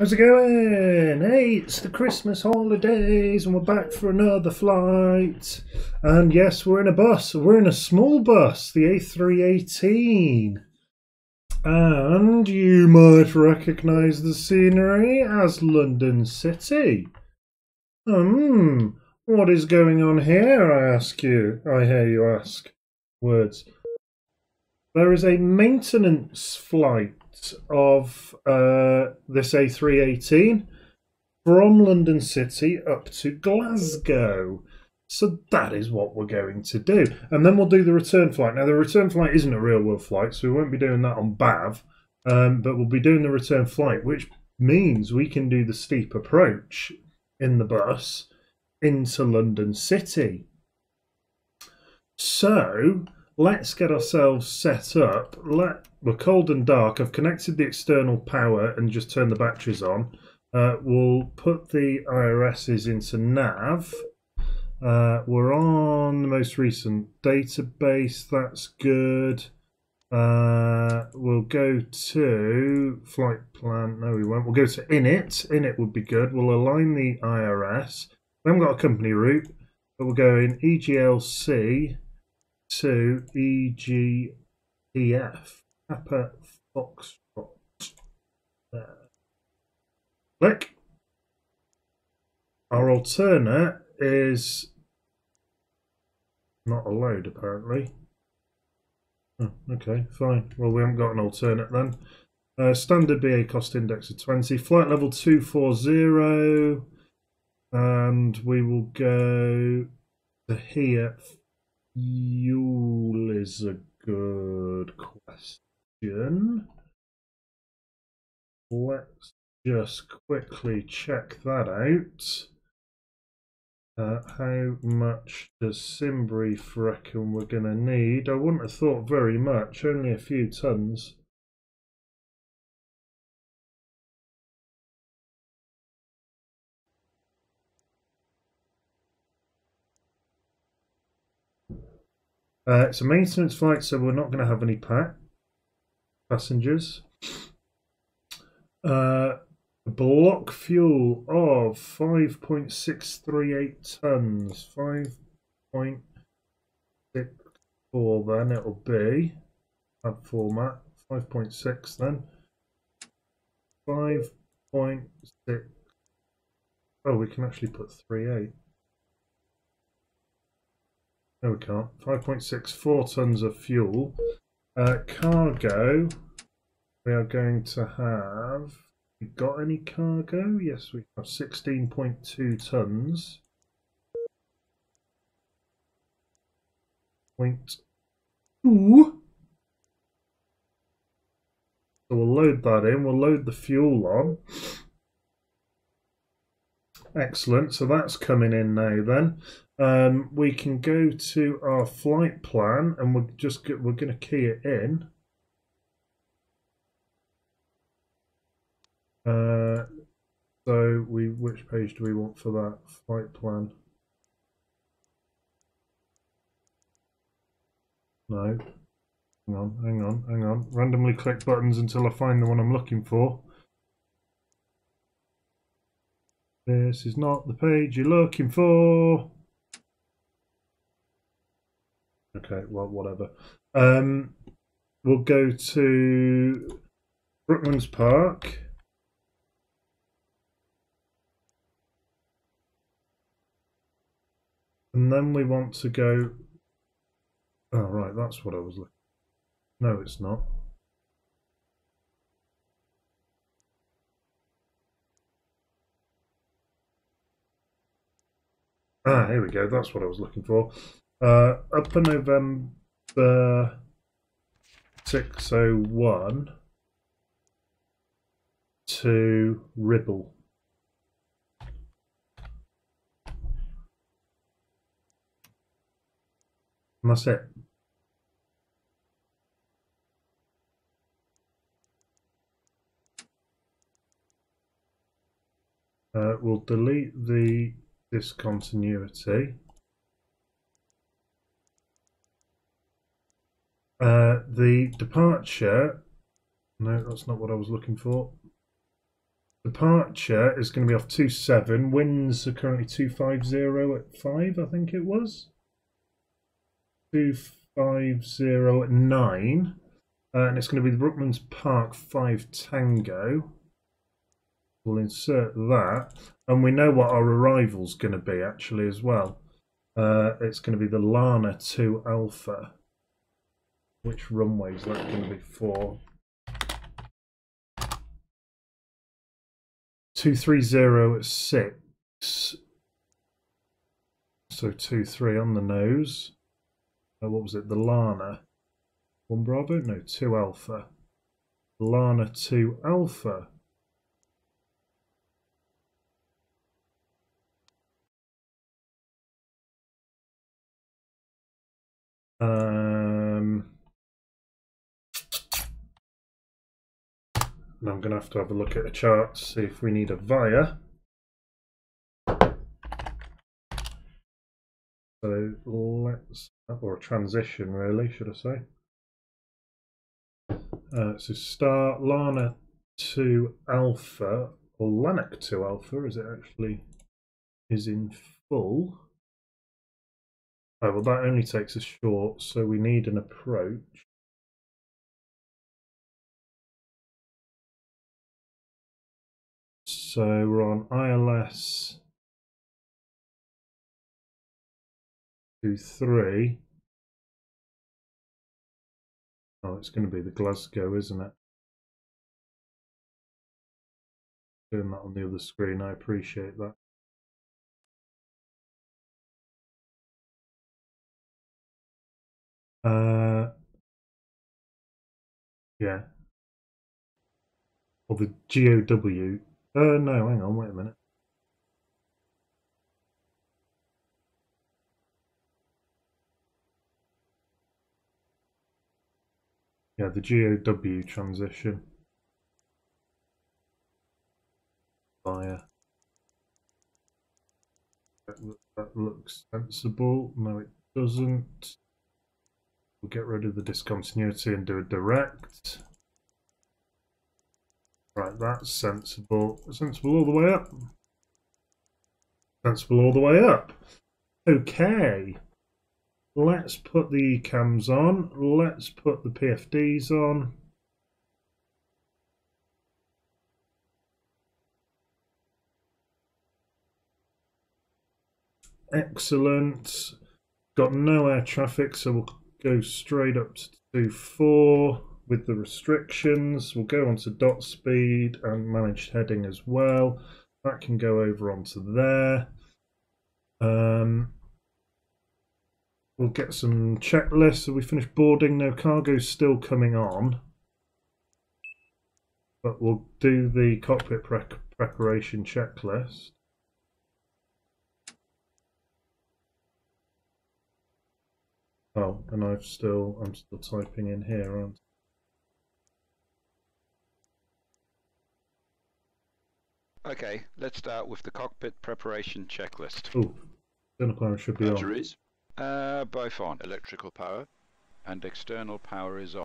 How's it going? Hey, it's the Christmas holidays and we're back for another flight. And yes, we're in a bus. We're in a small bus, the A318. And you might recognise the scenery as London City. What is going on here, I ask you? I hear you ask. Words. There is a maintenance flight of this A318 from London City up to Glasgow. So that is what we're going to do. And then we'll do the return flight. Now, the return flight isn't a real-world flight, so we won't be doing that on BAV, but we'll be doing the return flight, which means we can do the steep approach in the bus into London City. So let's get ourselves set up. We're cold and dark. I've connected the external power and just turned the batteries on. We'll put the IRSs into nav. We're on the most recent database. That's good. We'll go to flight plan. No, we won't. We'll go to init. Init would be good. We'll align the IRS. We haven't got a company route, but we'll go in EGLC to EGPF. Papa Foxtrot. There. Click. Our alternate is not allowed, apparently. Oh, okay, fine. Well, we haven't got an alternate then. Standard BA cost index of 20. Flight level 240. And we will go to here. Fuel is a good question. Let's just quickly check that out. How much does Simbrief reckon we're going to need? I wouldn't have thought very much, only a few tons. It's a maintenance flight, so we're not going to have any passengers. Block fuel of 5.638 tons. 5.64 then it'll be. That format. 5.6 then. 5.6. Oh, we can actually put 3.8. No, we can't. 5.64 tons of fuel. Cargo. We are going to have. We got any cargo? Yes, we have 16.2 tons. 0.2. So we'll load that in. We'll load the fuel on. Excellent. So that's coming in now then. We can go to our flight plan and we're going to key it in. So which page do we want for that flight plan? No. Hang on. Randomly click buttons until I find the one I'm looking for. This is not the page you're looking for. Okay, well, whatever. We'll go to Brooklands Park. And then we want to go. Oh, right, that's what I was looking. No, it's not. Ah, here we go. That's what I was looking for. Upper November 601 to Ribble. And that's it. We'll delete the discontinuity. The departure, no, that's not what I was looking for. Departure is going to be off 27. Winds are currently 250 at 5, I think it was. 250 at 9. And it's going to be the Brooklands Park 5 Tango. We'll insert that. And we know what our arrival's going to be actually as well. It's going to be the Lana 2 Alpha. Which runway is that going to be for? 230 at 6. So 23 on the nose. What was it? The Lana 1 Bravo? No, 2 Alpha. Lana 2 Alpha. Now I'm going to have a look at a chart to see if we need a via. So let's, or a transition really, should I say. So start Lana 2 Alpha, or Lanark 2 Alpha, as it actually is in full. Oh, well, that only takes us short, so we need an approach. So we're on ILS 23. Oh, it's going to be the Glasgow, isn't it? Doing that on the other screen, I appreciate that. Yeah. Or the GOW. No, hang on, wait a minute. Yeah, the GOW transition. Via. That looks sensible. No, it doesn't. We'll get rid of the discontinuity and do a direct. Right, that's sensible. Sensible all the way up. Sensible all the way up. Okay. Let's put the cams on. Let's put the PFDs on. Excellent. Got no air traffic, so we'll go straight up to 2.4 with the restrictions. We'll go on to dot speed and managed heading as well. That can go over onto there. We'll get some checklists. So we finished boarding. No cargo's still coming on. But we'll do the cockpit preparation checklist. Oh, and I'm still typing in here, aren't I? Okay, let's start with the cockpit preparation checklist. Oh, internal power should be Batteries. On. Both on. Electrical power. And external power is on.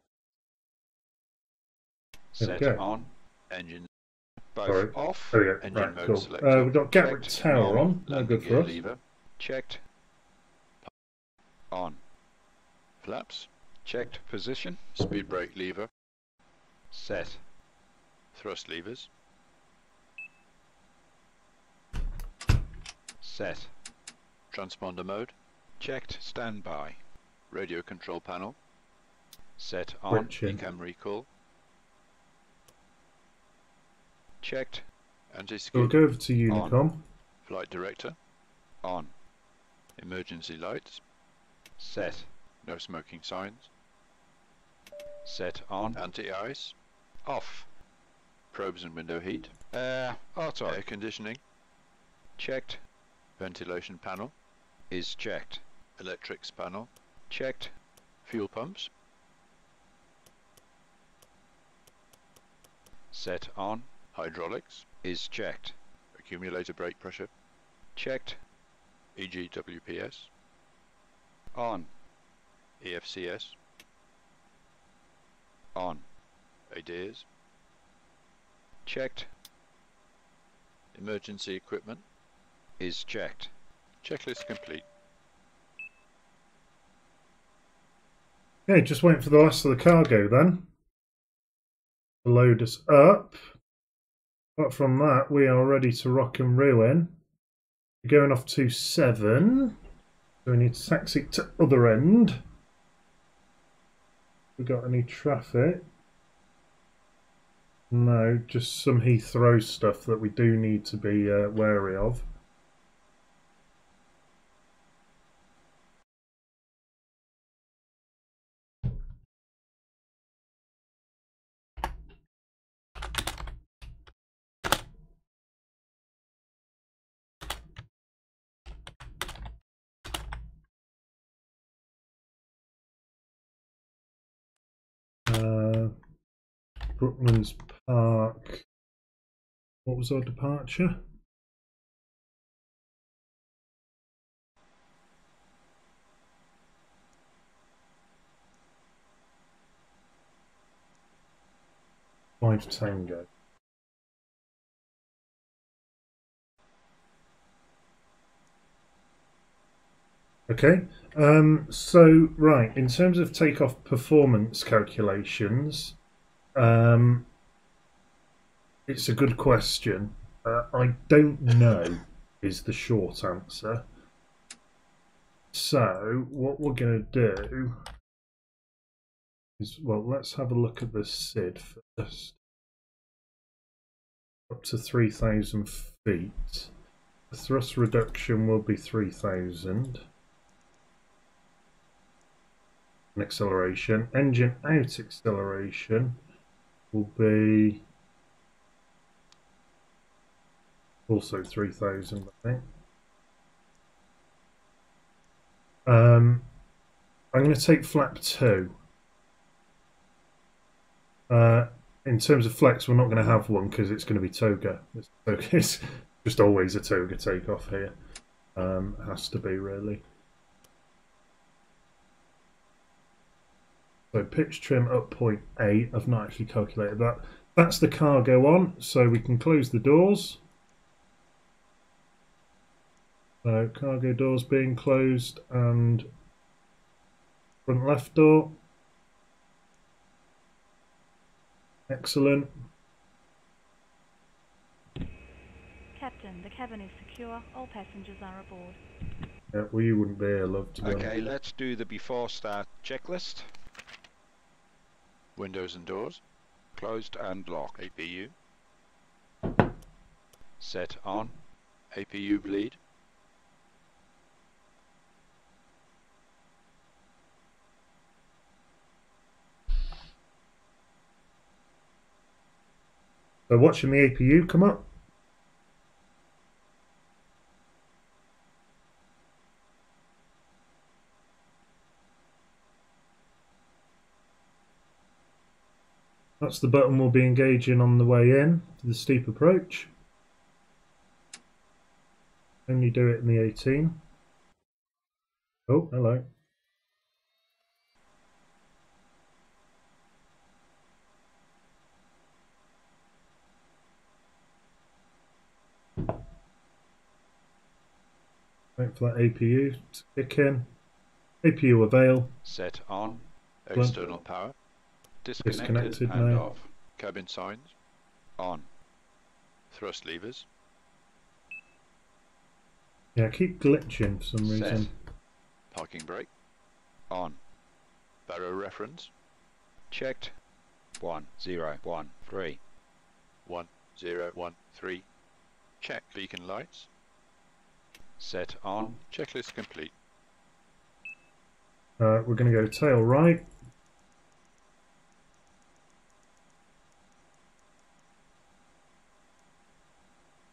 Set on. Engine. Both off. There we go. Engine right, mode cool. selector. We've got Gatwick Tower on. No good for us. Lever. Checked. On. Flaps. Checked position. Speed brake lever. Set. Thrust levers. Set. Transponder mode. Checked. Standby. Radio control panel. Set on. Cam recall. Checked. Anti-skid. So we'll go over to Unicom. On. Flight director. On. Emergency lights. Set. No smoking signs. Set on. Anti-ice. Off. Probes and window heat. Auto. Air conditioning. Checked. Ventilation panel. Is checked. Electrics panel. Checked. Fuel pumps. Set on. Hydraulics. Is checked. Accumulator brake pressure. Checked. EGWPS. On. EFCS. On. ADIRS. Checked. Emergency equipment is checked. checklist complete. Okay, just waiting for the last of the cargo then to load us up. Apart from that, we are ready to rock and ruin. We're going off to 7. So we need to taxi to other end. We got any traffic? No, just some Heathrow stuff that we do need to be wary of. Brooklands Park. What was our departure? Five Tango. Okay, so right, in terms of takeoff performance calculations, it's a good question. I don't know is the short answer. So what we're going to do is, well, let's have a look at the SID first. Up to 3,000 feet. The thrust reduction will be 3,000. Acceleration. Engine out acceleration will be also 3,000, I think. I'm going to take flap 2. In terms of flex, we're not going to have one because it's going to be toga. It's just always a toga takeoff here. It has to be, really. So pitch trim up 0.8. I've not actually calculated that. That's the cargo on, so we can close the doors. So cargo doors being closed and front left door. Excellent. Captain, the cabin is secure. All passengers are aboard. Yeah, well, you wouldn't be here, love, to be Okay, honest. let's do the before start checklist. Windows and doors. Closed and locked. APU. Set on. APU bleed. So watching the APU come up. That's the button we'll be engaging on the way in to the steep approach. Only do it in the 18. Oh, hello. Wait for that APU to kick in. APU avail. Set on. External power. Disconnected and now. off. Cabin signs. On. Thrust levers. Yeah, I keep glitching for some Set. reason. Parking brake. On. Barrow reference. Checked. 1013. 1013. Check beacon lights. Set on. Checklist complete. We're going to go tail right.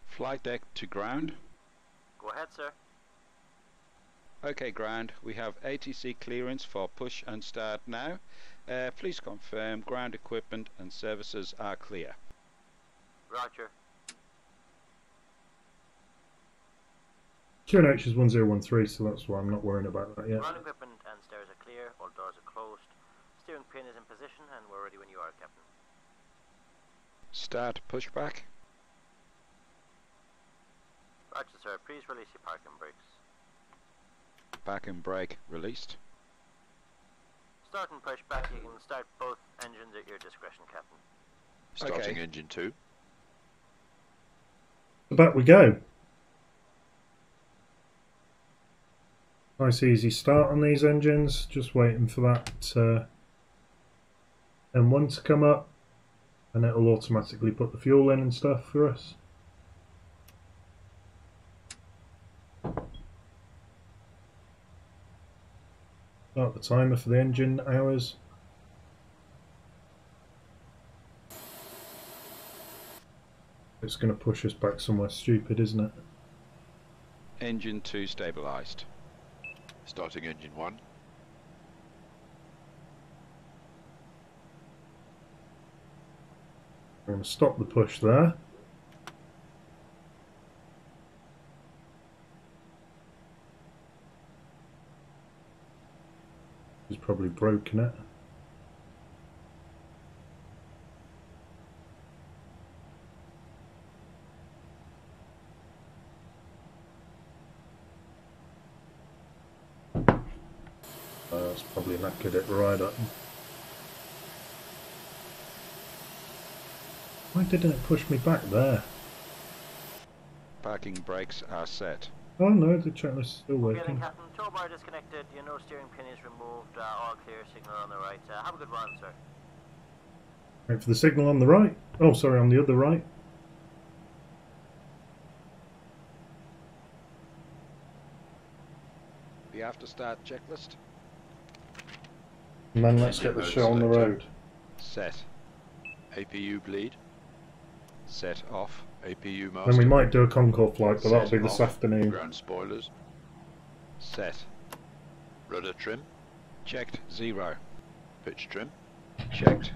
Flight deck to ground. Go ahead, sir. Okay, ground. We have ATC clearance for push and start now. Please confirm ground equipment and services are clear. Roger. QNH is 1013, so that's why I'm not worrying about that yet. Ground equipment and stairs are clear. All doors are closed. Steering pin is in position and we're ready when you are, Captain. Start pushback. Roger, sir. Please release your parking brakes. Parking brake released. Start and push back. You can start both engines at your discretion, Captain. Starting Okay. engine 2. So back we go. Nice easy start on these engines. Just waiting for that M1 to come up, and it'll automatically put the fuel in and stuff for us. Start the timer for the engine hours. It's going to push us back somewhere stupid, isn't it? Engine 2 stabilized. Starting engine 1. I'm going to stop the push there. He's probably broken it. That's probably knackered it right up. Why didn't it push me back there? Parking brakes are set. Oh no, the checklist is still Feeling, working. Captain. Tow bar disconnected. Your nose steering pin is removed. All clear. Signal on the right. Have a good run, sir. Wait for the signal on the right. Oh, sorry, on the other right. The after start checklist. And then let's Engine get the mode show on the selected. road. Set. APU bleed. Set off. APU master. Then we might do a Concorde flight, but that'll Set be this off. afternoon. Ground spoilers. Set. Rudder trim. Checked 0. Pitch trim. Checked.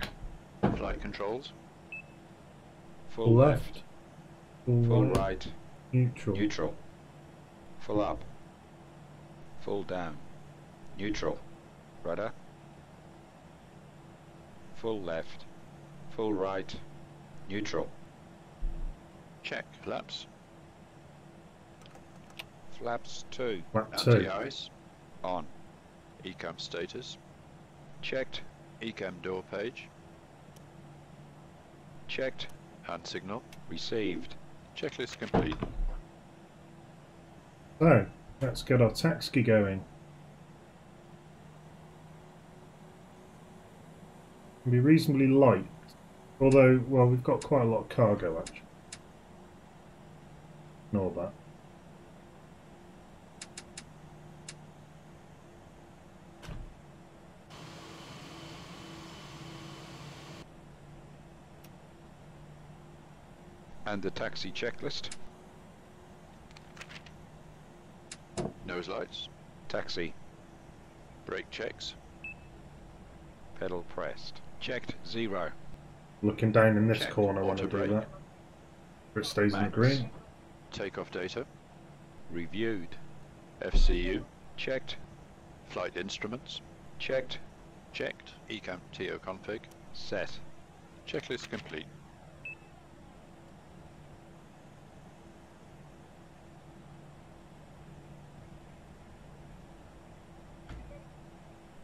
Flight controls. Full left. Full right, right. neutral. Neutral. Full up. Full down. Neutral. Rudder. Full left. Full right. Neutral. Check. Flaps. Flaps 2. Lap 2. Anti-ice. On. ECAM status. Checked. ECAM door page. Checked. Hand signal. Received. Checklist complete. So, let's get our taxi going. It'll be reasonably light. Although, well, we've got quite a lot of cargo actually. Ignore that. And the taxi checklist. Nose lights. Taxi. Brake checks. Pedal pressed. Checked 0. Looking down in this Check corner when I auto do brake. that. Where it stays in the Max. green. Takeoff data. Reviewed. FCU. Checked. Flight instruments. Checked. Checked. ECAM TO config. Set. Checklist complete.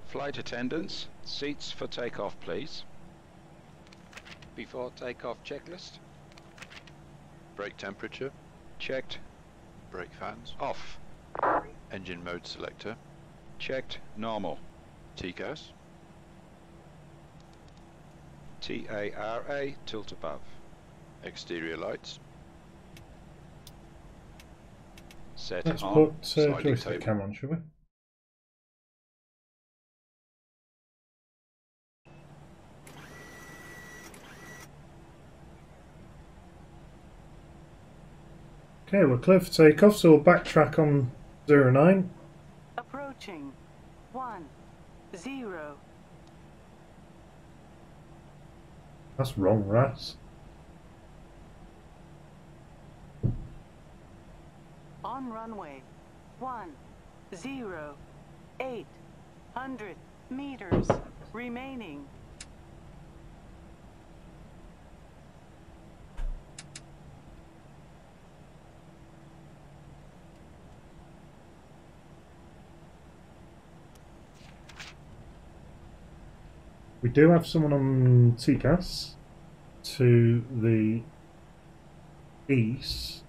Flight attendants, seats for takeoff please. Before takeoff checklist. Brake temperature. Checked. Brake fans. Off. Engine mode selector. Checked. Normal. TCAS. TARA, tilt above. Exterior lights. Set Let's on. put sliding joystick table. cam on, shall we? Okay, we're clear for takeoff, so we'll backtrack on 09. Approaching 1, 0. That's wrong, Ras. On runway 1, 0, 800 meters remaining. We do have someone on TCAS to the east.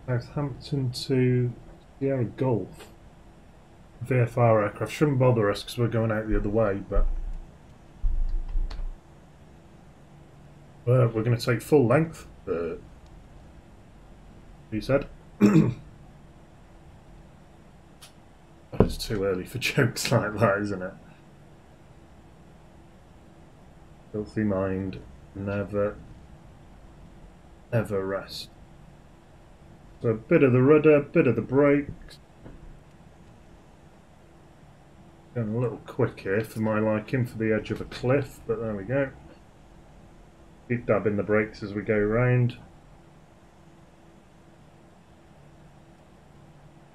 Southampton to Sierra Golf. VFR aircraft. Shouldn't bother us because we're going out the other way, but we're going to take full length. He said. It's too early for jokes like that, isn't it? Filthy mind never ever rest. So a bit of the rudder, bit of the brakes. Going a little quick here for my liking for the edge of a cliff, but there we go. Keep dabbing the brakes as we go round.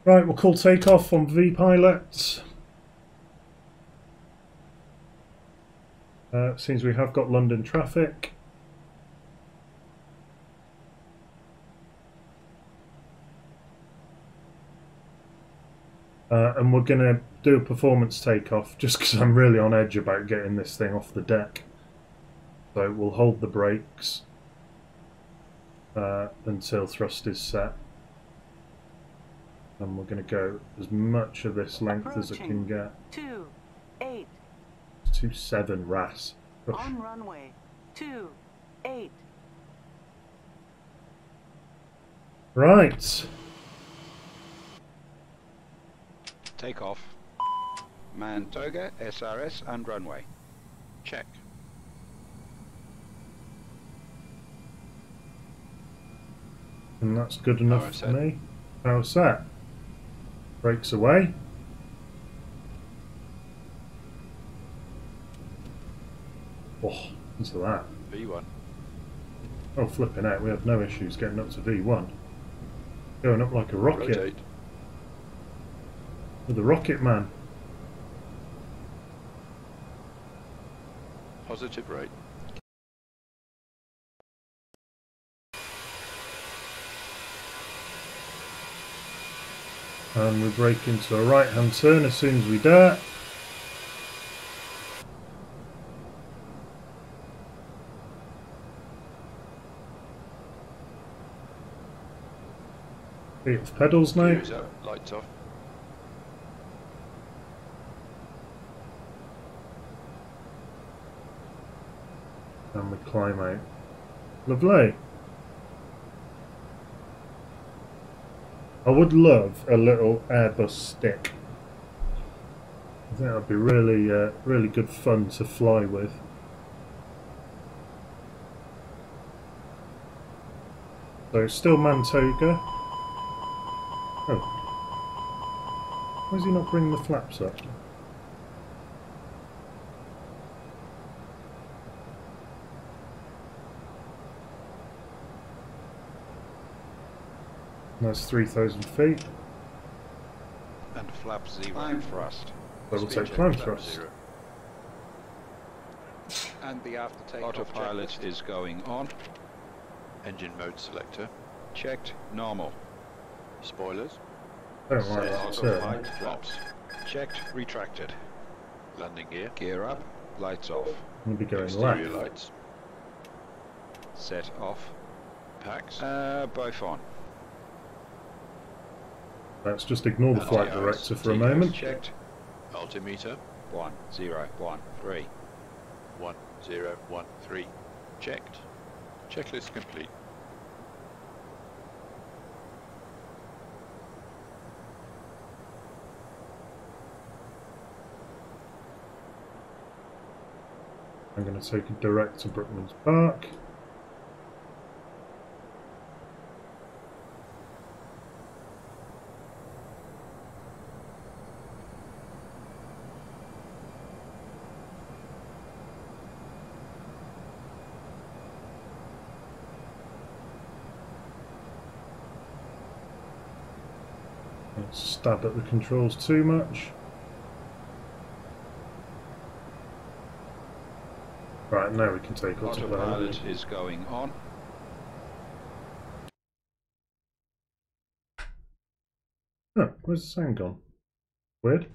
Right, we'll call takeoff on V-Pilot. Seems we have got London traffic. And we're going to do a performance takeoff just because I'm really on edge about getting this thing off the deck. So we'll hold the brakes until thrust is set. And we're going to go as much of this length as I can get. 28. 27 RAS. On runway 28. Right. Takeoff. Man toga, SRS and runway. Check. And that's good enough Power for set. me. Power set. Brakes away. Oh, into that. V1. Oh, flipping out. We have no issues getting up to V1. Going up like a rocket. Rotate. With the rocket man. Positive rate. And we brake into a right hand turn as soon as we dare. Feet off pedals now. Gears up. Lights off. And we climb out. Lovely. I would love a little Airbus stick. I think that would be really, really good fun to fly with. So still Mantoga. Oh. Why is he not bringing the flaps up? That's 3,000 feet. And flap 0 thrust. So we'll take Speed climb check, flap thrust. 0. And the after takeoff autopilot is going on. Engine mode selector. Checked. Normal. Spoilers. I don't like Set that auto turn. flight flaps. Checked. Retracted. Landing gear. Gear up. Lights off. I'm going to be going Exterior left. lights. Set off. Packs. Both on. Let's just ignore the flight director for a moment. Checked. Altimeter. 1 0 1 3. 1013. Checked. Checklist complete. I'm going to take it direct to Brookman's Park. Don't stab at the controls too much. Right, now we can take autopilot. Autopilot is going on. Oh, where's the sound gone? Weird.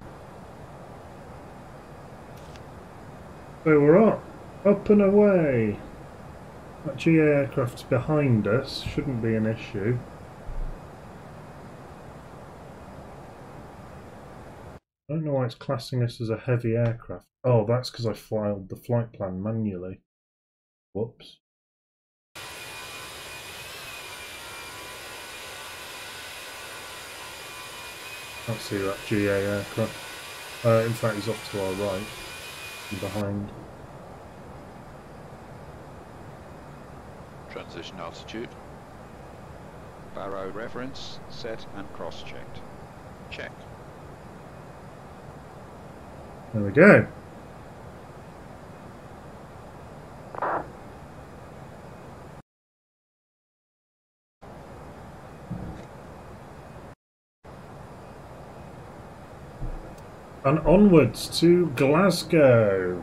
So we're up and away. That GA aircraft's behind us, shouldn't be an issue. I don't know why it's classing us as a heavy aircraft. Oh, that's because I filed the flight plan manually. Whoops. Can't see that GA aircraft. In fact, he's off to our right and behind. Transition altitude. Barrow reference set and cross-checked. Check. There we go. And onwards to Glasgow.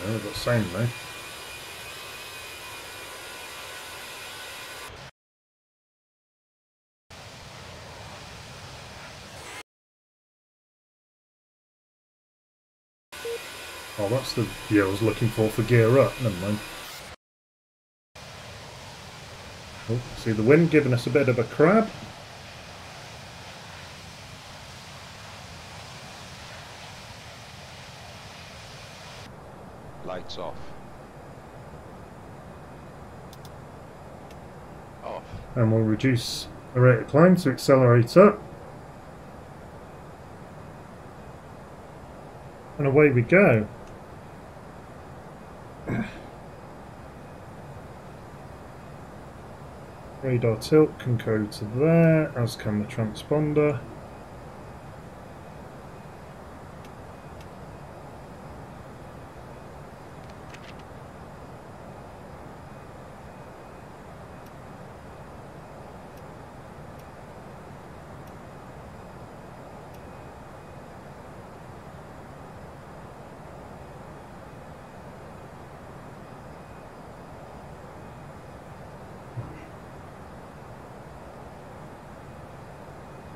Oh, got sound though. Oh, that's the view I was looking for gear up. Never mind. Oh, see the wind giving us a bit of a crab. Lights off. Off. And we'll reduce the rate of climb to accelerate up. And away we go. Radar tilt can go to there, as can the transponder.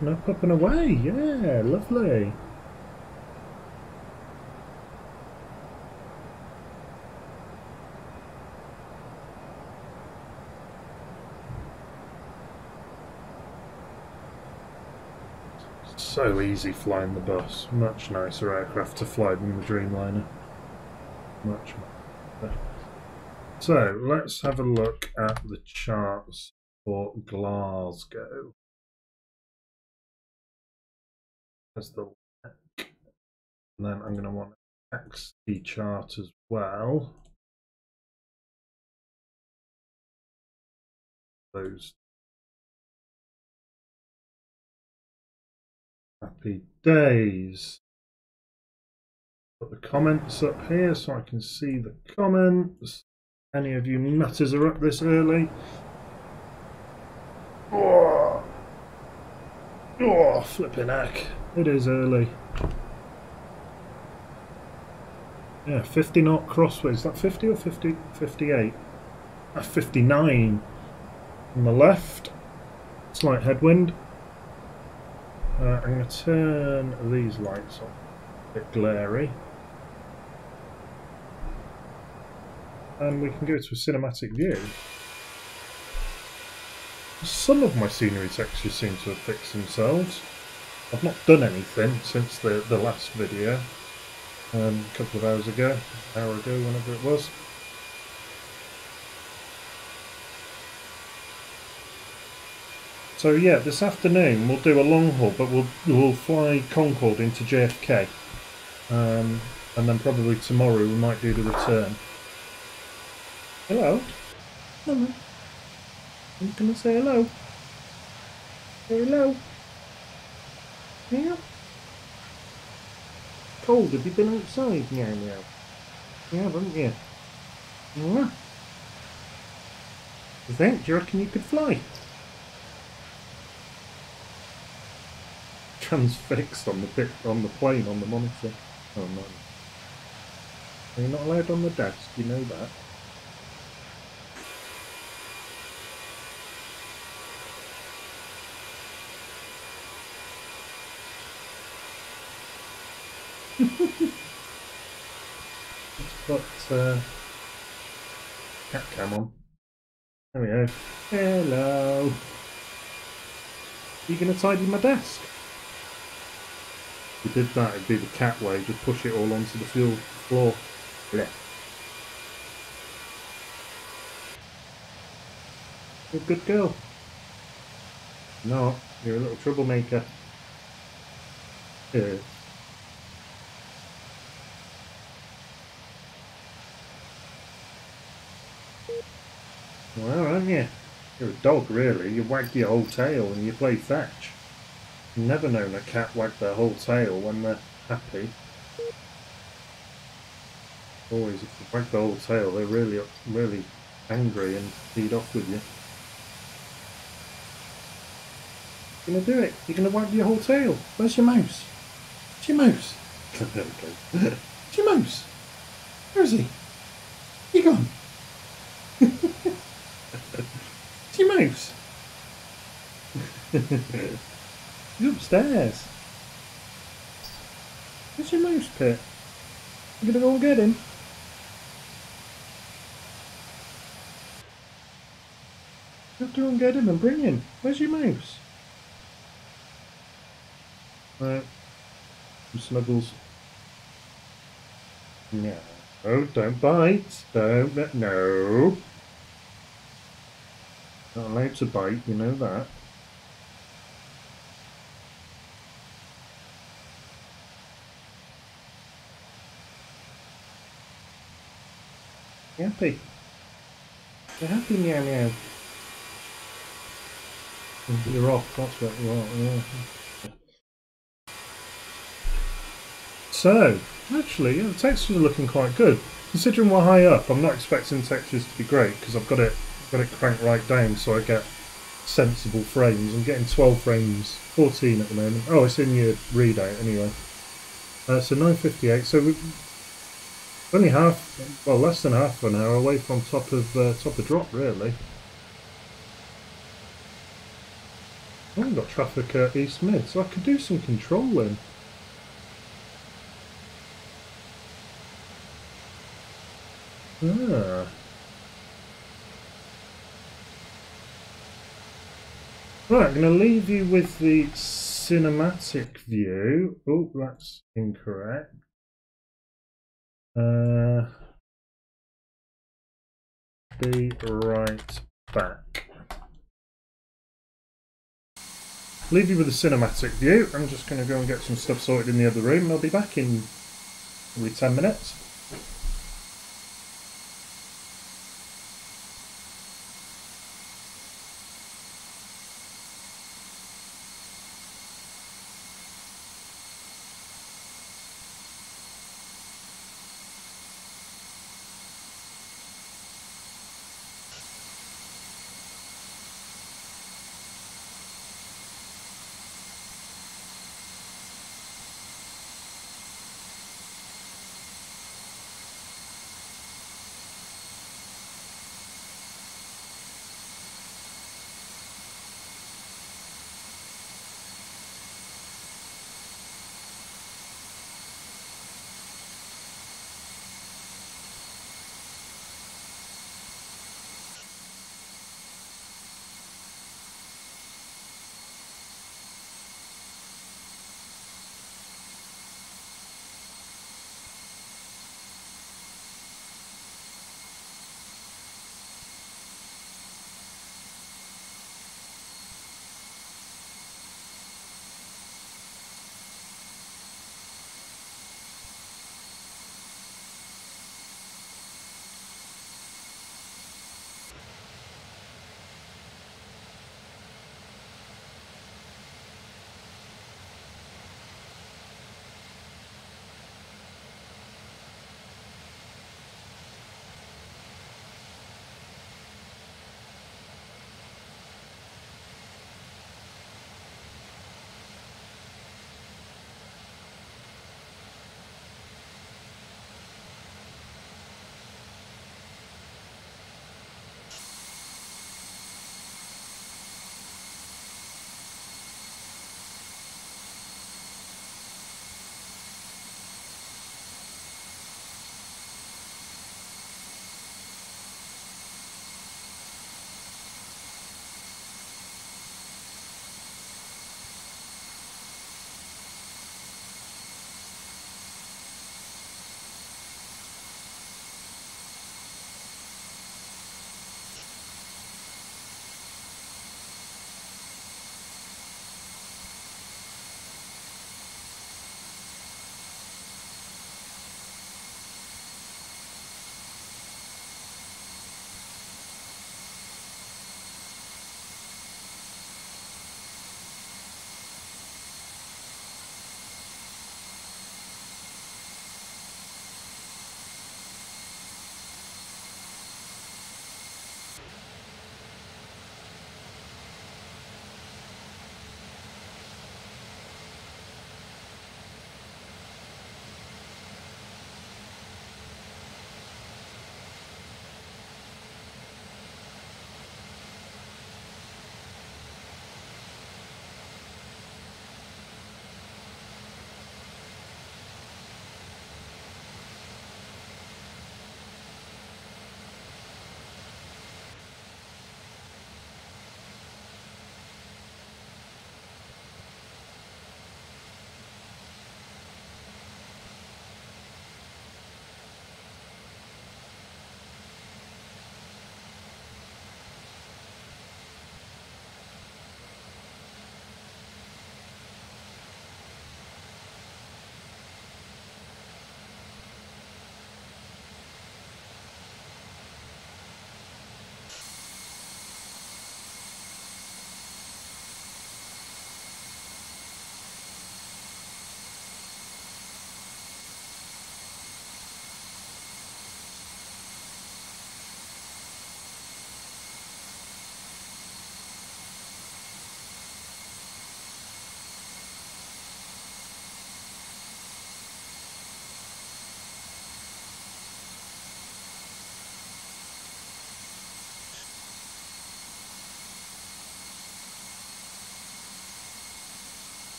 And up and away, yeah, lovely. So easy flying the bus. Much nicer aircraft to fly than the Dreamliner. Much more. So let's have a look at the charts for Glasgow. As the and then I'm going to want an XD chart as well. Those happy days. Put the comments up here so I can see the comments. Any of you nutters are up this early? Oh, flipping heck. It is early. Yeah, 50 knot crossways. Is that 50 or 50? 58. 59. On the left. Slight headwind. I'm going to turn these lights on. A bit glary. And we can go to a cinematic view. Some of my scenery textures seem to have fixed themselves. I've not done anything since the last video, a couple of hours ago, an hour ago, whenever it was. So yeah, this afternoon we'll do a long haul, but we'll fly Concorde into JFK, and then probably tomorrow we might do the return. Hello. Hello. I'm gonna say hello. Say hello. Yeah. Cold, have you been outside? Meow meow. You have, haven't you? Yeah. Do you reckon you could fly? transfixed on the plane on the monitor. Oh no. You're not allowed on the desk, you know that. Let's put cat cam on. There we go. Hello. Are you going to tidy my desk? If you did that, it'd be the cat way. Just push it all onto the floor. Blech. You're a good girl. No, you're a little troublemaker. Yeah. Well, aren't you? You're a dog, really. You wag your whole tail and you play fetch. Never known a cat wag their whole tail when they're happy. Always, if you wag the whole tail, they're really angry and feed off with you. You're gonna do it. You're gonna wag your whole tail. Where's your mouse? Where's your mouse? There we go. Where's your mouse? Where is he? You gone? Where's your mouse? He's upstairs. Where's your mouse, Pit? You gonna go and get him? You have to go and get him and bring him. Where's your mouse? Right. Some snuggles. No. Oh, don't bite. Don't. No. Not allowed to bite, you know that. You happy? You're happy, meow meow. You're off, that's what you are, yeah. So, actually, yeah, the textures are looking quite good. Considering we're high up, I'm not expecting the textures to be great because I've got it cranked right down so I get sensible frames. I'm getting 12 frames, 14 at the moment. Oh, it's in your readout anyway. So 958. So we're only less than half an hour away from top of drop, really. I haven't got traffic at East Mid, so I could do some controlling. Ah. Right, I'm going to leave you with the cinematic view. Oh, that's incorrect. Be right back. Leave you with the cinematic view. I'm just going to go and get some stuff sorted in the other room and I'll be back in probably 10 minutes.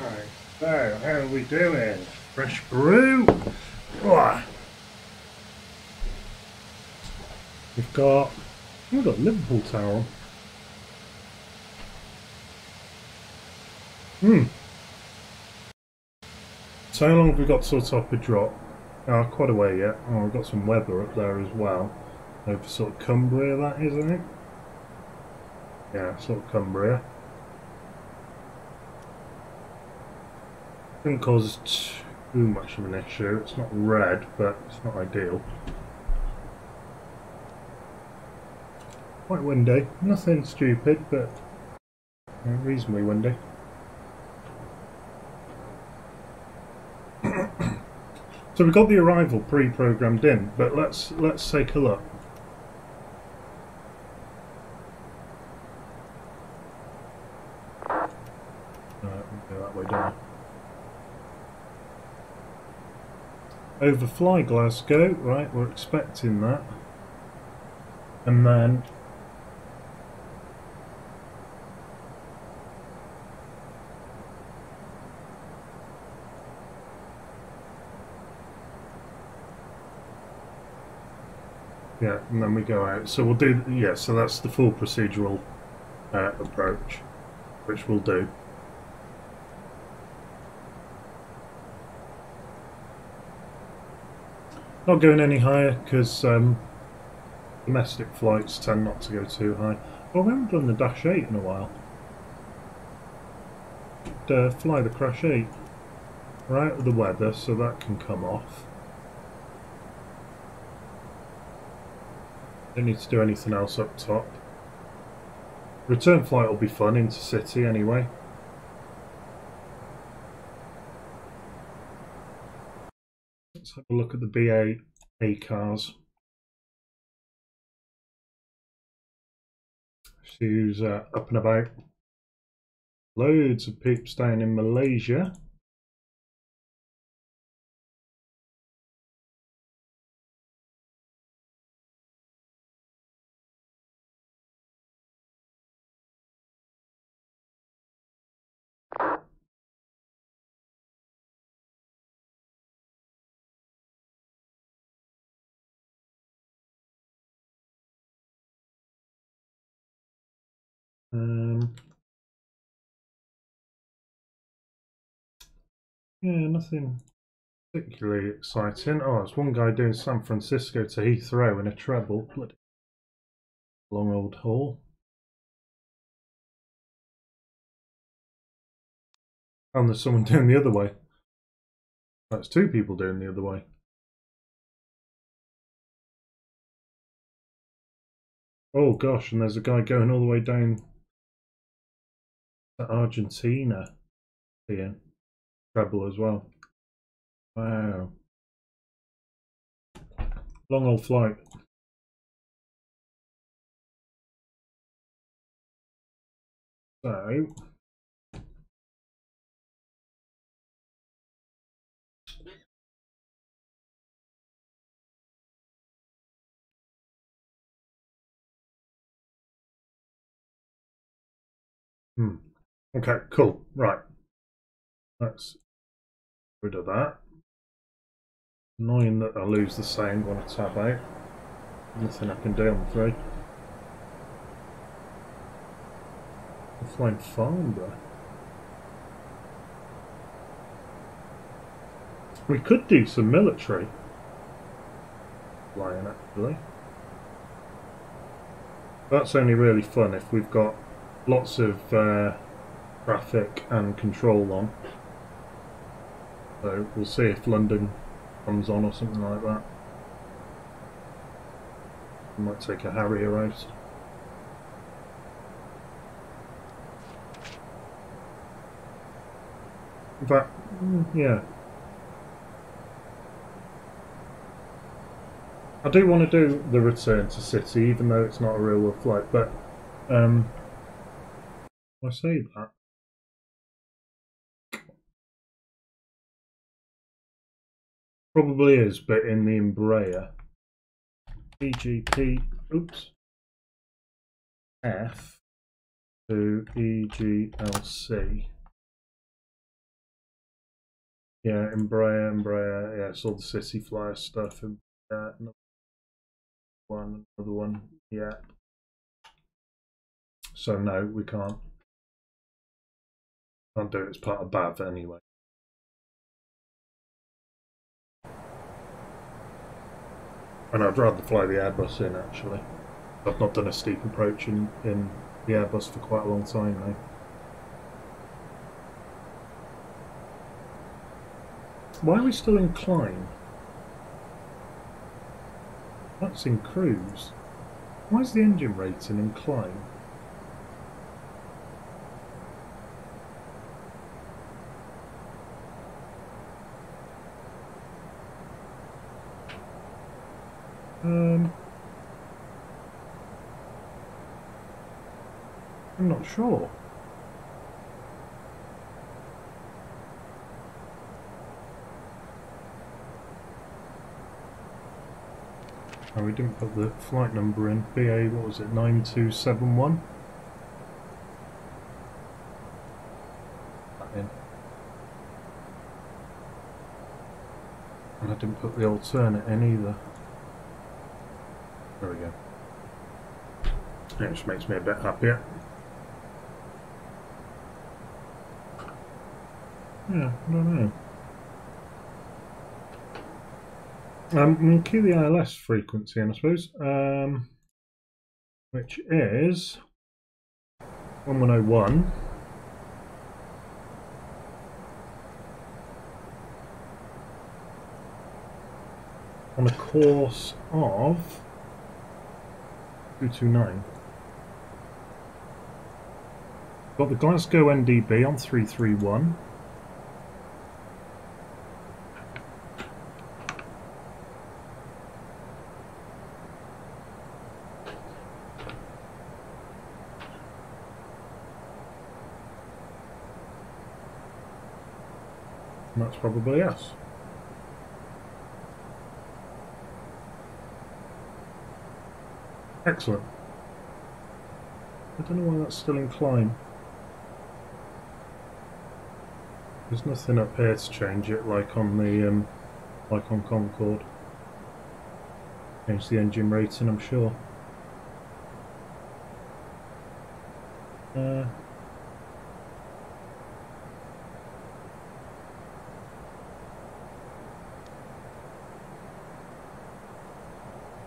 Right, so how are we doing? Fresh brew. Right. We've got Liverpool Tower on. So how long have we got till top of drop? Quite a way yet. Oh, we've got some weather up there as well. Over sort of Cumbria, that is, I think. Yeah, sort of Cumbria. Didn't cause too much of an issue. It's not red, but it's not ideal. Quite windy. Nothing stupid, but reasonably windy. So we got the arrival pre-programmed in, but let's take a look. We'll go that way down. Overfly Glasgow, right? We're expecting that, and then yeah, and then we go out. So we'll do, yeah, so that's the full procedural approach, which we'll do. Not going any higher because domestic flights tend not to go too high. Well, we haven't done the Dash 8 in a while. Fly the Crash 8. We're out of the weather, so that can come off. Don't need to do anything else up top. Return flight will be fun, intercity anyway. Let's have a look at the BA cars. See who's up and about. Loads of peeps down in Malaysia. Yeah, nothing particularly exciting. Oh, there's one guy doing San Francisco to Heathrow in a treble. Bloody long old haul. And there's someone doing the other way. That's two people doing the other way. Oh gosh, and there's a guy going all the way down to Argentina. Yeah, treble as well. Wow. Long old flight. So okay, cool. Right. Let's get rid of that. Annoying that I lose the sound when I tab out. Nothing I can do, I'm afraid. I'm flying Farnborough. We could do some military flying, actually. That's only really fun if we've got lots of traffic and control on. So we'll see if London comes on or something like that. We might take a Harrier out. In fact, yeah. I do want to do the return to city, even though it's not a real world flight, but I say that. Probably is, but in the Embraer. EGPF to EGLC. Yeah, Embraer, yeah, it's all the City Flyer stuff. Another one, yeah. So no, we can't. Can't do it as part of BAV anyway. And I'd rather fly the Airbus in, actually. I've not done a steep approach in the Airbus for quite a long time now. Why are we still in climb? That's in cruise. Why is the engine rating in climb? I'm not sure. Oh, we didn't put the flight number in. BA, what was it, 9271? That in. And I didn't put the alternate in either. There we go. That just makes me a bit happier. Yeah, I don't know. We'll key the ILS frequency in, I suppose, which is 1101. On a course of 229. Got the Glasgow NDB on 331. And that's probably us. Excellent. I don't know why that's still in climb. There's nothing up here to change it, like on the like on Concorde. Change the engine rating, I'm sure.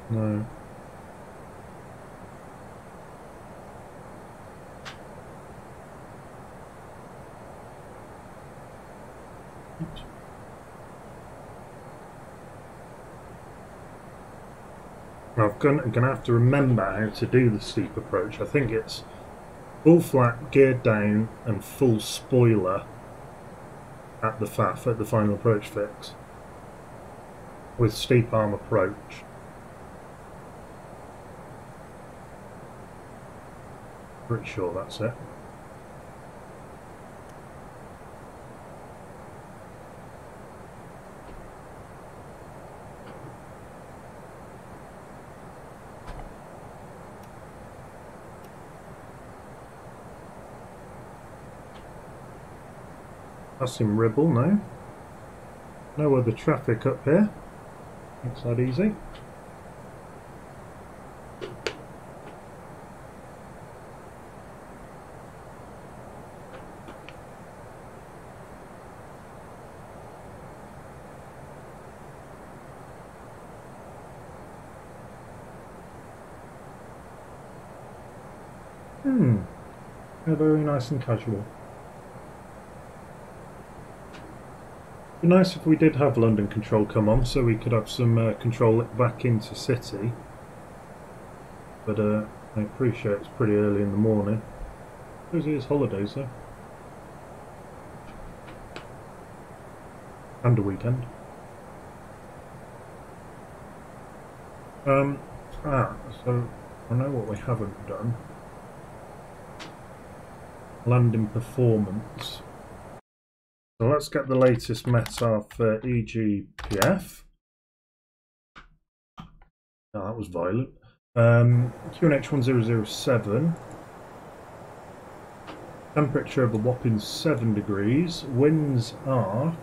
No. Oops. I'm going to have to remember how to do the steep approach. I think it's full flat, geared down, and full spoiler at the FAF, at the final approach fix, with steep arm approach. Pretty sure that's it. That's in Ribble now. No other traffic up here. Makes that easy. Yeah, very nice and casual. It'd be nice if we did have London control come on, so we could have some control back into City. But I appreciate it's pretty early in the morning. I suppose it is holidays though. And a weekend. So I know what we haven't done. Landing performance. So let's get the latest METAR for EGPF. Oh, that was violent. QNH1007. Temperature of a whopping 7 degrees. Winds are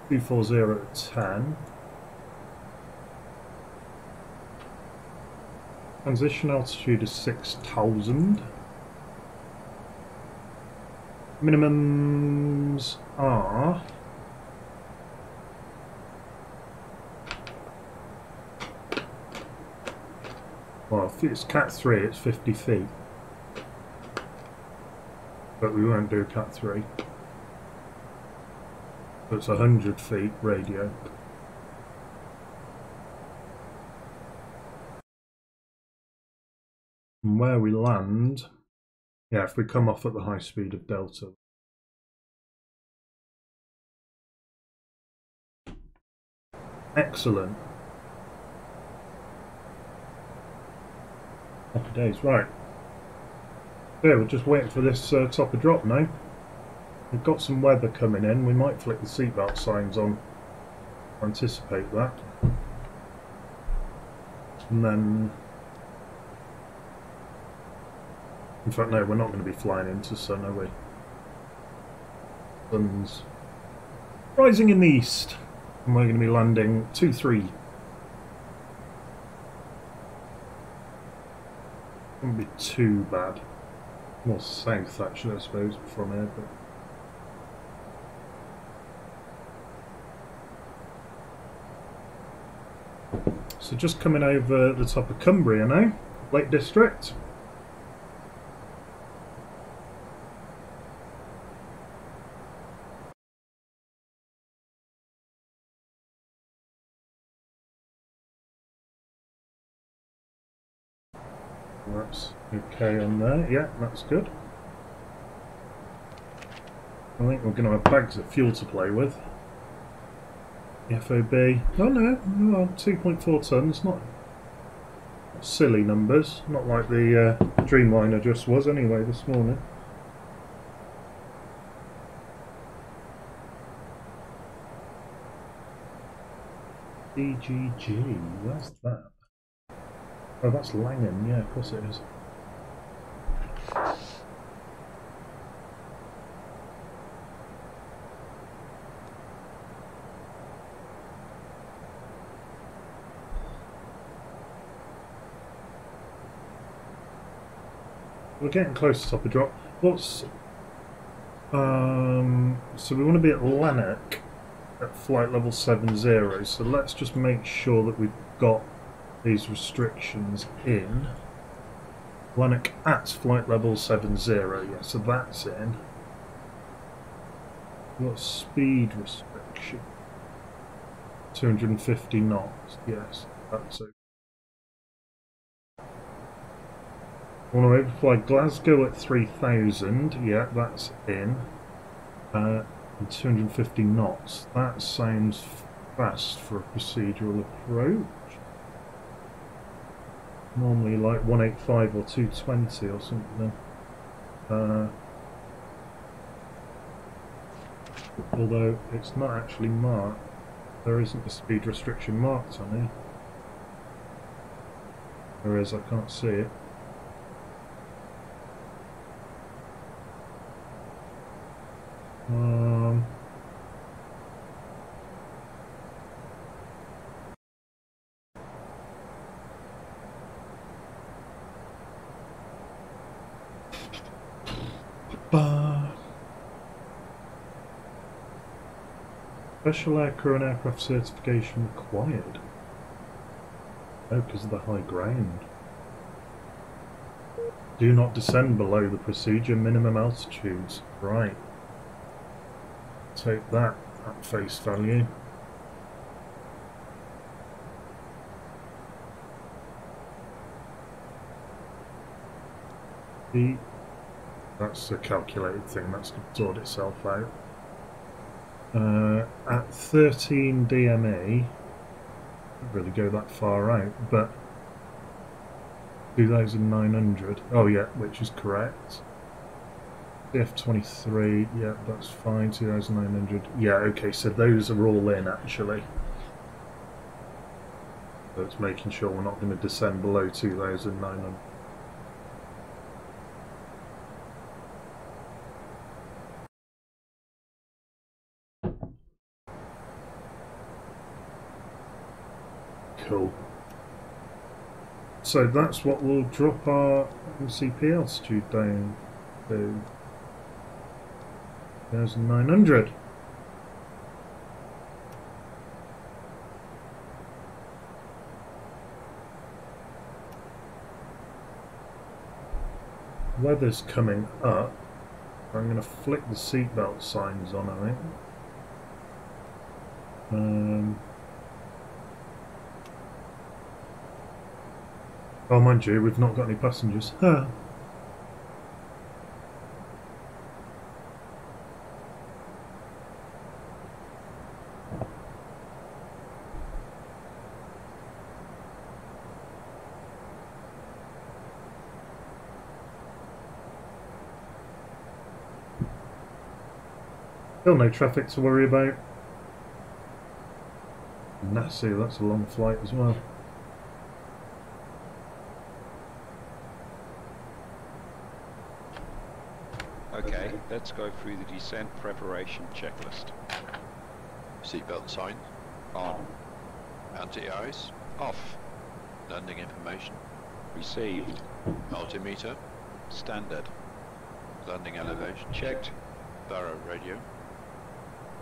240 to 10. Transition altitude is 6,000. Minimums are... Well, if it's Cat 3, it's 50 feet. But we won't do Cat 3. So it's 100 feet radio. And where we land, yeah, if we come off at the high speed of Delta. Excellent. Happy days, right. Yeah, we're just waiting for this top of drop now. We've got some weather coming in. We might flick the seatbelt signs on. Anticipate that. And then... In fact, no, we're not going to be flying into sun, are we? Sun's rising in the east. And we're going to be landing 2-3. Wouldn't be too bad. More south, actually, I suppose, from here, but... So just coming over the top of Cumbria now, Lake District. That's okay on there, yeah, that's good. I think we're going to have bags of fuel to play with. FOB, oh no, 2.4 tonnes, not silly numbers, not like the Dreamliner just was anyway this morning. EGG, where's that? Oh, that's Langham, yeah, of course it is. We're getting close to top of drop. What's... so we want to be at Lanark at flight level 70, so let's just make sure that we've got these restrictions in. Lanark at flight level 70, yeah, so that's in. We've got speed restriction. 250 knots, yes, that's okay. I want to fly Glasgow at 3000, yeah, that's in. And 250 knots, that sounds fast for a procedural approach. Normally like 185 or 220 or something. Although it's not actually marked, there isn't a speed restriction marked on here. There is, I can't see it. Special aircrew and aircraft certification required. Oh, because of the high ground. Do not descend below the procedure minimum altitudes. Right. Take that at face value. That's a calculated thing, that's going to sort itself out. At 13 DME, don't really go that far out, but 2,900, oh yeah, which is correct. CF23, yeah, that's fine, 2,900, yeah, okay, so those are all in actually. So it's making sure we're not going to descend below 2,900. Cool. So that's what will drop our MCP altitude down to 1,900. Weather's coming up. I'm going to flick the seatbelt signs on, I think. Oh, mind you, we've not got any passengers. Huh. Still no traffic to worry about. Nassau, that's a long flight as well. Okay, let's go through the descent preparation checklist. Seatbelt sign. On. Anti-ice. Off. Landing information. Received. Altimeter. Standard. Landing elevation. Checked. Barrow radio.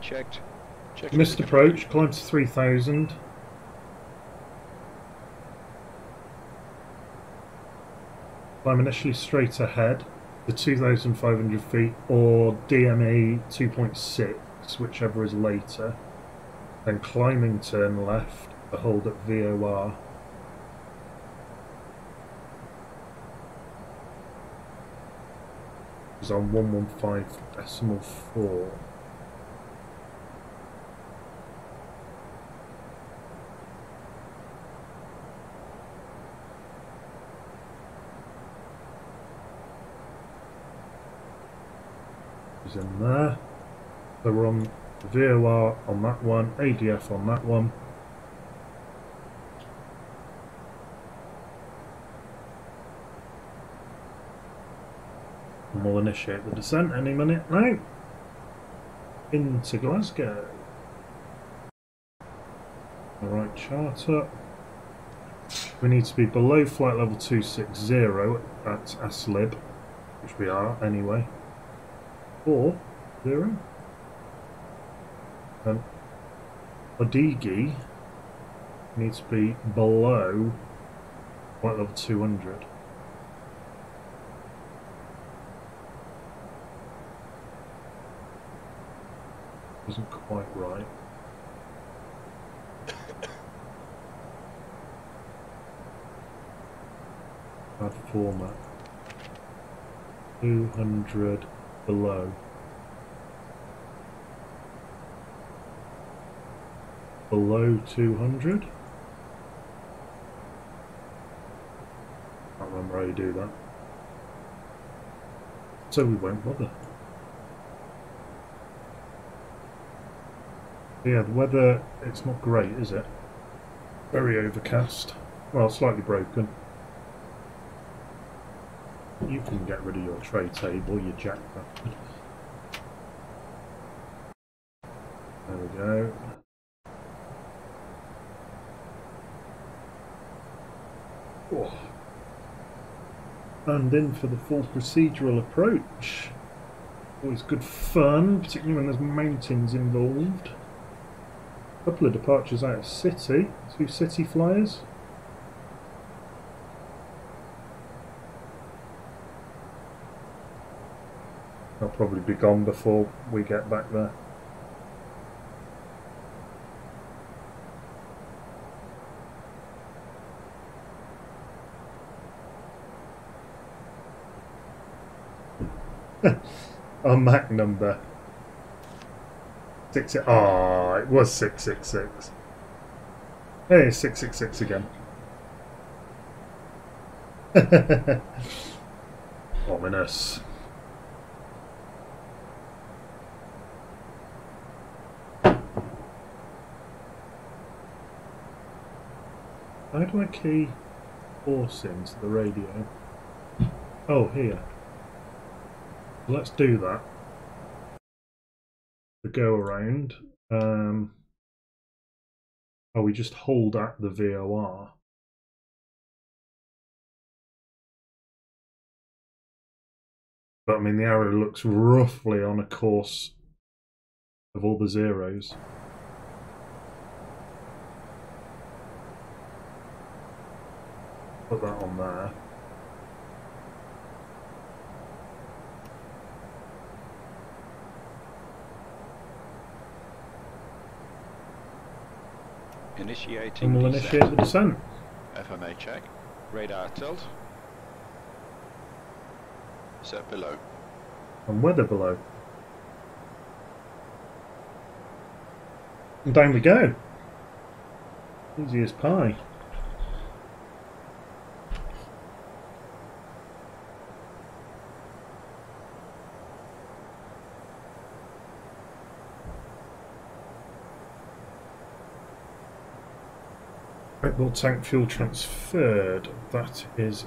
Checked. Checklist Missed approach, climb to 3,000. Climb initially straight ahead to 2,500 feet or DME 2.6, whichever is later. Then climbing turn left to hold at VOR. It's on 115.4. In there, so we're on VOR on that one, ADF on that one. And we'll initiate the descent any minute now into Glasgow. Alright, chart up. We need to be below flight level 260 at ASLIB, which we are anyway. 4-0. Odigi needs to be below flight level 200. Isn't quite right. Bad format. 200 below. Below 200? Can't remember how you do that. So we won't bother. Yeah, the weather, it's not great, is it? Very overcast. Well, slightly broken. You can get rid of your tray table, you jackbastard. There we go. Oh. And in for the full procedural approach. Always good fun, particularly when there's mountains involved. A couple of departures out of city, 2 city flyers. They'll probably be gone before we get back there. Our MAC number. Oh, it was 666. Hey, 666 again. Ominous. How do I key force into the radio? Oh, here. Let's do that. The go around. Oh, we just hold at the VOR. But I mean, the arrow looks roughly on a course of all the zeros. Put that on there. Initiating And we'll descent. initiate the descent. FMA check. Radar tilt. Set below. And weather below. And down we go. Easy as pie. Red Bull tank fuel transferred. That is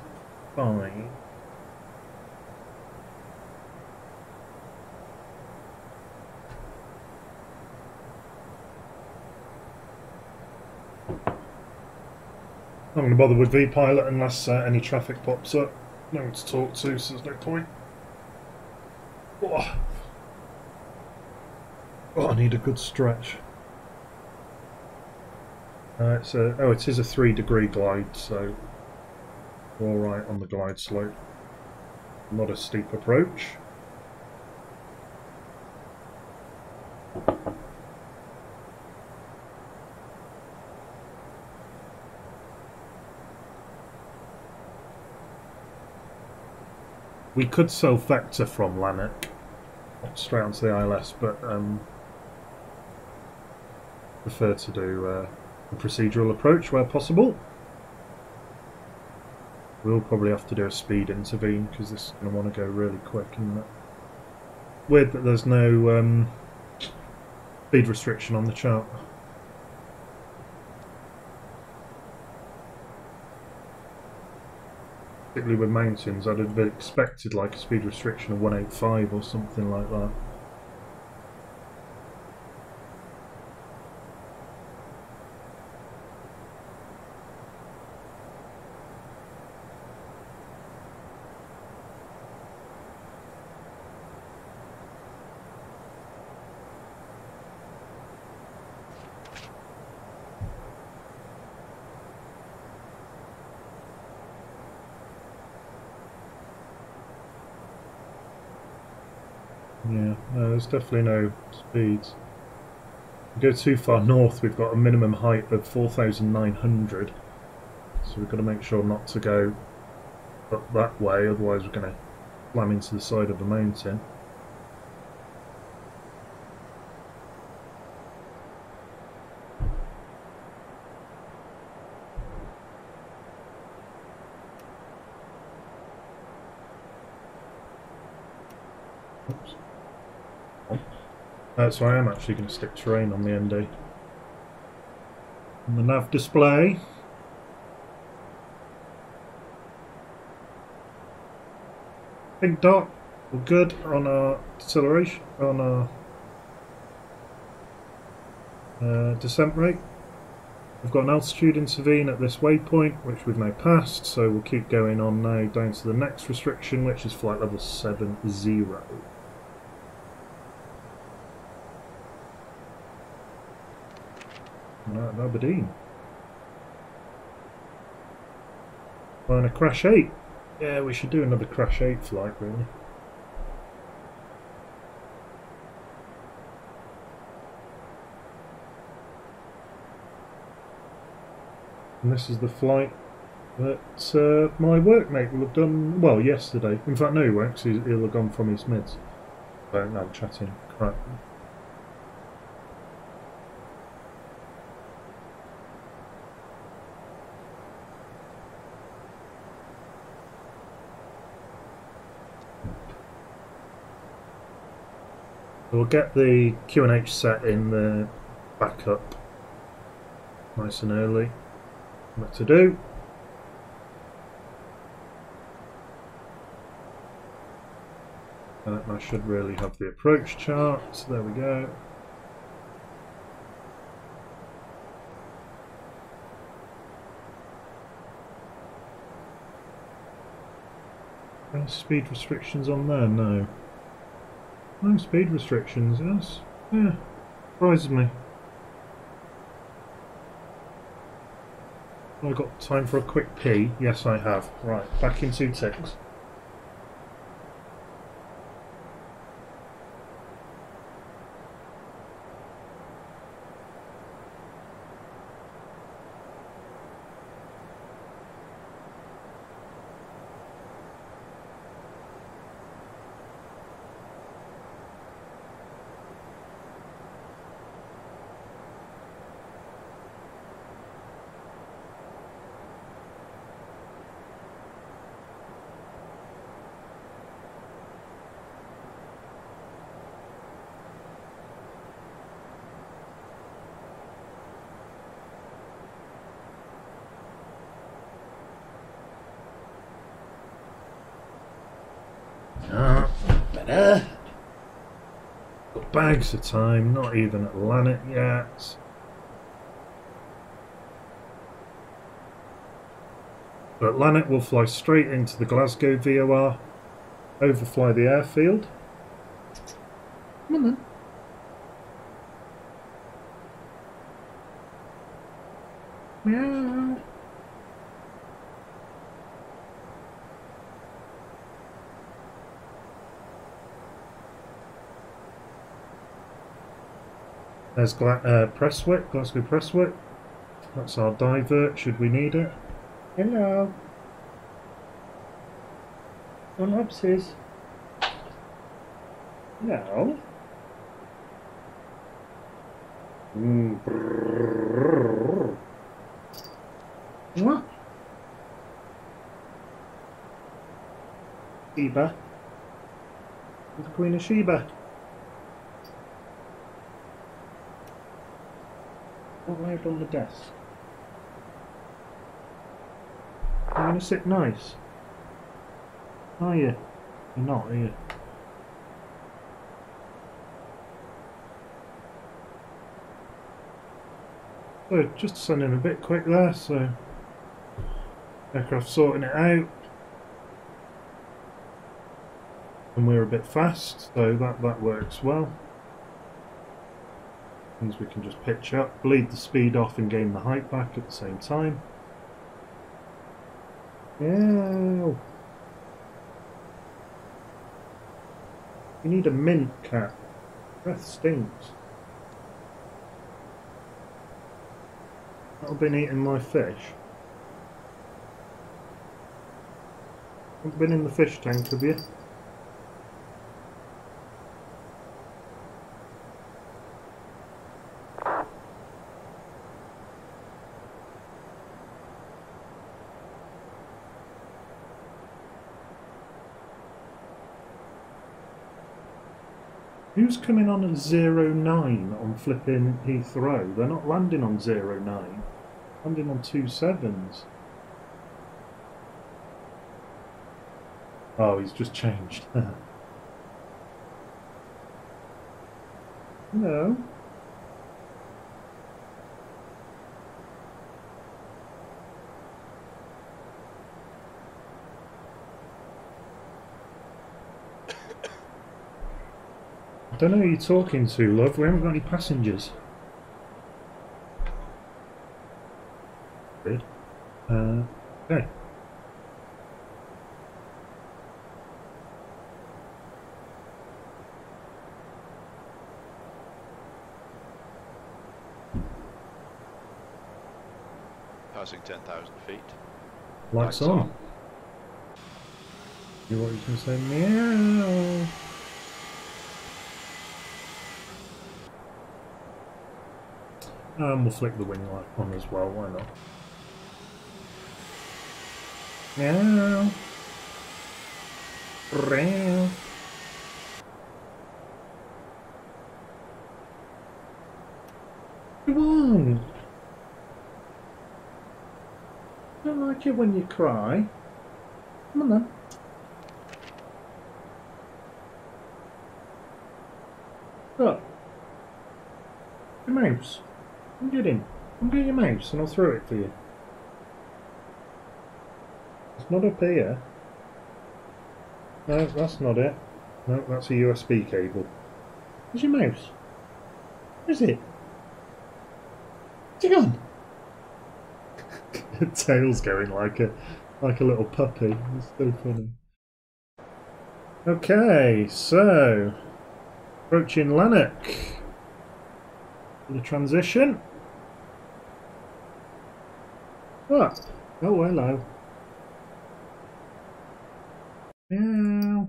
fine. Not going to bother with V-Pilot unless any traffic pops up. No one to talk to, so there's no point. Oh, I need a good stretch. It is a 3-degree glide, so we're all right on the glide slope. Not a steep approach. We could self-vector from Lanark straight onto the ILS, but prefer to do a procedural approach where possible. We'll probably have to do a speed intervene because this is going to want to go really quick. And weird that there's no speed restriction on the chart. Particularly with mountains, I'd have expected like a speed restriction of 185 or something like that. Yeah, no, there's definitely no speeds. If we go too far north, we've got a minimum height of 4,900. So we've got to make sure not to go up that way, otherwise we're going to slam into the side of the mountain. Oops. So I am actually going to stick terrain on the ND. On the nav display. Big dot. We're good on our deceleration, on our descent rate. We've got an altitude intervene at this waypoint, which we've now passed, so we'll keep going on now down to the next restriction, which is flight level 70. Right, Aberdeen. And a crash 8. Yeah, we should do another crash 8 flight, really. And this is the flight that my workmate will have done, well, yesterday. In fact, no, he won't, because he'll have gone from his mids. So, no, I'm chatting crap. We'll get the QNH set in the backup nice and early. What to do? I should really have the approach chart. There we go. Any speed restrictions on there? No. No speed restrictions, yes. Yeah. Surprises me. Have I got time for a quick pee? Yes, I have. Right, back in 2 ticks. Better. Got bags of time, not even at Lannet yet. But at Lannet we'll fly straight into the Glasgow VOR, overfly the airfield. Come on then. Meow. There's Presswick, Glasgow Presswick. That's our divert, should we need it. Hello. On upstairs. Hello. What? Sheba. The Queen of Sheba. What laid on the desk? Are you going to sit nice? Are you? You're not, are you? So, just sending a bit quick there, so aircraft sorting it out. And we're a bit fast, so that works well. Means we can just pitch up, bleed the speed off and gain the height back at the same time. Yeah. You need a mint cap. Breath stinks. I've been eating my fish. I've been in the fish tank, have you? Who's coming on at 09 on flipping Heathrow? They're not landing on 09, landing on 27s. Oh, he's just changed. No. I don't know who you're talking to, love. We haven't got any passengers. Good. Okay. Passing 10,000 feet. Lights on. You what you can say? Meow. And we'll flick the wing light on as well, why not? Meow. Meow. Come on! I don't like it when you cry. Come on then. Look. Your mouse. Come get in. Come get your mouse and I'll throw it for you. It's not up here. No, that's not it. No, that's a USB cable. Where's your mouse? Where is it? Where's it gone? The tail's going like a little puppy. It's so funny. Okay, so approaching Lanark. The transition. What? Oh, hello. Meow.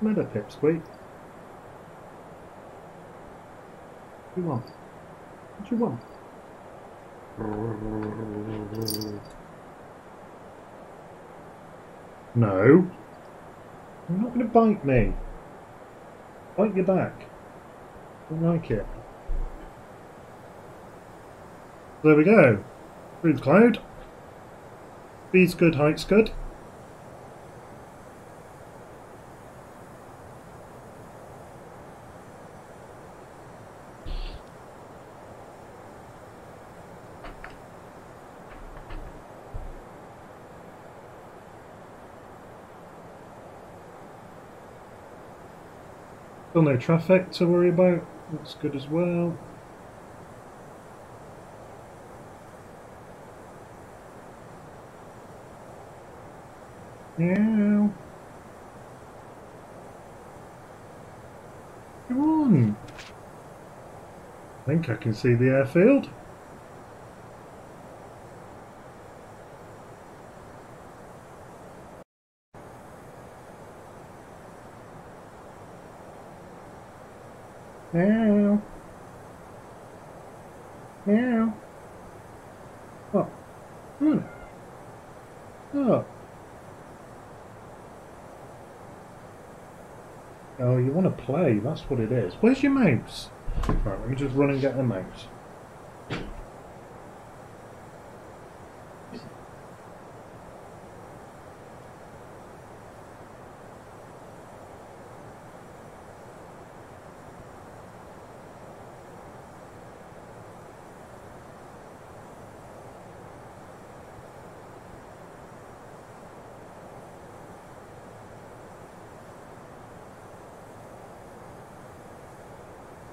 Meta pipsqueak. What do you want? What do you want? No. You're not going to bite me. Bite your back. Don't like it. There we go. Through the cloud. Speed's good, height's good. Still no traffic to worry about. That's good as well. Meow. Come on. I think I can see the airfield. Meow. Meow. Oh. Come on. Oh. Oh, you want to play, that's what it is. Where's your mouse? Right, let me just run and get the mouse.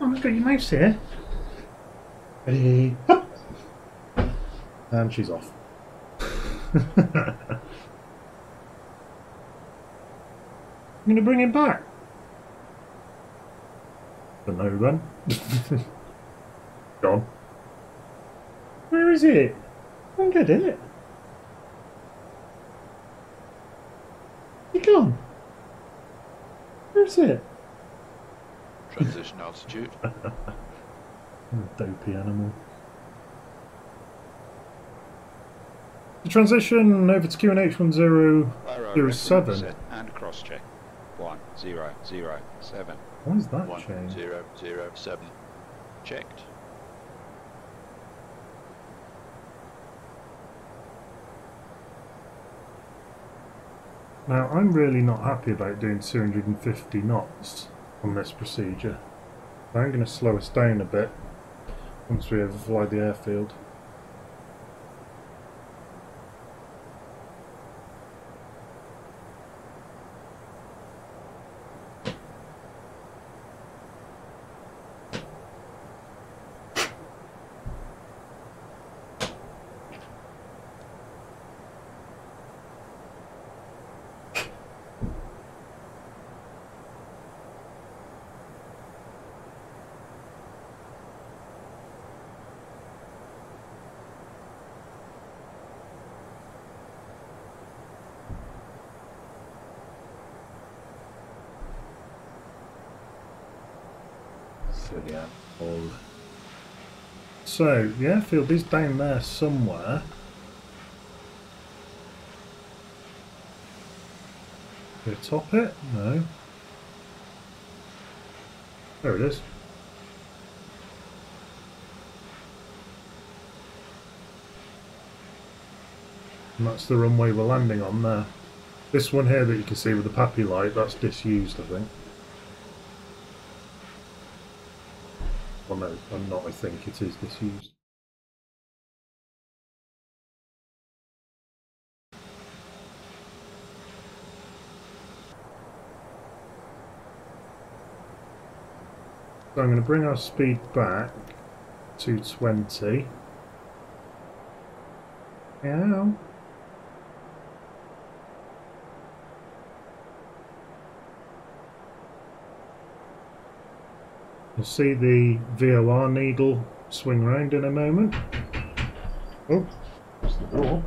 Oh, I've got your mouse here. Ready? Up. And she's off. I'm going to bring it back. Don't know then. Gone. Where is it? I don't get it. You gone? Where is it? Transition altitude. Dopey animal. The transition over to QNH1007. And cross check. 1007. Why is that 1007. Checked. Now, I'm really not happy about doing 250 knots on this procedure. I'm going to slow us down a bit once we overfly the airfield. So, the airfield is down there somewhere. Can I top it? No. There it is. And that's the runway we're landing on there. This one here that you can see with the pappy light, that's disused, I think. Well, no, I'm not, I think it is disused. So I'm going to bring our speed back to 20. Ow. You'll see the VOR needle swing round in a moment. Oh, that's the door.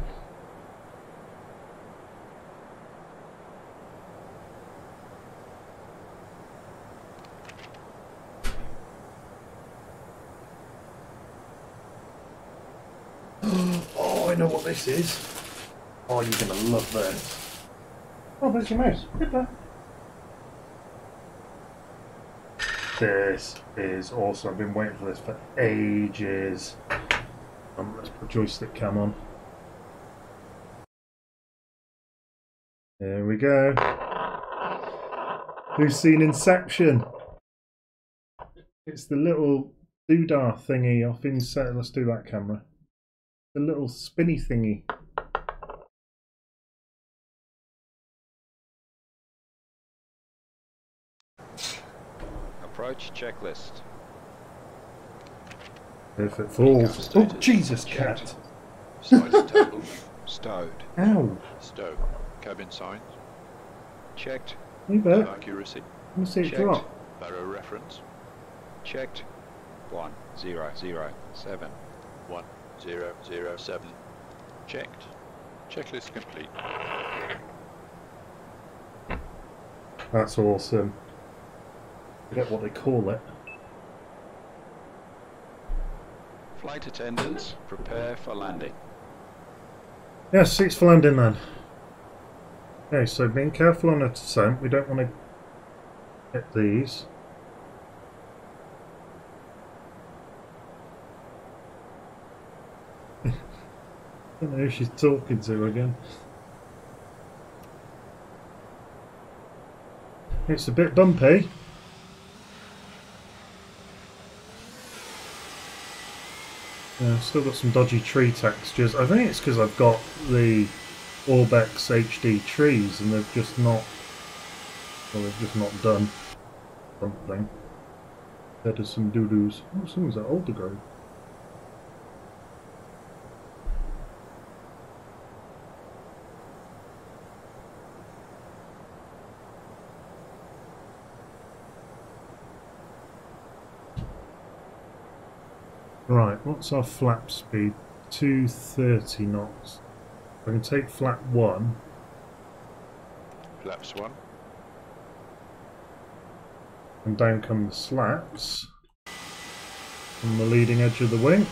Oh, I know what this is. Oh, you're going to love this. Oh, there's your mouse. Goodbye. This is awesome. I've been waiting for this for ages. Let's put joystick cam on. There we go. Who's seen Inception? It's the little doodah thingy off Inception. Let's do that camera. The little spinny thingy. Approach checklist. If it falls. Oh, Jesus, cat. Sides table. Stowed. Ow. Stow. Cabin signs. Checked. You bet. Accuracy. Let me see it Checked. drop. Barrow reference. Checked. 1007. 1007. Checked. Checklist complete. That's awesome. I forget what they call it. Flight attendants, prepare for landing. Yes, seats for landing then. Okay, so being careful on a descent, we don't want to hit these. I don't know who she's talking to again. It's a bit bumpy. Yeah, I've still got some dodgy tree textures. I think it's because I've got the Orbex HD trees and they've just not, well, they've just not done something. There are some doo-doos. Oh, someone's at Aldergrove. Right, what's our flap speed? 230 knots. I can take flap 1. Flaps 1. And down come the slats on the leading edge of the wing.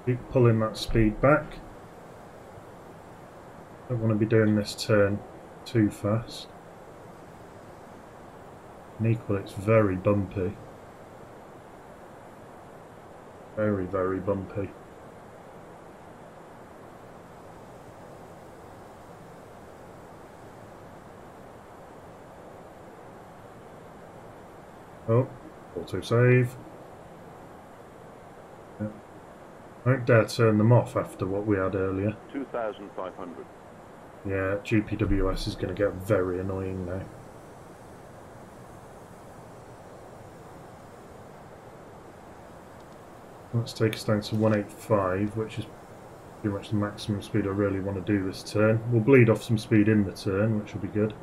Keep pulling that speed back. Don't want to be doing this turn too fast. And equally, it's very bumpy. Very, very bumpy. Oh, auto save. Yep. I don't dare turn them off after what we had earlier. 2,500. Yeah, GPWS is going to get very annoying now. Let's take us down to 185, which is pretty much the maximum speed I really want to do this turn. We'll bleed off some speed in the turn, which will be good.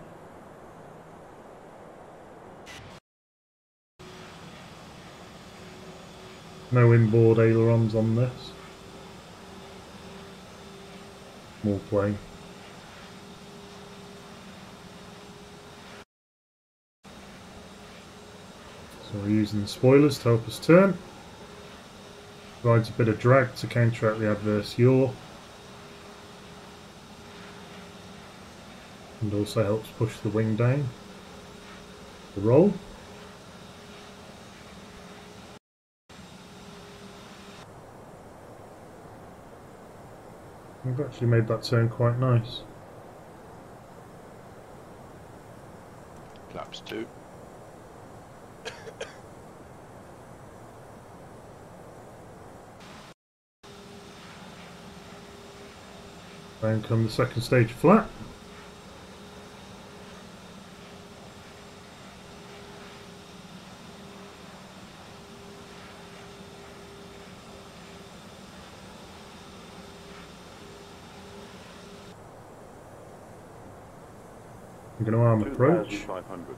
No inboard ailerons on this. Small plane. So we're using the spoilers to help us turn. Provides a bit of drag to counteract the adverse yaw. And also helps push the wing down. The roll. We've actually made that turn quite nice. Flaps 2. Down come the second stage flat. I'm going to arm approach. 2,500.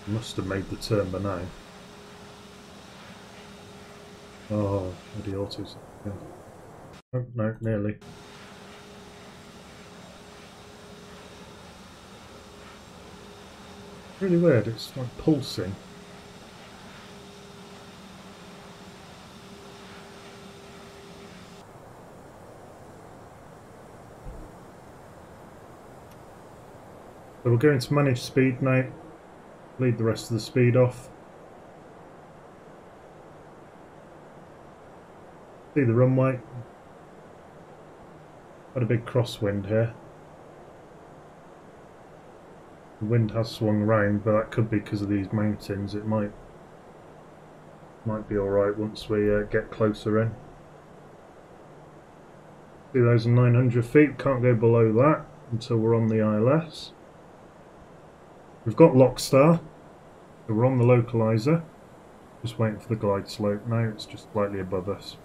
Must have made the turn by now. Oh, the autos. Yeah. Oh, no, nearly. Really weird, it's like pulsing. So we're going to manage speed now. Lead the rest of the speed off. See the runway. Got a big crosswind here. The wind has swung round, but that could be because of these mountains. It might be alright once we get closer in. 2,900 feet, can't go below that until we're on the ILS. We've got Lockstar, so we're on the localizer. Just waiting for the glide slope now, it's just slightly above us.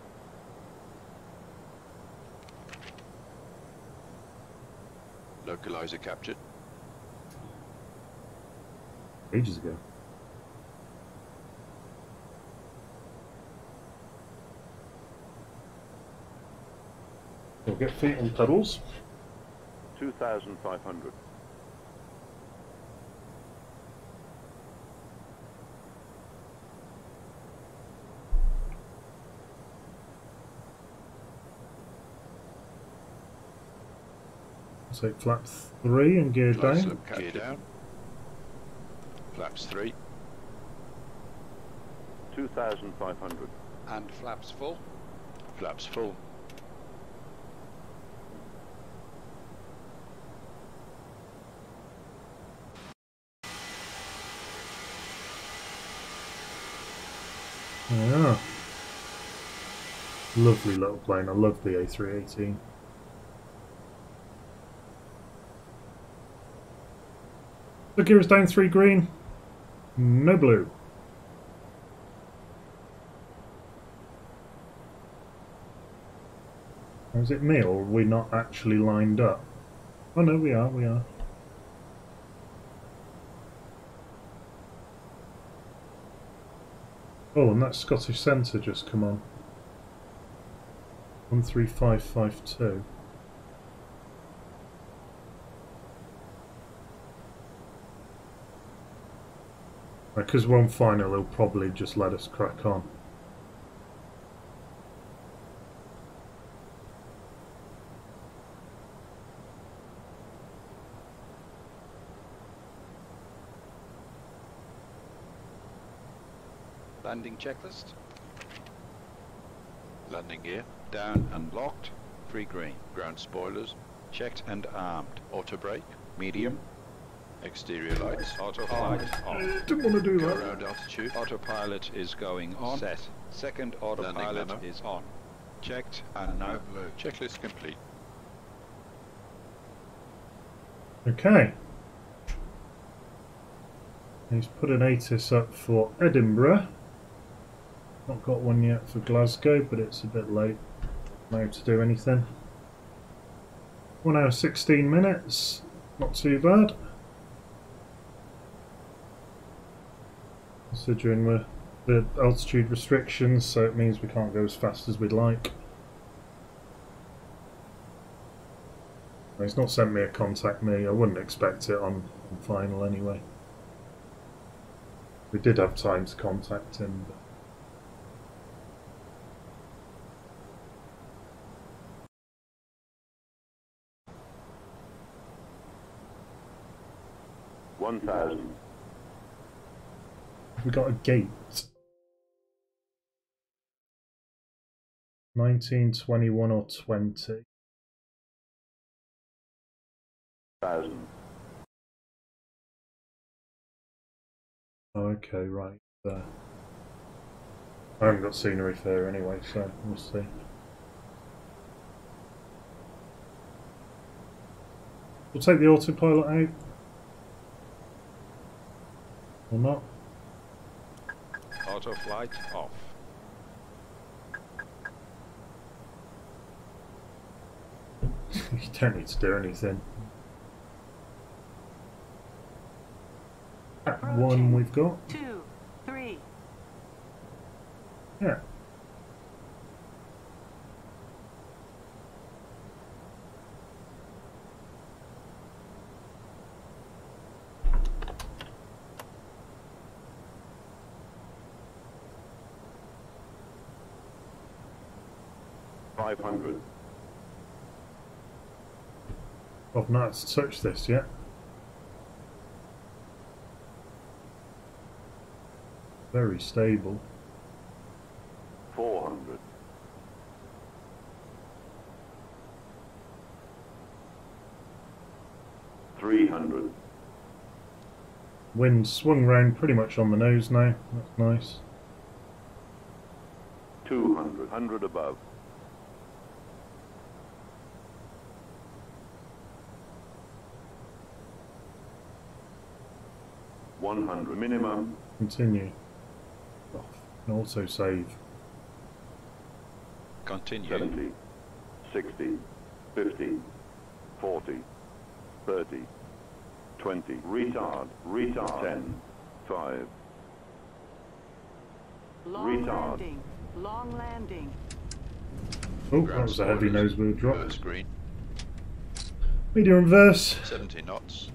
Localizer captured. Ages ago. We'll get feet on pedals. 2,500. Take flap 3 and gear Glide down. slope gear down. Flaps 3. 2,500. And flaps full. Flaps full. Yeah. Lovely little plane, I love the A318. The gear is down 3 green, no blue. Is it me or are we not actually lined up? Oh no, we are, we are. Oh, and that Scottish centre just come on. 13552. Because one final, he'll probably just let us crack on. Landing checklist. Landing gear. Down and locked. 3 green. Ground spoilers. Checked and armed. Auto brake. Medium. Exterior lights. Autopilot on. Didn't want to do Go that. around altitude. Autopilot is going on. Set. Second autopilot memo. is on. Checked and no blue. Checklist complete. Okay. He's put an ATIS up for Edinburgh. Not got one yet for Glasgow, but it's a bit late now to do anything. 1 hour 16 minutes. Not too bad. Considering the altitude restrictions, so it means we can't go as fast as we'd like. He's not sent me a contact me. I wouldn't expect it on final anyway. We did have time to contact him. But 1,000. we got a gate. 19, 21 or 20. 1,000. Oh, okay, right there. I haven't got scenery fair anyway, so we'll see. We'll take the autopilot out. Or not. Auto flight off. You don't need to do anything. That one we've got. 2, 3. Yeah. Five hundred. I've not touched this yet. Very stable. 400. 300. Wind swung round pretty much on the nose now. That's nice. 200. 100 above. 100 minimum. Continue. Off. And also save. Continue. 70, 60, 50, 40, 30, 20. Retard. Retard. 10, 5. Long Retard. landing. Long landing. Oh, that was a heavy nose wheel drop. Reverse green. Medium reverse. 70 knots.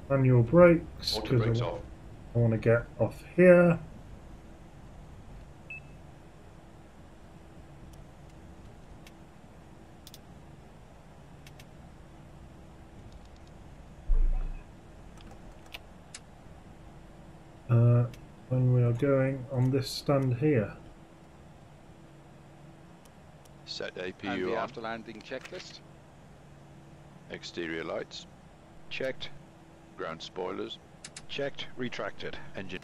Manual brakes. Auto brakes 'Cause off. I want to get off here. When we are going on this stand here. Set And APU the on. after landing checklist. Exterior lights. Checked. Ground spoilers. Checked. Retracted. Engine.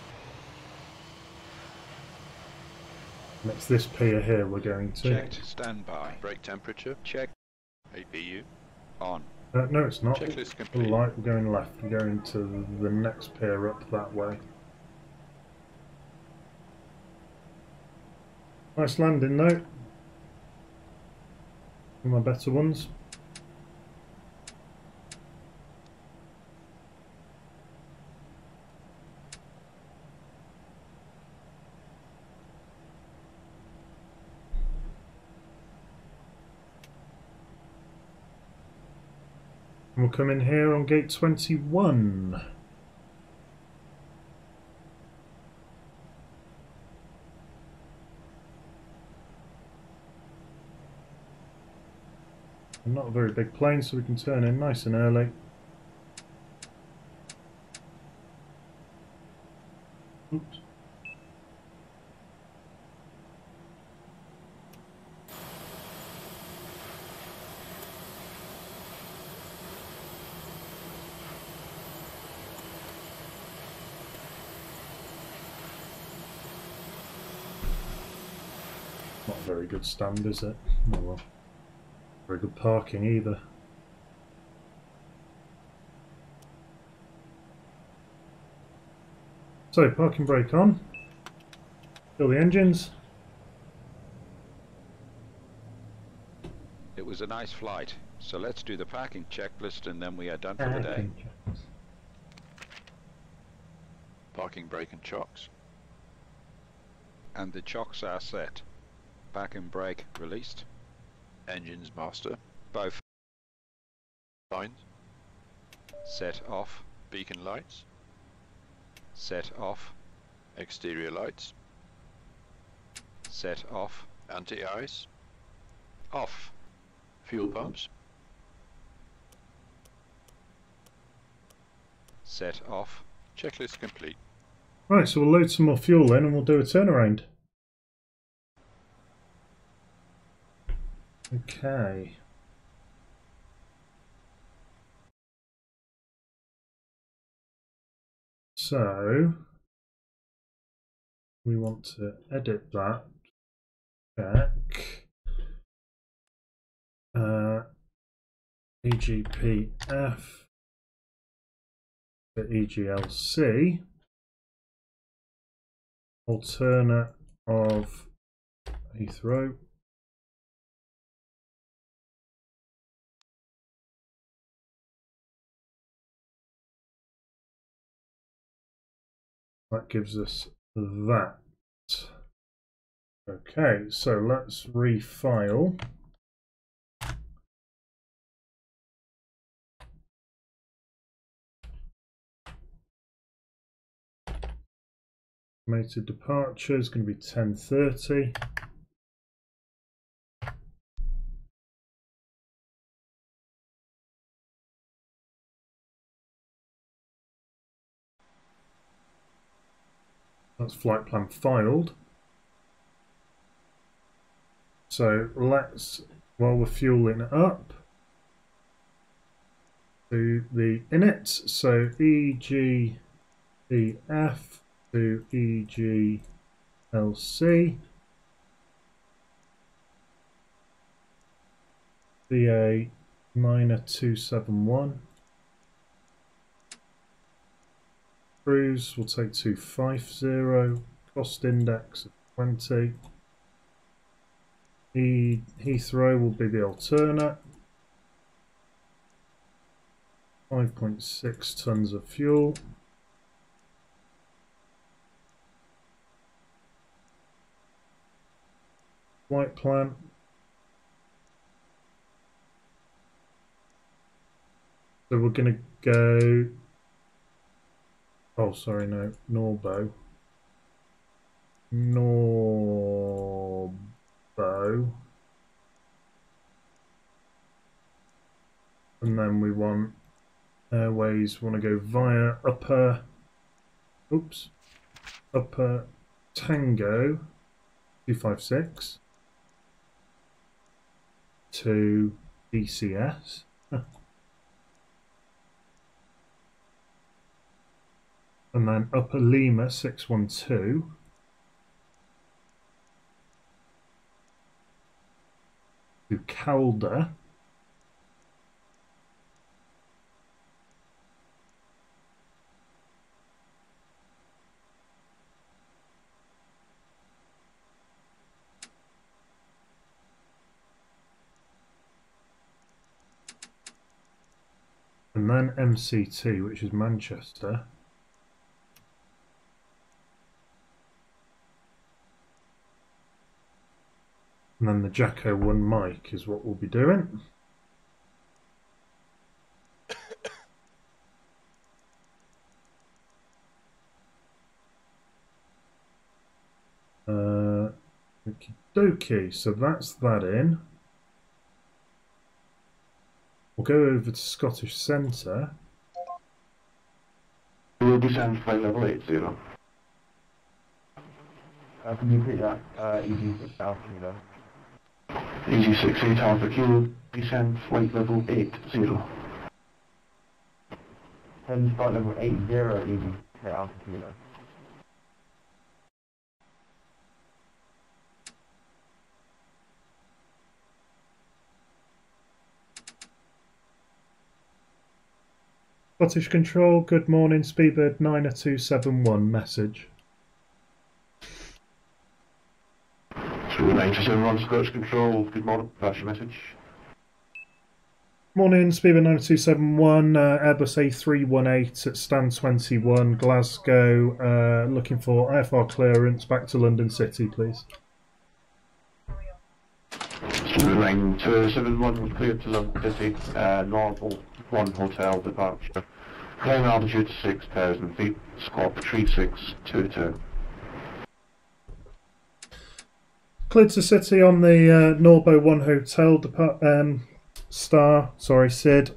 And it's this pier here we're going to. Checked. Standby. Brake temperature. Checked. APU. On. No, it's not. Checklist complete. Right, we're going left. We're going to the next pier up that way. Nice landing though. One of my better ones. And we'll come in here on gate 21. Not a very big plane, so we can turn in nice and early. Oops. Not a very good stand, is it? Oh well. Very good parking either. So, parking brake on. Fill the engines. It was a nice flight. So let's do the parking checklist and then we are done for the day. Parking brake and chocks. And the chocks are set. Parking brake released. Engines master. Both Signs. set off. Beacon lights. Set off. Exterior lights. Set off. Anti-ice. Off. Fuel pumps. Set off. Checklist complete. Right, so we'll load some more fuel in and we'll do a turnaround. Okay. So we want to edit that. Check. EGPF to EGLC. Alternate of Heathrow. That gives us that. Okay, so let's refile. Estimated departure is going to be 10:30. That's flight plan filed. So let's, while we're fueling it up, do the init. So EGPF to EGLC. BA9271. Cruise will take 250. Cost index of 20. Heathrow will be the alternate. 5.6 tons of fuel. Flight plan. So we're going to go. Oh, sorry, no, Norbo. And then we want airways, want to go via upper Tango 256 to DCS. And then upper Lima 612 to Calder. And then MCT, which is Manchester. And then the Jacko 1 mic is what we'll be doing. Okie dokie, so that's that in. We'll go over to Scottish Centre. We'll descend flight level 80. Can you repeat that? EG6 Alpha Kilo. EG68 Alpha Kilo, descend flight level 80. Descend flight level 80, EG6 Alpha Kilo. Scottish Control, good morning, Speedbird 90271 message. 927 Scottish Control, good morning, that's your message. Morning, Speedbird 90271, Airbus A318 at stand 21, Glasgow, looking for IFR clearance back to London City, please. 9271 cleared to London City, normal 1 hotel departure. Climb altitude 6,000 feet, squawk 3622. Cleared to City on the Norbo 1 hotel Sid.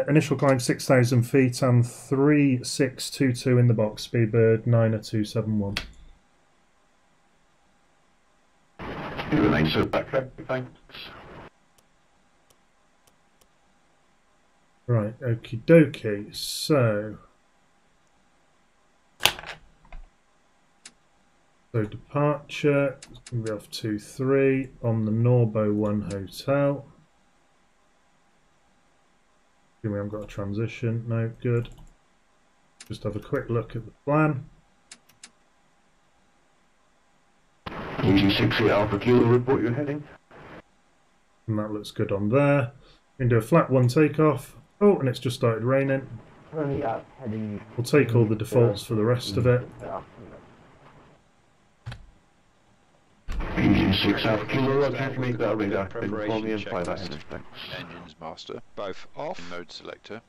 Initial climb 6,000 feet and 3622 in the box, Speedbird 90271. So backtrack, thanks. Right, okie dokie. So So departure is going to be off 23 on the Norbo 1 Hotel. We haven't got a transition. No, good. Just have a quick look at the plan. EG68 Alpha Kilo, report your heading. And that looks good on there. We can do a flat 1 takeoff. Oh, and it's just started raining. We'll take all the defaults for the rest of it. EG6 Alpha Kilo, Roger, if you make that radar. Preparation Inform me and fly that checklist. heading, thanks. Engines master. Both off. Node selector.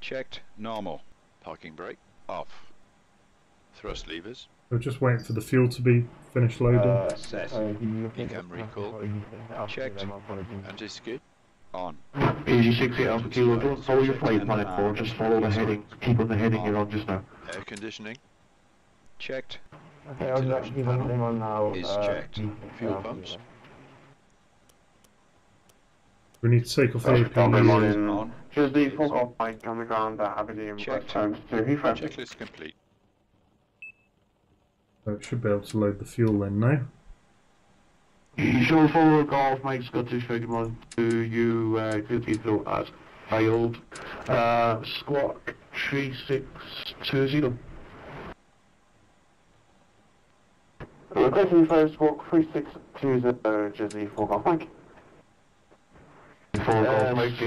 Checked. Normal. Parking brake. Off. Thrust levers. We're just waiting for the fuel to be finished loading. Set. Ecam recall. Checked. Anti-skid. On. EG68 Alpha Kilo, don't follow your flight plan at 4, just follow the heading. Keep on the heading you're on just now. Air conditioning. Checked. Ventilation panel Is checked. Fuel pumps. We need to take off the morning. APU. On. Here's the full off bike on the ground at Aberdeen. Checked. Checklist complete. So it should be able to load the fuel in now. You show forward golf, Mike Scottish, good morning to you, good people as filed. Squawk 3620. Requesting first squawk 3620, Jersey, full golf, Mike. Full golf, Mike,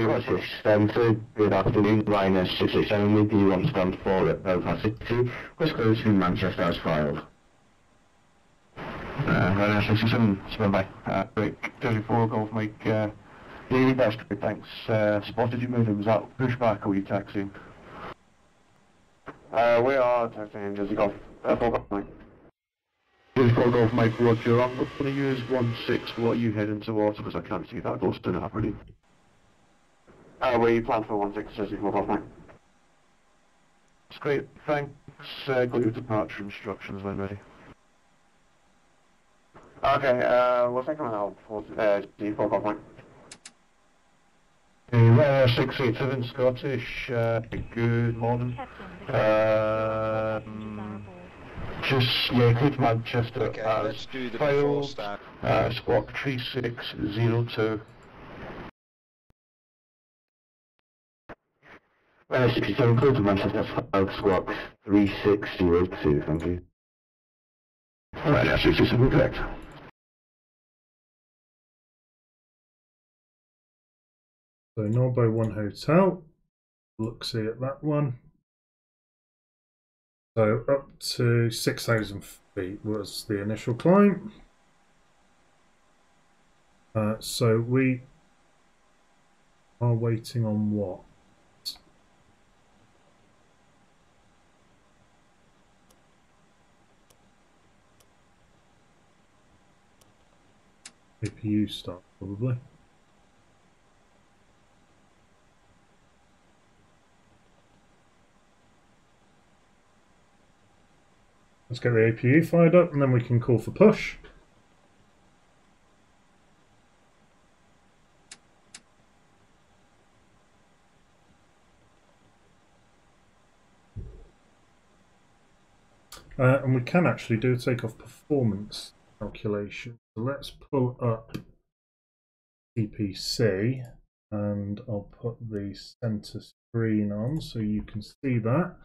good afternoon, Ryan 667 with you on stand 4 at Belfast City, West Coast in Manchester as filed. Ryan 667, stand by. Break 34 golf, Mike, daily best, thanks. Spotted you moving, was that pushback or were you taxiing? We are taxiing Jersey golf, full golf, Mike. Jersey full golf, Mike, Roger, I'm going to use 16, what are you heading towards, because I can't see that goes to Aberdeen. We plan for 16, Jersey full golf, Mike. That's great, thanks. Got your departure instructions when ready. Okay, we'll take them out for Jersey full golf, Mike. 687 Scottish, good morning. Just, yeah, good Manchester, Okay, let's do the before filed, start. squawk 3602. 67 close to Manchester, filed, squawk 3602, thank you. Alright, yeah, 67 correct. So Norbo 1 Hotel. Look, see at that one. So up to 6,000 feet was the initial climb. So we are waiting on what? APU start probably. Let's get the APU fired up and then we can call for push. And we can actually do a takeoff performance calculation. So let's pull up TPC and I'll put the center screen on so you can see that.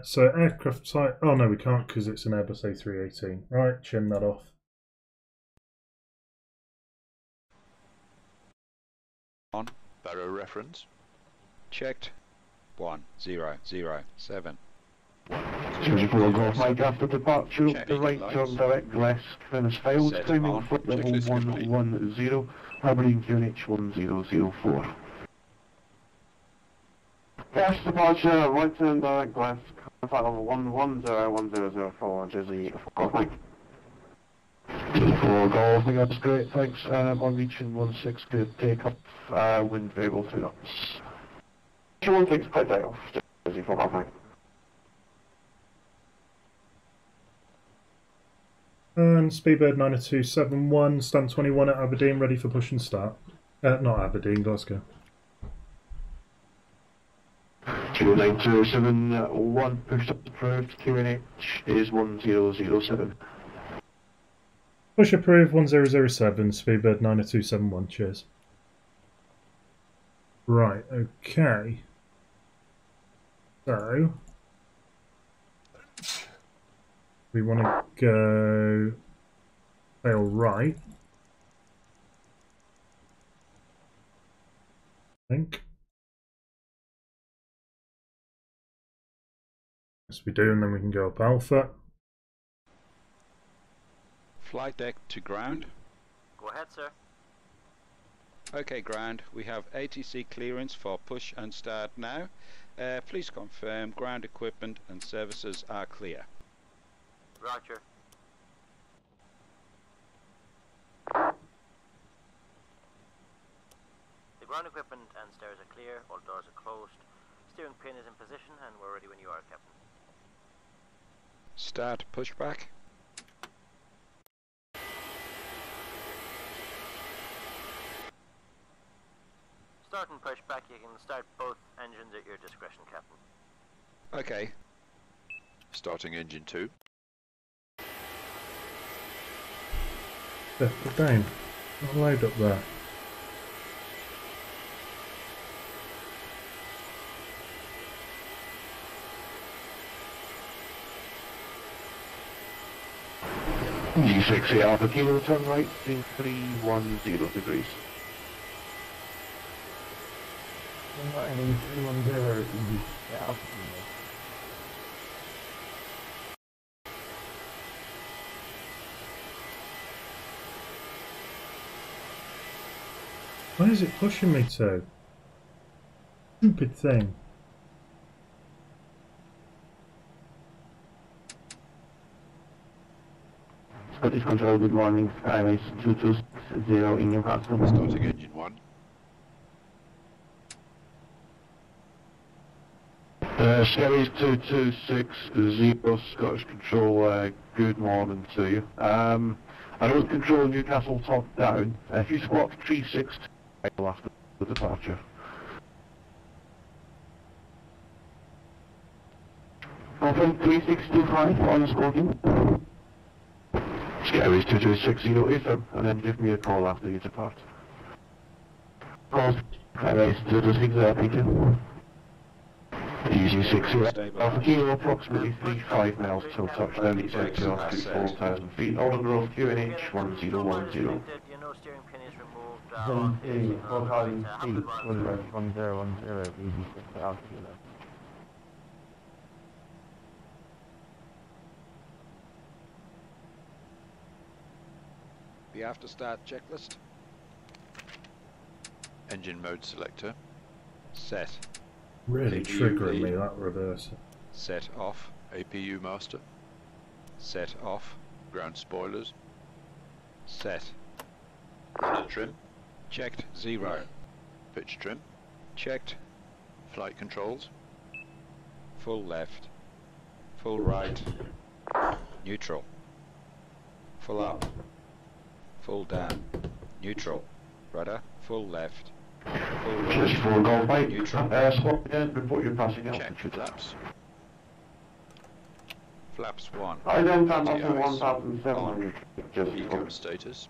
So aircraft type, oh no we can't because it's an Airbus A318. Right, chin that off. On. Barrow reference. Checked. 1007. Jersey full golf, Mike, after departure, Check the right lights. turn direct left, finish failed, Set climbing on. foot level Checklist complete. 110, Aberdeen QNH 1004. Gas departure, right turn direct left, flight level 1101004, Jersey full golf, Mike. Jersey full golf, Mike, that's great, thanks. On reaching 16, good take up, wind variable 2 knots. 16, quite day off, Jersey full golf, Mike. And Speedbird 90271, stand 21 at Aberdeen, ready for push and start. Not Aberdeen, Glasgow. 29271, push up approved, QNH is 1007. Push approved 1007, Speedbird 90271, cheers. Right, okay. So, we want to go tail right, I think. Yes, we do, and then we can go up alpha. Flight deck to ground. Go ahead, sir. Okay, ground. We have ATC clearance for push and start now. Please confirm ground equipment and services are clear. Roger. The ground equipment and stairs are clear, all doors are closed. Steering pin is in position and we're ready when you are, Captain. Start pushback. Start and pushback, you can start both engines at your discretion, Captain. Okay. Starting engine 2. Settle down. Not allowed up there. G6 Alpha Kilo, turn right, 310 degrees. Where is it pushing me to? Stupid thing. Scottish Control, good morning. Skyways 220 in Newcastle. Starting engine 1. Skyways 2260, Scottish Control, good morning to you. I don't control Newcastle top down. If you squat 360, after the departure. Confirm 3625 on Scorpion. Skyways 2260 Ethan, and then give me a call after you depart. Calls Skyways 226 Peter. Easy 60 Alpha Kilo, approximately 35 miles till touchdown, exactly off to 4,000 feet. Older growth QNH 1010. You know steering pin is removed. All clear signal on the right. Have a good run, sir. 1010, easy 60 Alpha Kilo. The after start checklist. Engine mode selector. Set. Really APU triggering lead. me, that reverser. Set off. APU master. Set off. Ground spoilers. Set. Rudder trim. Checked 0. Pitch trim. Checked. Flight controls. Full left. Full right. Neutral. Full up. Full down. Neutral. Rudder. Full left. Full right. Just 4 Golf Mike. Neutral. Swap again, report your passing Check altitude. flaps. Flaps 1. I then found up to TIs. 1,700. Just Eco status.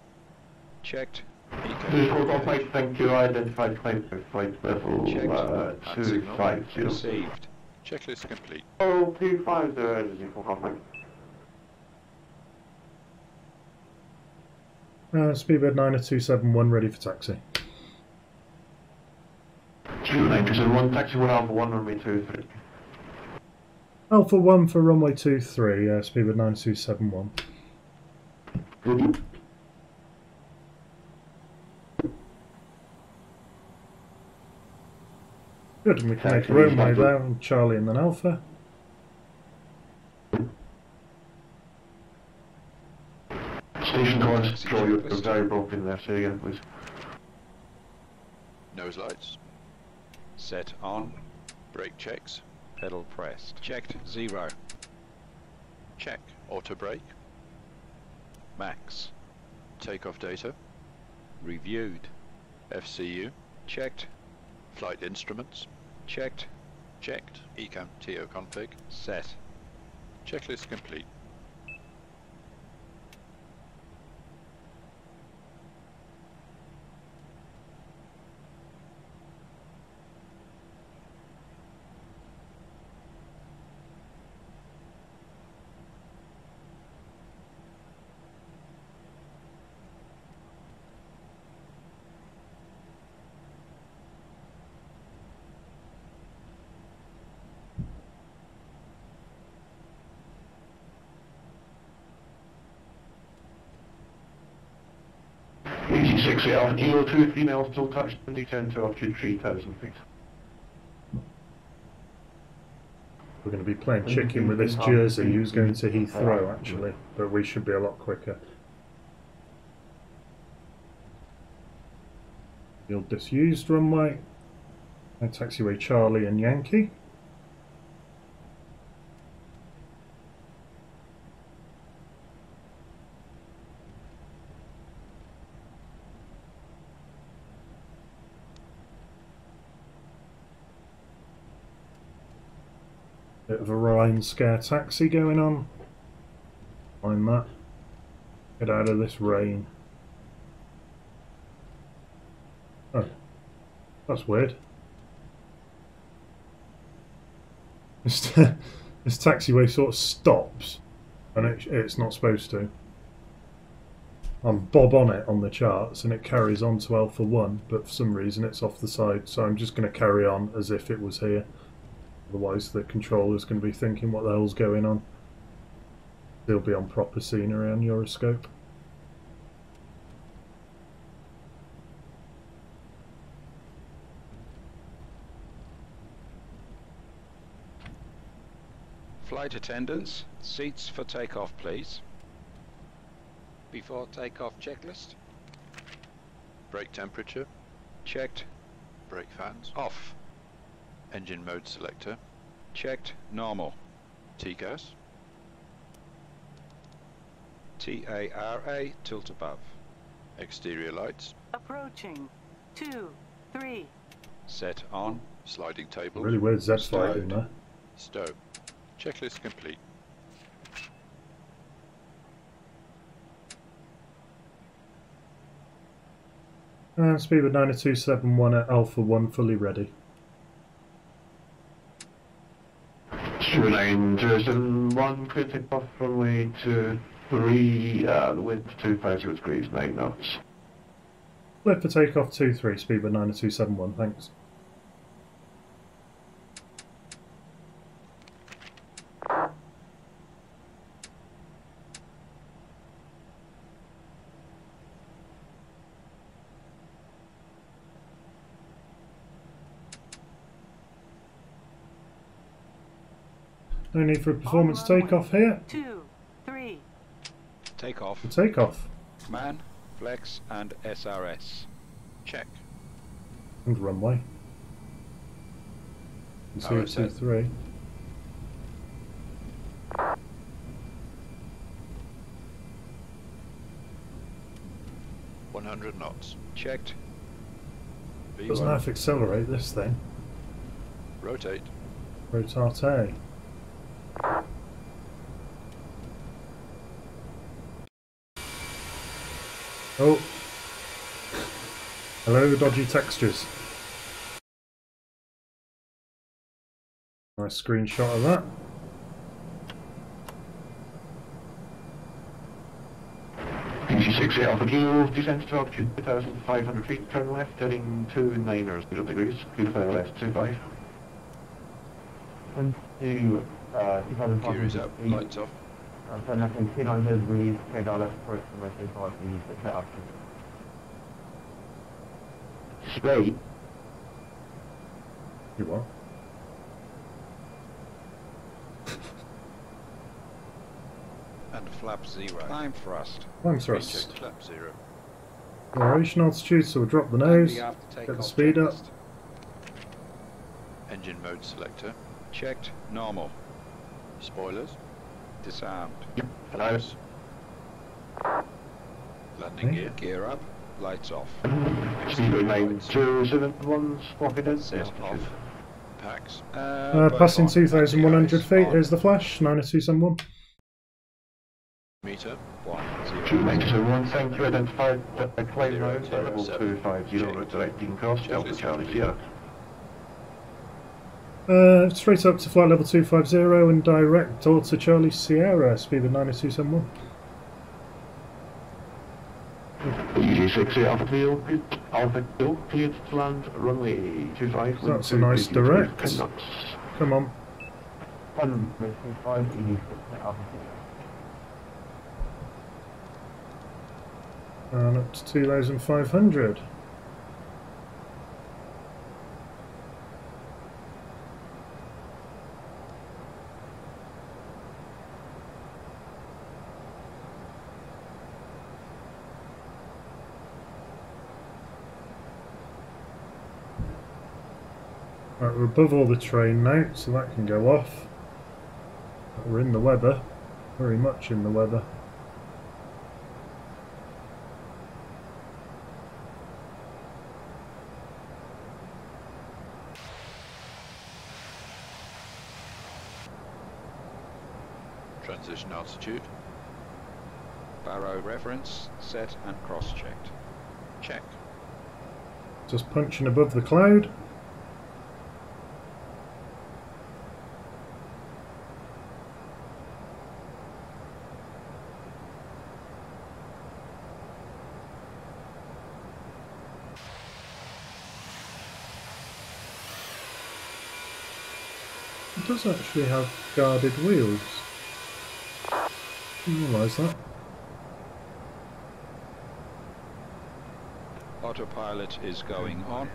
Checked. Just 4 Eco. Golf Mike, thank you. Identified flight level Checked. 250. Received. Checklist complete. Oh, 250 urgency 4 Golf Mike. Speedbird 90271, ready for taxi. 29271, taxi 1 Alpha 1, runway 23. Alpha 1 for runway 23, Speedbird 90271. Good. Good, and we can make a runway there on Charlie and then Alpha. Station course, control, you're very broken there, say again please. Nose lights. Set on. Brake checks. Pedal pressed. Checked 0. Check. Auto brake. Max. Takeoff data. Reviewed. FCU. Checked. Flight instruments. Checked. Checked. Ecam TO config. Set. Checklist complete. EG6 Alpha Kilo 2, female still touched 2010 to altitude 3000 feet. We're going to be playing chicken with this Jersey who's going to Heathrow actually, but we should be a lot quicker. Field disused runway. And taxiway Charlie and Yankee. Bit of a Ryan scare taxi going on. Mind that. Get out of this rain. Oh, that's weird. This taxiway sort of stops, and it's not supposed to. I'm bob on it on the charts, and it carries on to Alpha 1, but for some reason it's off the side, so I'm just going to carry on as if it was here. Otherwise the controller's going to be thinking what the hell's going on. They'll be on proper scenery on Euroscope. Flight attendants, seats for takeoff please. Before takeoff checklist. Brake temperature. Checked. Brake fans. Off. Engine mode selector. Checked. Normal. TCAS. TARA, tilt above. Exterior lights. Approaching. 2, 3. Set on. Sliding table. Really weird Z flight in there. Stow. Checklist complete. Speed with 9271 at Alpha 1 fully ready. 29071, clear takeoff runway 23, the wind 250 degrees, 9 knots. Clear for takeoff 23, speed with 9271, thanks. No need for a performance takeoff here. 2, 3. Takeoff. The takeoff. Man, flex and SRS. Check. And runway. You see it's 3. $100 knots. Checked. Doesn't have to accelerate this thing. Rotate. Rotate. Oh. Hello, dodgy textures. Nice screenshot of that. EG6 Alpha Kilo, descent to altitude 2,500 feet, turn left, heading 29 degrees, clear left 25. To, Gear is up, lights off. turn left in 290 degrees, clear down left for commercial flight for EG6 Alpha. Straight. You what? And flap 0. Climb thrust. Climb Recheck thrust. flap 0. Acceleration altitude, so we'll drop the nose. Get Get the speed up. Engine mode selector. Checked. Normal. Spoilers. Disarmed. Flaps. Landing Okay. gear. Gear up. Lights off. Speed 9271, swap it in. Set off. impacts. Passing both on 2,100 ATIs feet. on Here's the flash. 90271. Meter. 291, thank you, identified at claim road, 007. level 250, directing cross, Delta Charlie Sierra. Straight up to flight level 250 and direct to Charlie Sierra, speed of 90271. EG6 Alpha Field, cleared to land, runway 25. That's a nice direct. Come on. 125 EG6 Alpha And up to 2,500. Right, we're above all the train now, so that can go off. We're in the weather, very much in the weather. Transition altitude. Barrow reference set and cross-checked. Check. Just punching above the cloud. It does actually have guarded wheels. Didn't realise that. Autopilot is going on.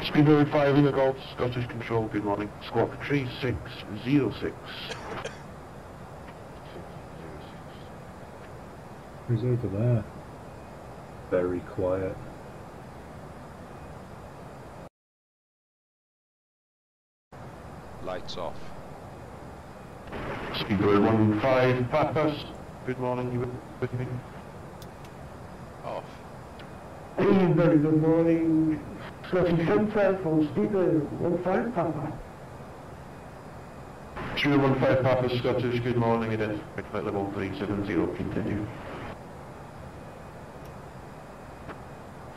Speedbird 5 in the Gulf, Scottish Control, good morning. Squawk 3606. Who's over there? Very quiet. Lights off. Speedbird 15, Papas, good morning, you with me? Off. Hey, very good morning. Scottish Sunset from Speedbird 15 Papa. 215 Papas, Scottish, good morning, identified flight level 370, continue.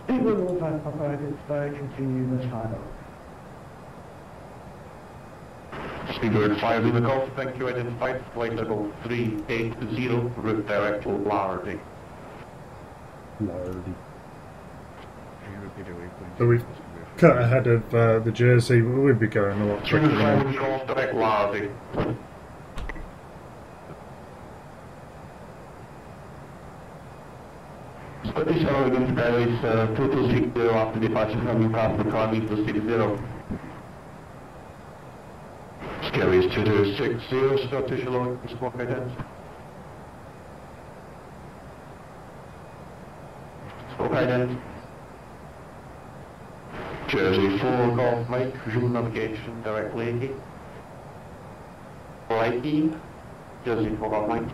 Speedbird 15 Papa, identified, continue the channel. Speedbird 5 in the Gulf, thank you, identified flight level 380, route direct to Lardy. Lardy. So we've cut ahead of the Jersey, we'd be going a lot quicker. 215 in the Gulf, direct Lardy. Scottish Oregon Skies, total 60 after departure from Newcastle, climbing to City 0. Scary is 2260, Scottish Oregon, squawk identity. Squawk identity. Jersey 4, Golf Mike, visual navigation, direct Lakey. Lakey, Jersey 4, Golf Mike.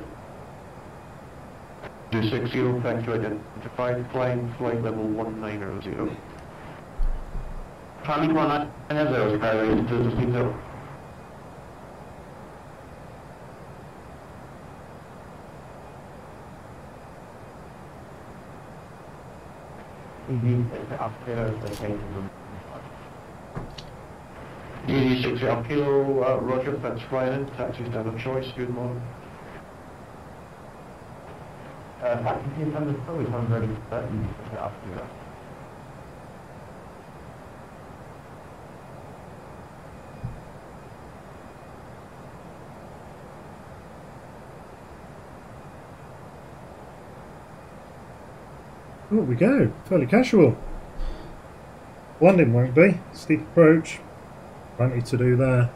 260, thank you, identified, flying flight level 1900. Traffic 190, Skyway 260. EG6 upstairs, located in 86 out kilo, Roger, that's flying in, taxi stand of choice, good morning. taxi team understood, we come ready for EG6 upstairs. Oh, we go. Fairly casual. Landing won't be. Steep approach. Plenty to do there.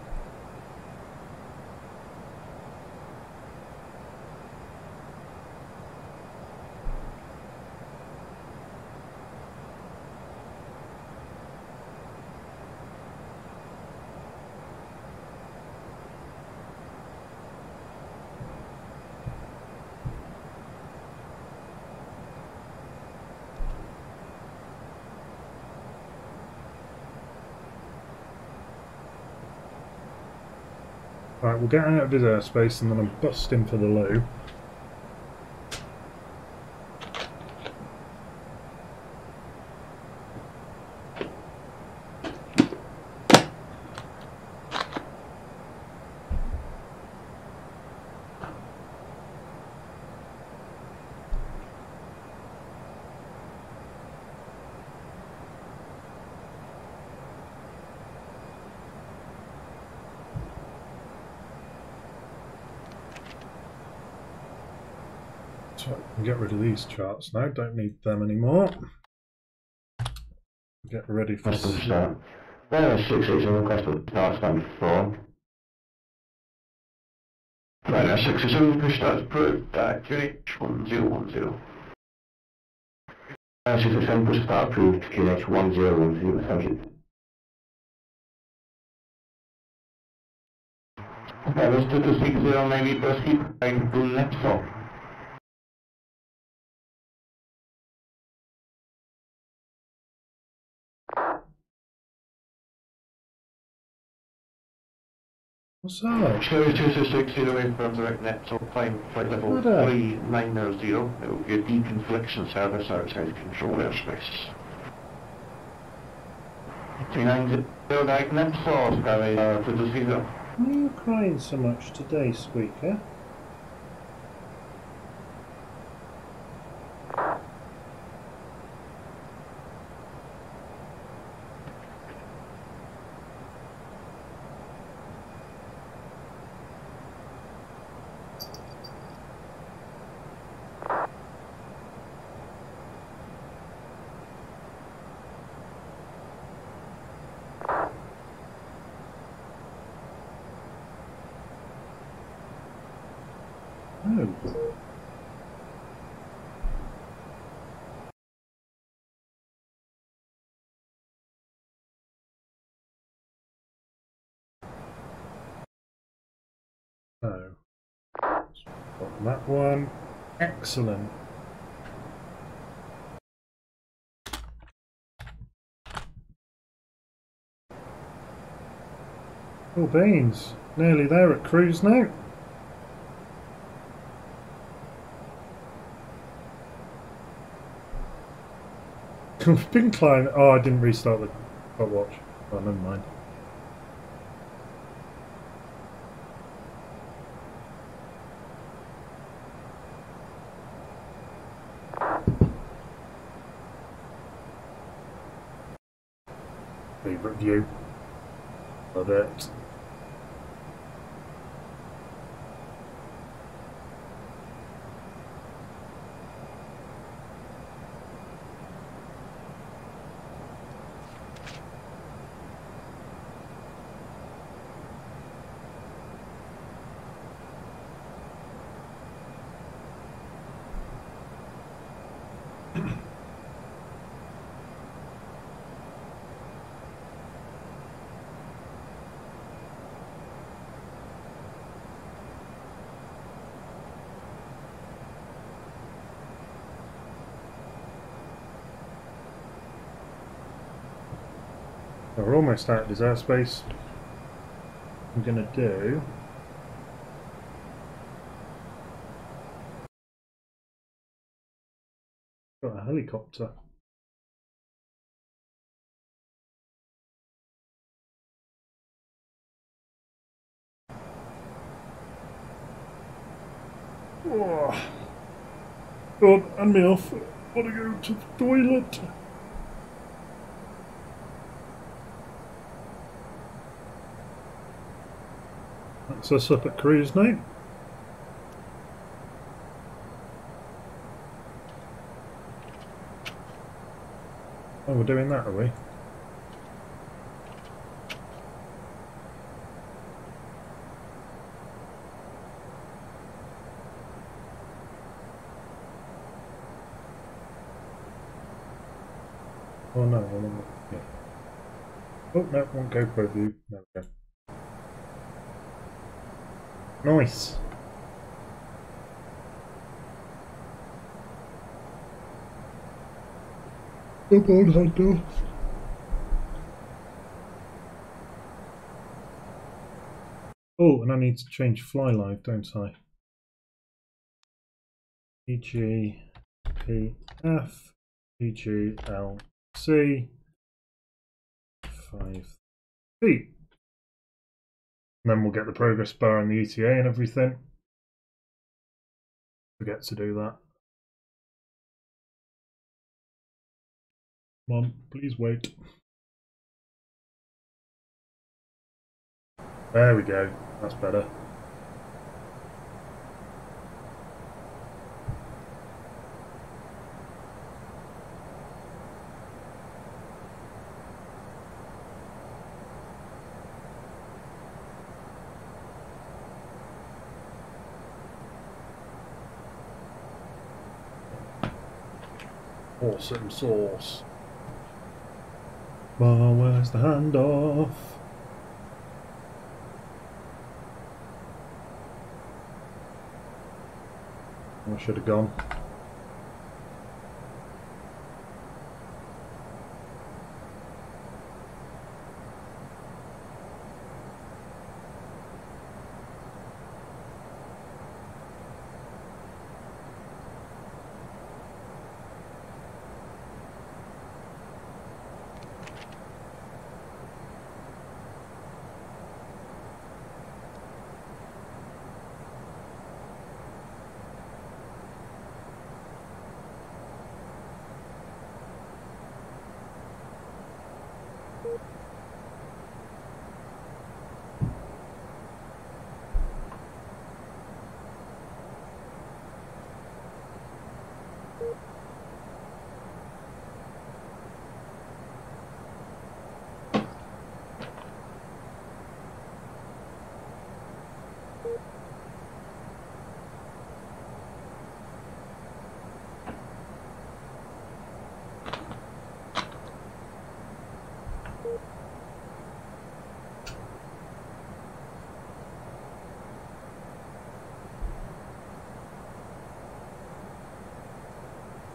Right, we'll get out of his airspace and then I'm busting for the loo. So I can get rid of these charts now, don't need them anymore. Get ready for... There are 687 request for the task stand 4. Right, now 687 push starts approved at QH1010. 687 push start approved QH1010, thank you. Okay, let's do the 609 first keep and do next stop. What's that? Cherry 226 away from direct net, so climb flight level 3900. It will be a deconfliction service outside control airspace. 390 direct net, so carry to the 0. Why are you crying so much today, Squeaker? Oh. So, got that one. Excellent. Oh, beans. Nearly there at cruise now. I've been climbing. Oh, I didn't restart the watch. Oh, never mind. Favourite view. Love it. We're almost out of his airspace. I'm going to do... Got a helicopter. Oh. God, hand me off. I want to go to the toilet. That's us up at cruise now. Oh, we're doing that, are we? Oh no, yeah. Oh no, one GoPro view. There we go. Nice. Come on, Hunter. Oh, and I need to change fly live, don't I? EGPF, EGLC, 5 feet. And then we'll get the progress bar and the ETA and everything. Forget to do that. Come on, please wait. There we go. That's better. Awesome sauce. Well, where's the handoff? I should have gone.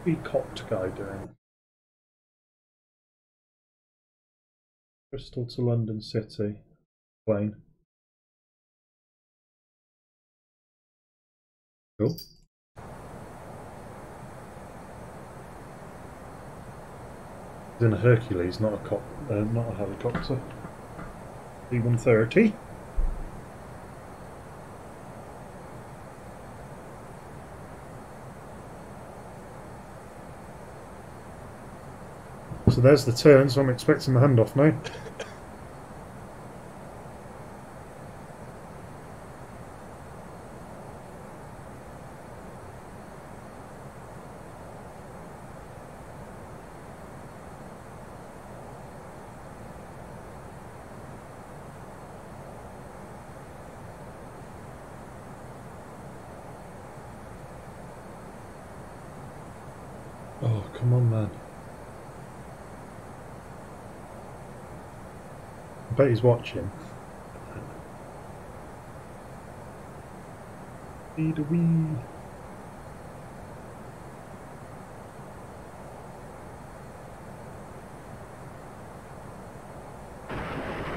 Peacock guy doing? Bristol to London City. Plane. Cool. It's in a Hercules, not a helicopter. B-130. So there's the turn, so I'm expecting the handoff now. Oh, come on, man. I bet he's watching. Speed a wee.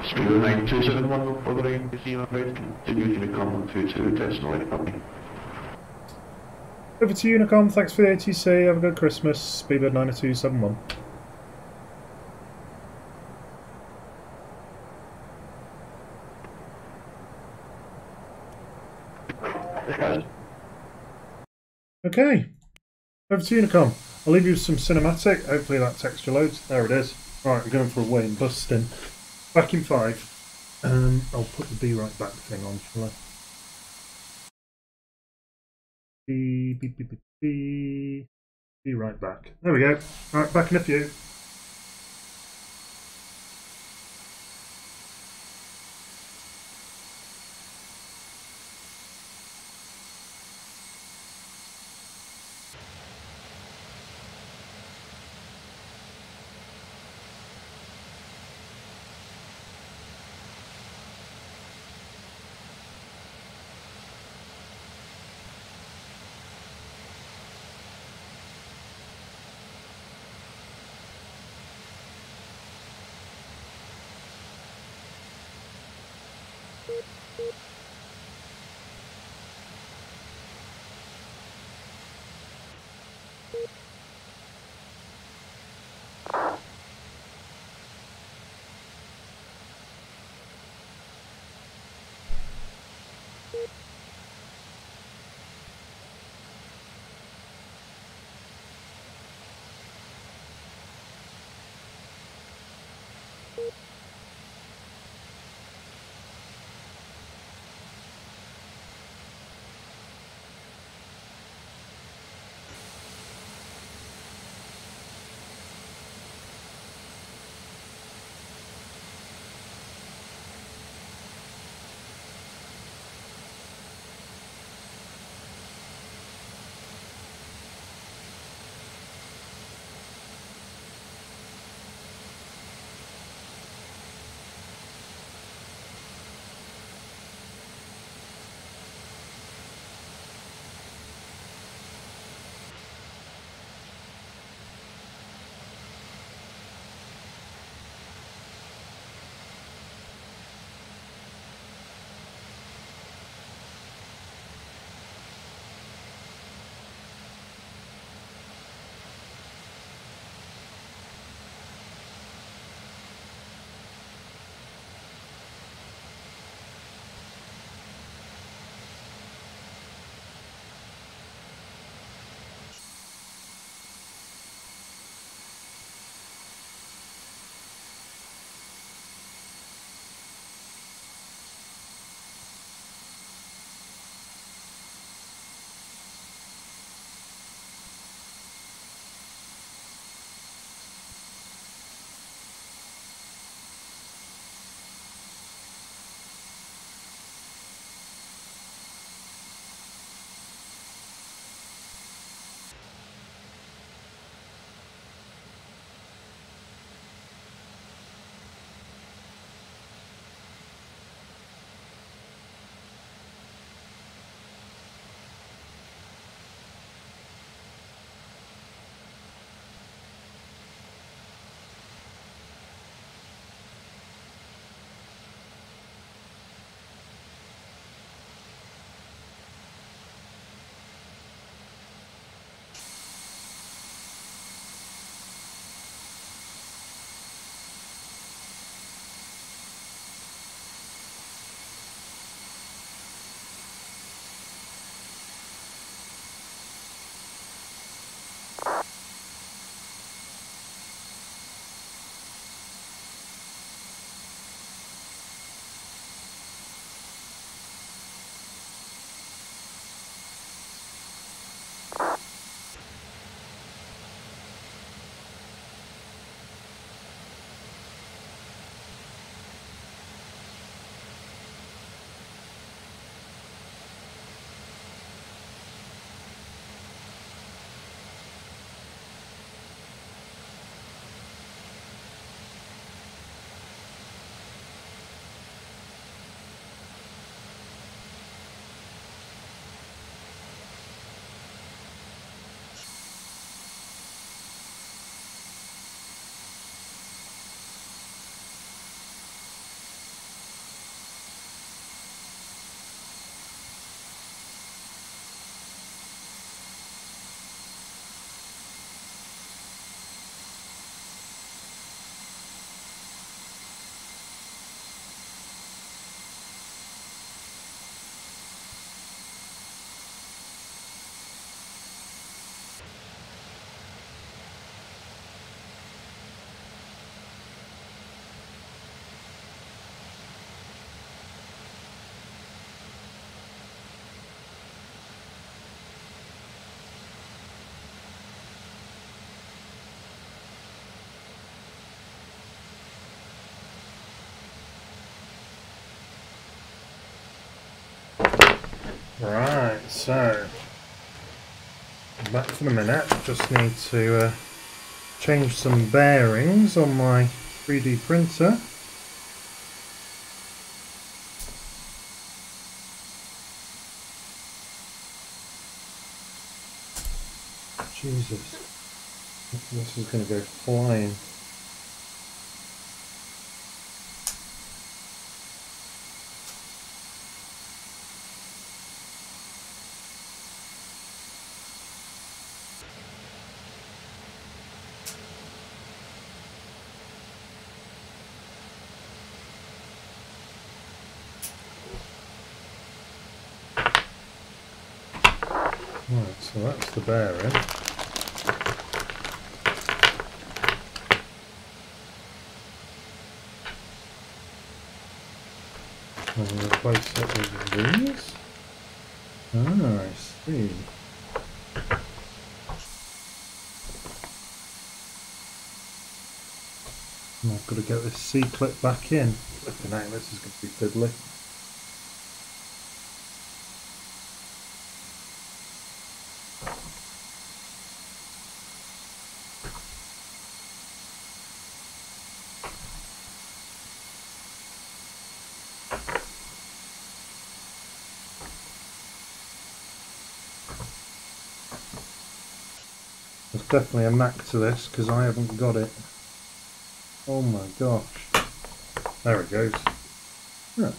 Speed 9271 for the ring, you see my friend, continue to become 22 decimal copy. Over to Unicom, thanks for the ATC, have a good Christmas, Speedbird 9271. Okay, over to Unicom. I'll leave you with some cinematic, hopefully that texture loads. There it is. Right, we're going for a way and busting. Back in 5. I'll put the Be Right Back thing on, shall I? Be right back. There we go. Alright, back in a few. Right, so back for the minute. Just need to change some bearings on my 3D printer. Jesus, this is going to go flying. Right, so that's the bearing. And replace it with these. Ah, I see. And I've got to get this C-clip back in. Flipping out, this is going to be fiddly. There's definitely a Mac to this because I haven't got it. Oh my gosh. There it goes. Yeah,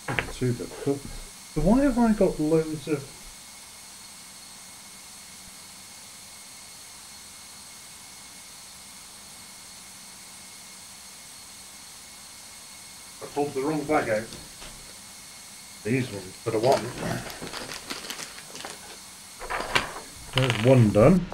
not too difficult. So why have I got loads of... I pulled the wrong bag out. These ones, but I want. There's one done.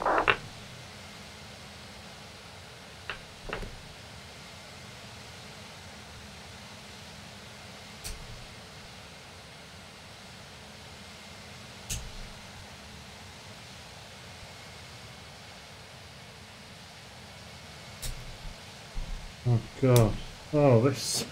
Oh god. Oh, this.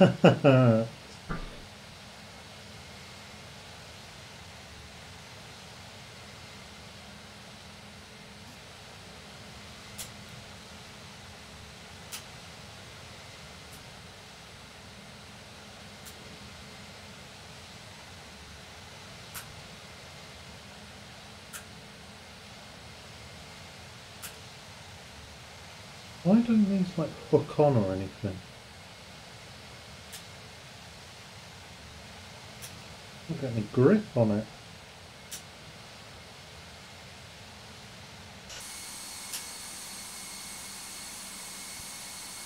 Why don't these like hook on or anything? I don't get any grip on it.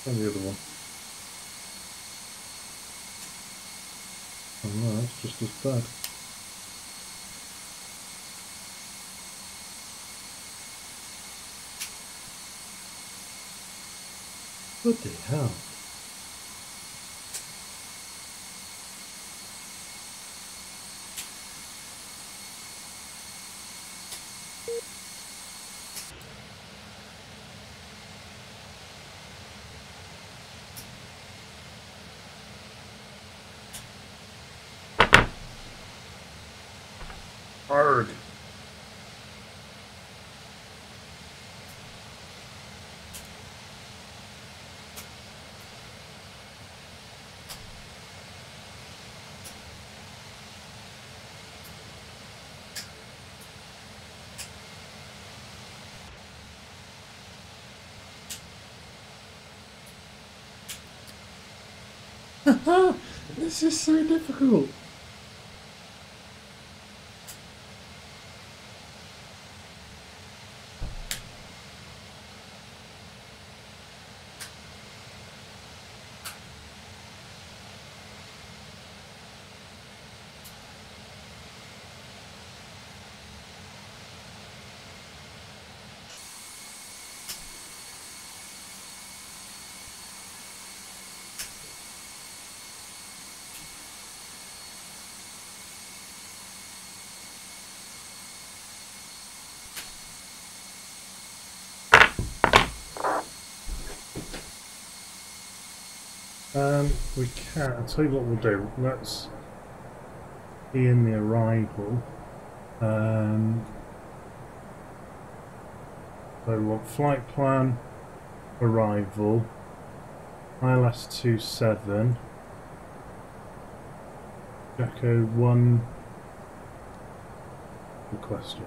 And the other one. Oh no, it's just as bad. Bloody hell. Hard. This is so difficult. We can. I'll tell you what we'll do. Let's be in the arrival. So we want flight plan, arrival, ILS-27, Jacko 1, requested.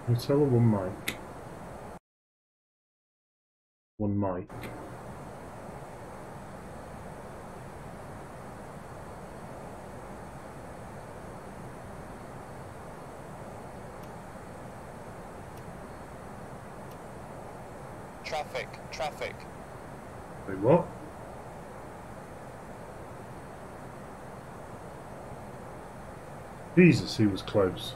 Hotel or one mic? One mic. Traffic. Wait, what? Jesus, he was close.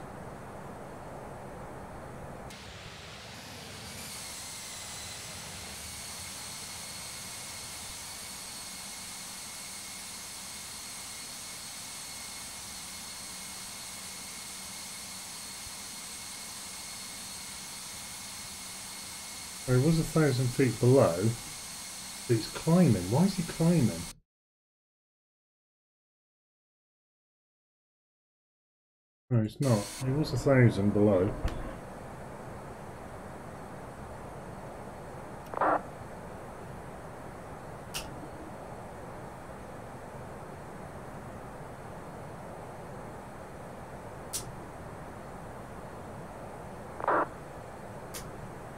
He was 1,000 feet below, but he's climbing. Why is he climbing? No, he's not. He was 1,000 below.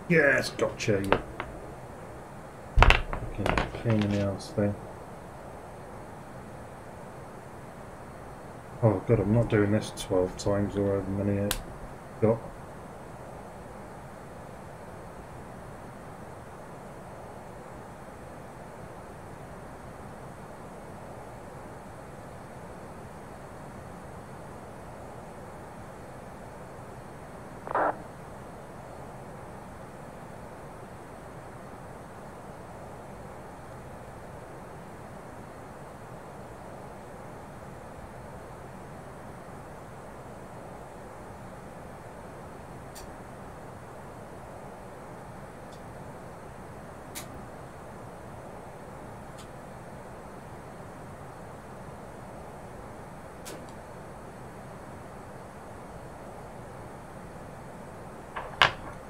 Yes, gotcha, you fucking pain in the ass thing. Oh god, I'm not doing this 12 times or however many it got.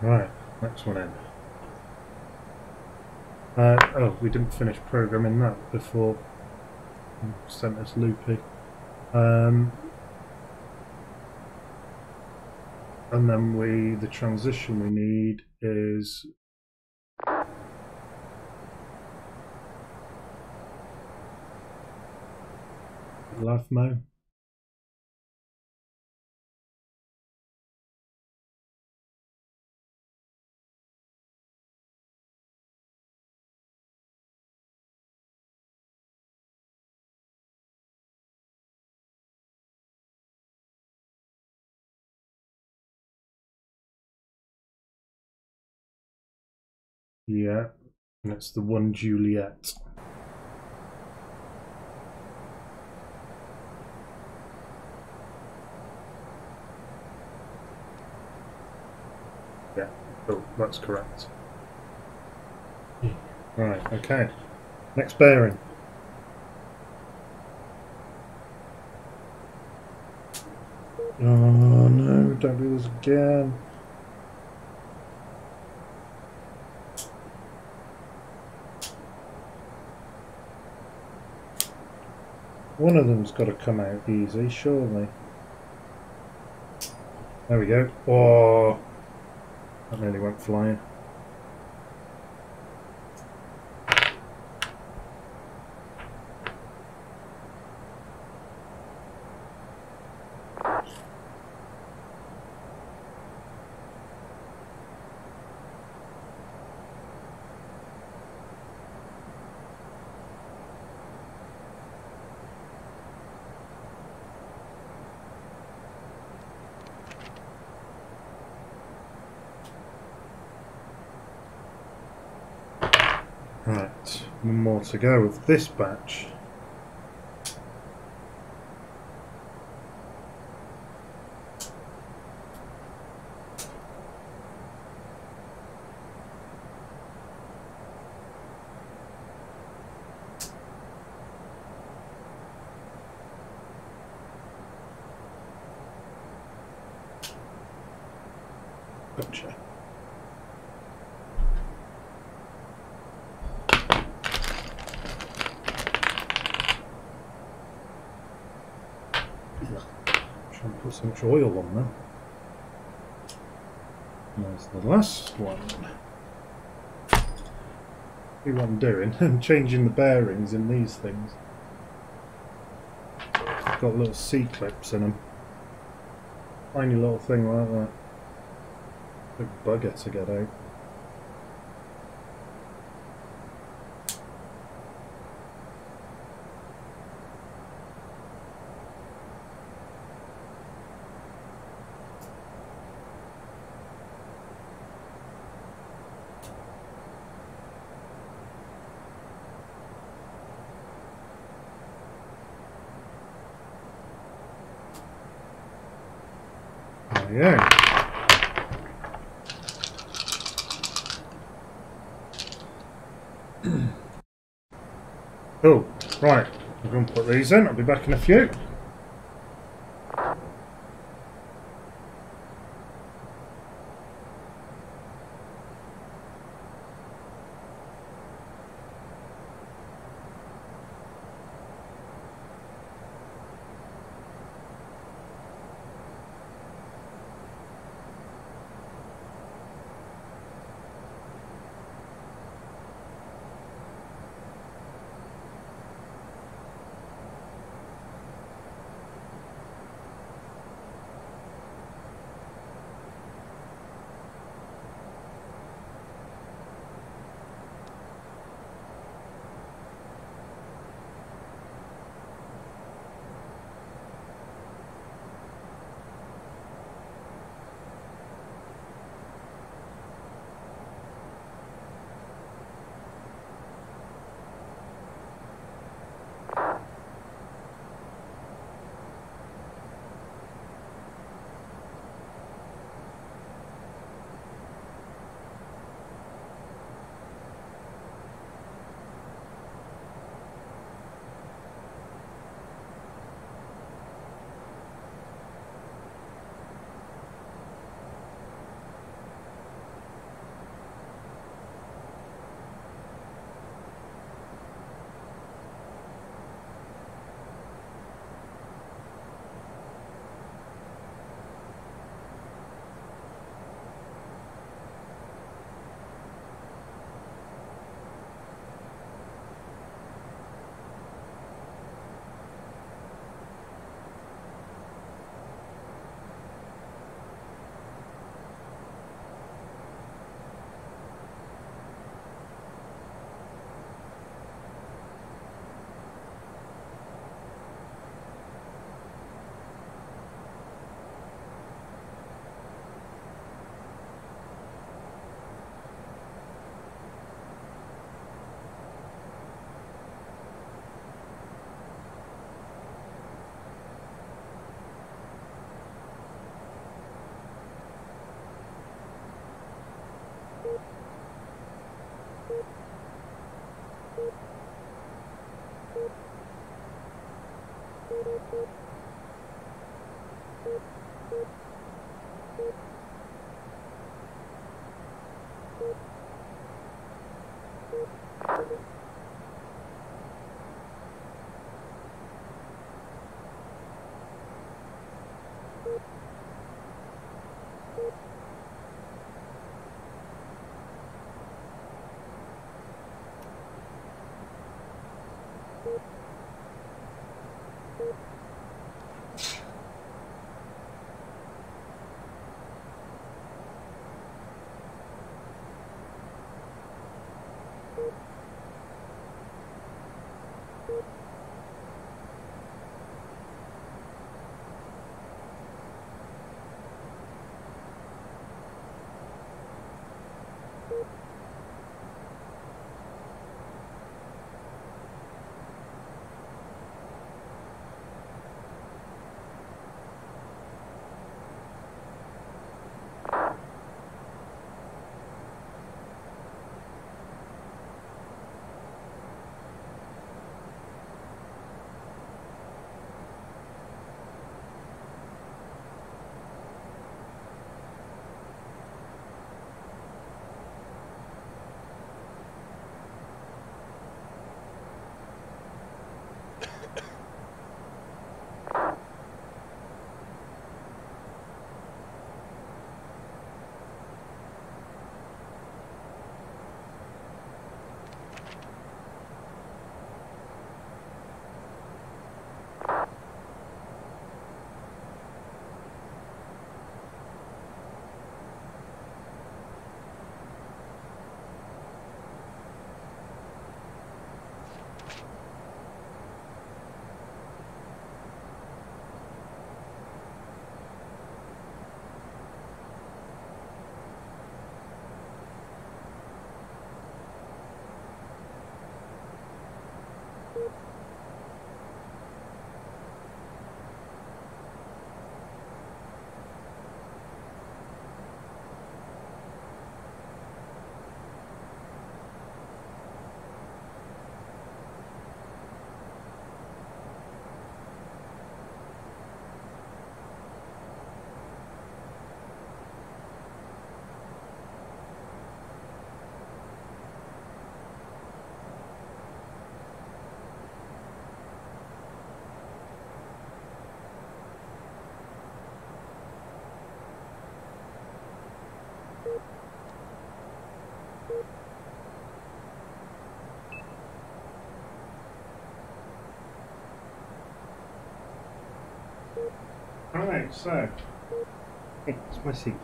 Right, next one in. Oh, we didn't finish programming that before it sent us loopy. And then the transition we need is LavMo. Yeah, and it's the one Juliet. Yeah, oh, that's correct. Right, okay. Next bearing. Oh no, don't do this again. One of them's got to come out easy, surely. There we go. Oh, that nearly went flying. Right, one more to go with this batch. Gotcha. Try and put so much oil on them. There's the last one. See what I'm doing? I'm changing the bearings in these things. Got little C-clips in them. Tiny little thing like that. Big bugger to get out. Yeah. Cool. Right, I'm going to put these in. I'll be back in a few. Okay, so it's my seat.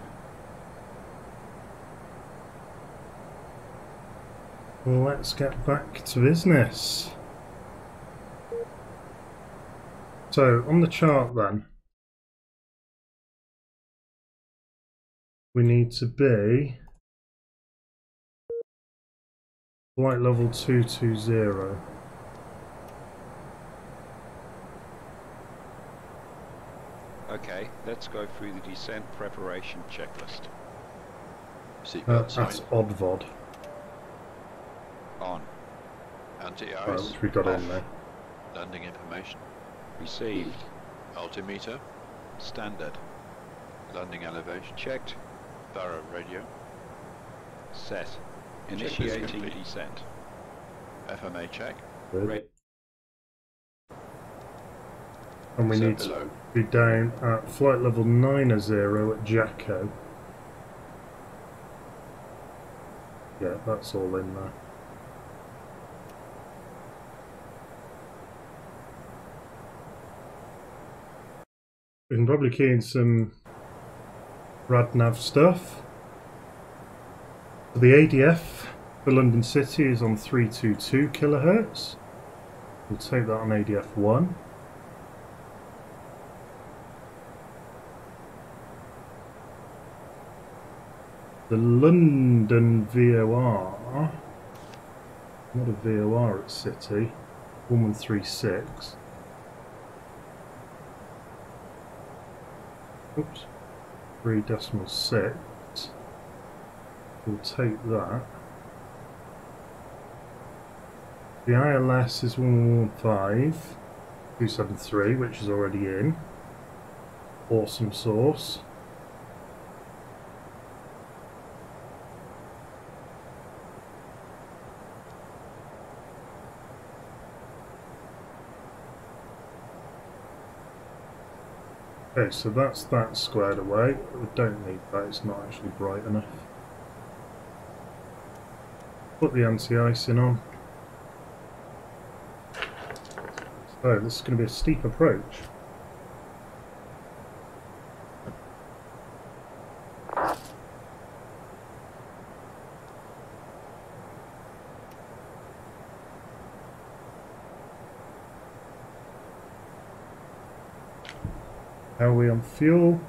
Let's get back to business. So on the chart then, we need to be flight level 220. Okay, let's go through the descent preparation checklist. Seatbelt sign. That's odd-vod. On. Anti-ice. Right, which we got on there. Landing information. Received. Altimeter. Standard. Landing elevation. Checked. Thorough radio. Set. Check is Initiating complete. descent. FMA check. Ready. And we Set need to below. be down at flight level 90 at Jacko. Yeah, that's all in there. We can probably key in some RadNav stuff. The ADF for London City is on 322 kilohertz. We'll take that on ADF 1. The London VOR, not a VOR at City, 1136. Oops, 3.6. We'll take that. The ILS is 1115.273, which is already in. Awesome source. Okay, so that's that squared away. We don't need that, it's not actually bright enough. Put the anti-icing on. So this is going to be a steep approach. How are we on fuel?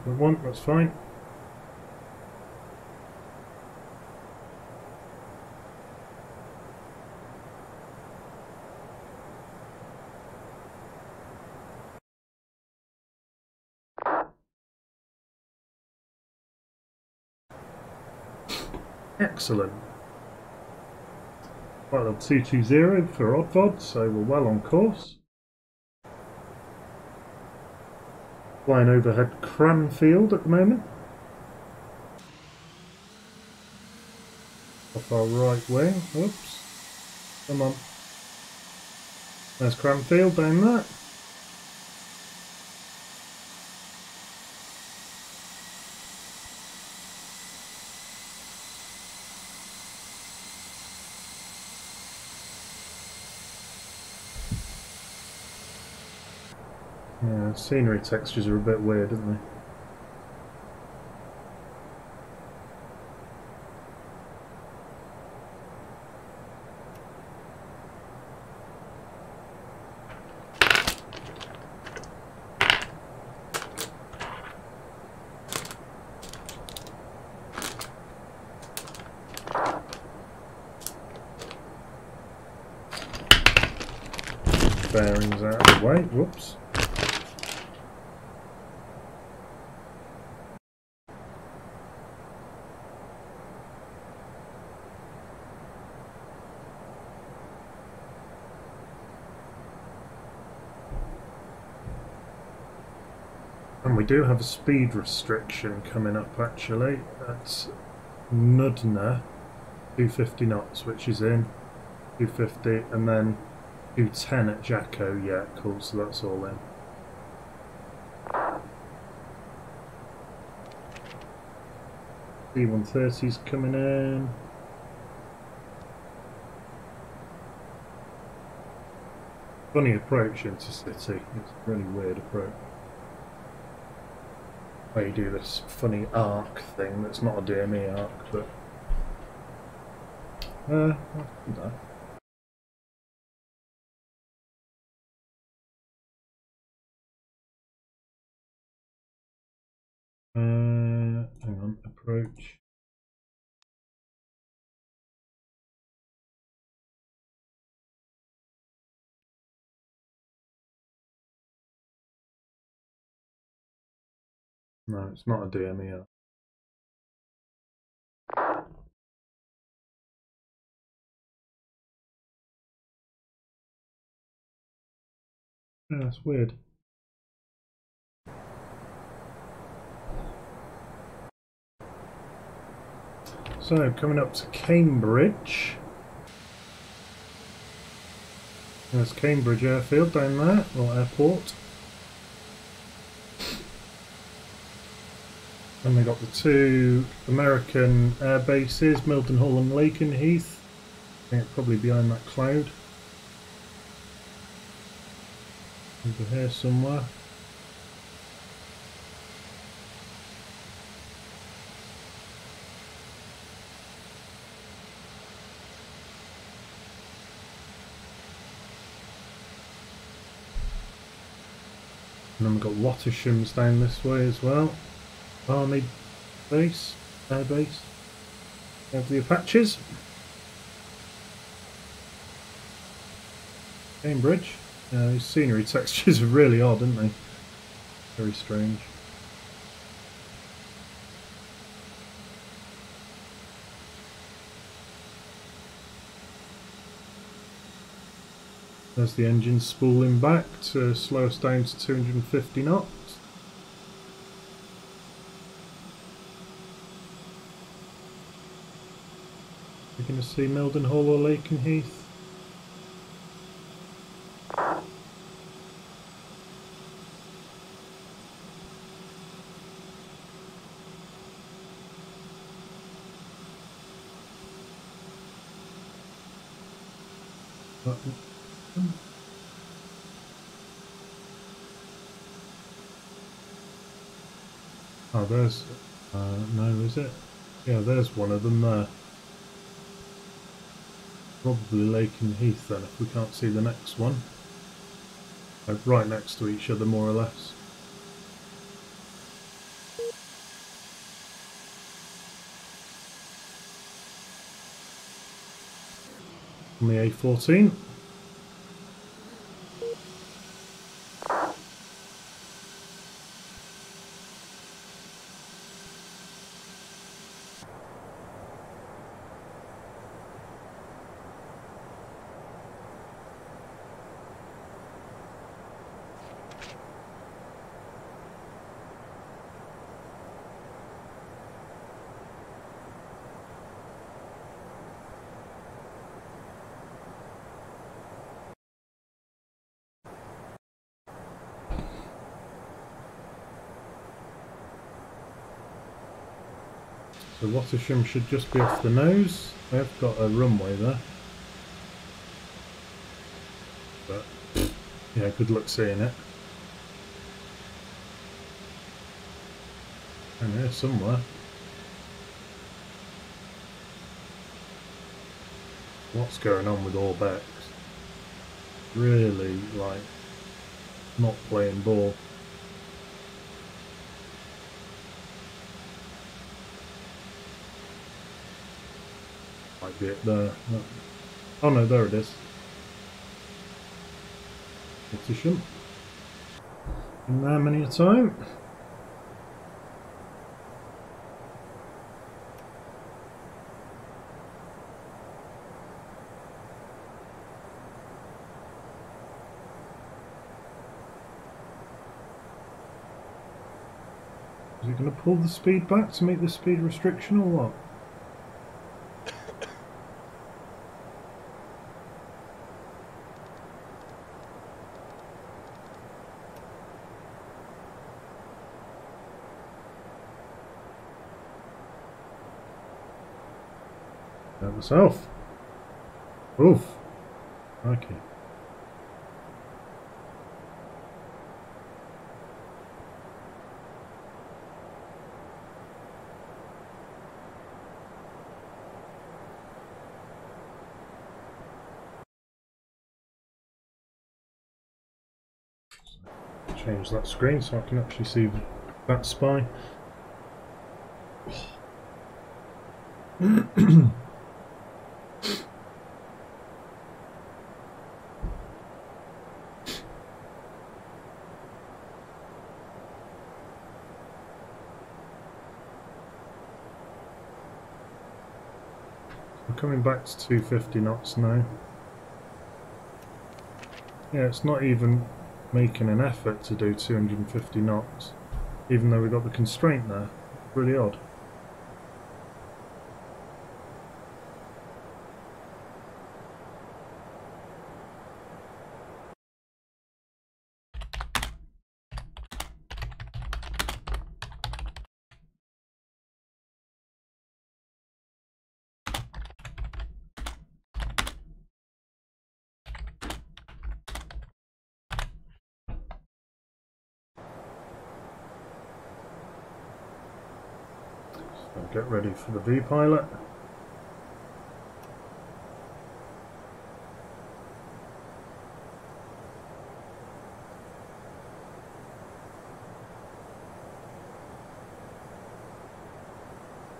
One, that's fine. Excellent. Flight level 220 for odd-vod, so we're well on course. Flying overhead Cranfield at the moment. Off our right wing. Whoops. Come on. There's Cranfield down there. Yeah, scenery textures are a bit weird, aren't they? Bearings out of the way, whoops. And we do have a speed restriction coming up actually. That's Nudna, 250 knots, which is in 250, and then 210 at Jacko. Yeah, cool, so that's all in. C-130's coming in. Funny approach into city. It's a really weird approach. Where you do this funny arc thing that's not a DME arc, but I'll do that. Hang on, approach. No, it's not a DME arc. Yeah, that's weird. So, coming up to Cambridge. There's Cambridge Airfield down there, or airport. And we got the two American air bases, Mildenhall and Lakenheath. I think it's probably behind that cloud. Over here somewhere. And then we've got Wattishams down this way as well. Army base, air base. We have the Apaches. Cambridge. These scenery textures are really odd, aren't they? Very strange. There's the engine spooling back to slow us down to 250 knots. We're going to see Mildenhall or Lakenheath. Oh, there's... no, is it? Yeah, there's one of them there. Probably Lakenheath then, if we can't see the next one. Like right next to each other, more or less. On the A14. So Wattisham should just be off the nose. They've got a runway there. But yeah, good luck seeing it. And here somewhere. What's going on with Orbex? Really, like, not playing ball. Might be it there. No. Oh no, there it is. Wattisham. Been there many a time. Is it going to pull the speed back to meet the speed restriction or what? Myself. Oof. Okay. Change that screen so I can actually see that spy. We're coming back to 250 knots now. Yeah, it's not even making an effort to do 250 knots, even though we got the constraint there. Really odd. So get ready for the V-pilot.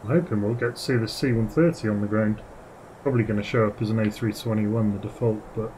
I'm hoping we'll get to see the C-130 on the ground. Probably going to show up as an A321, the default, but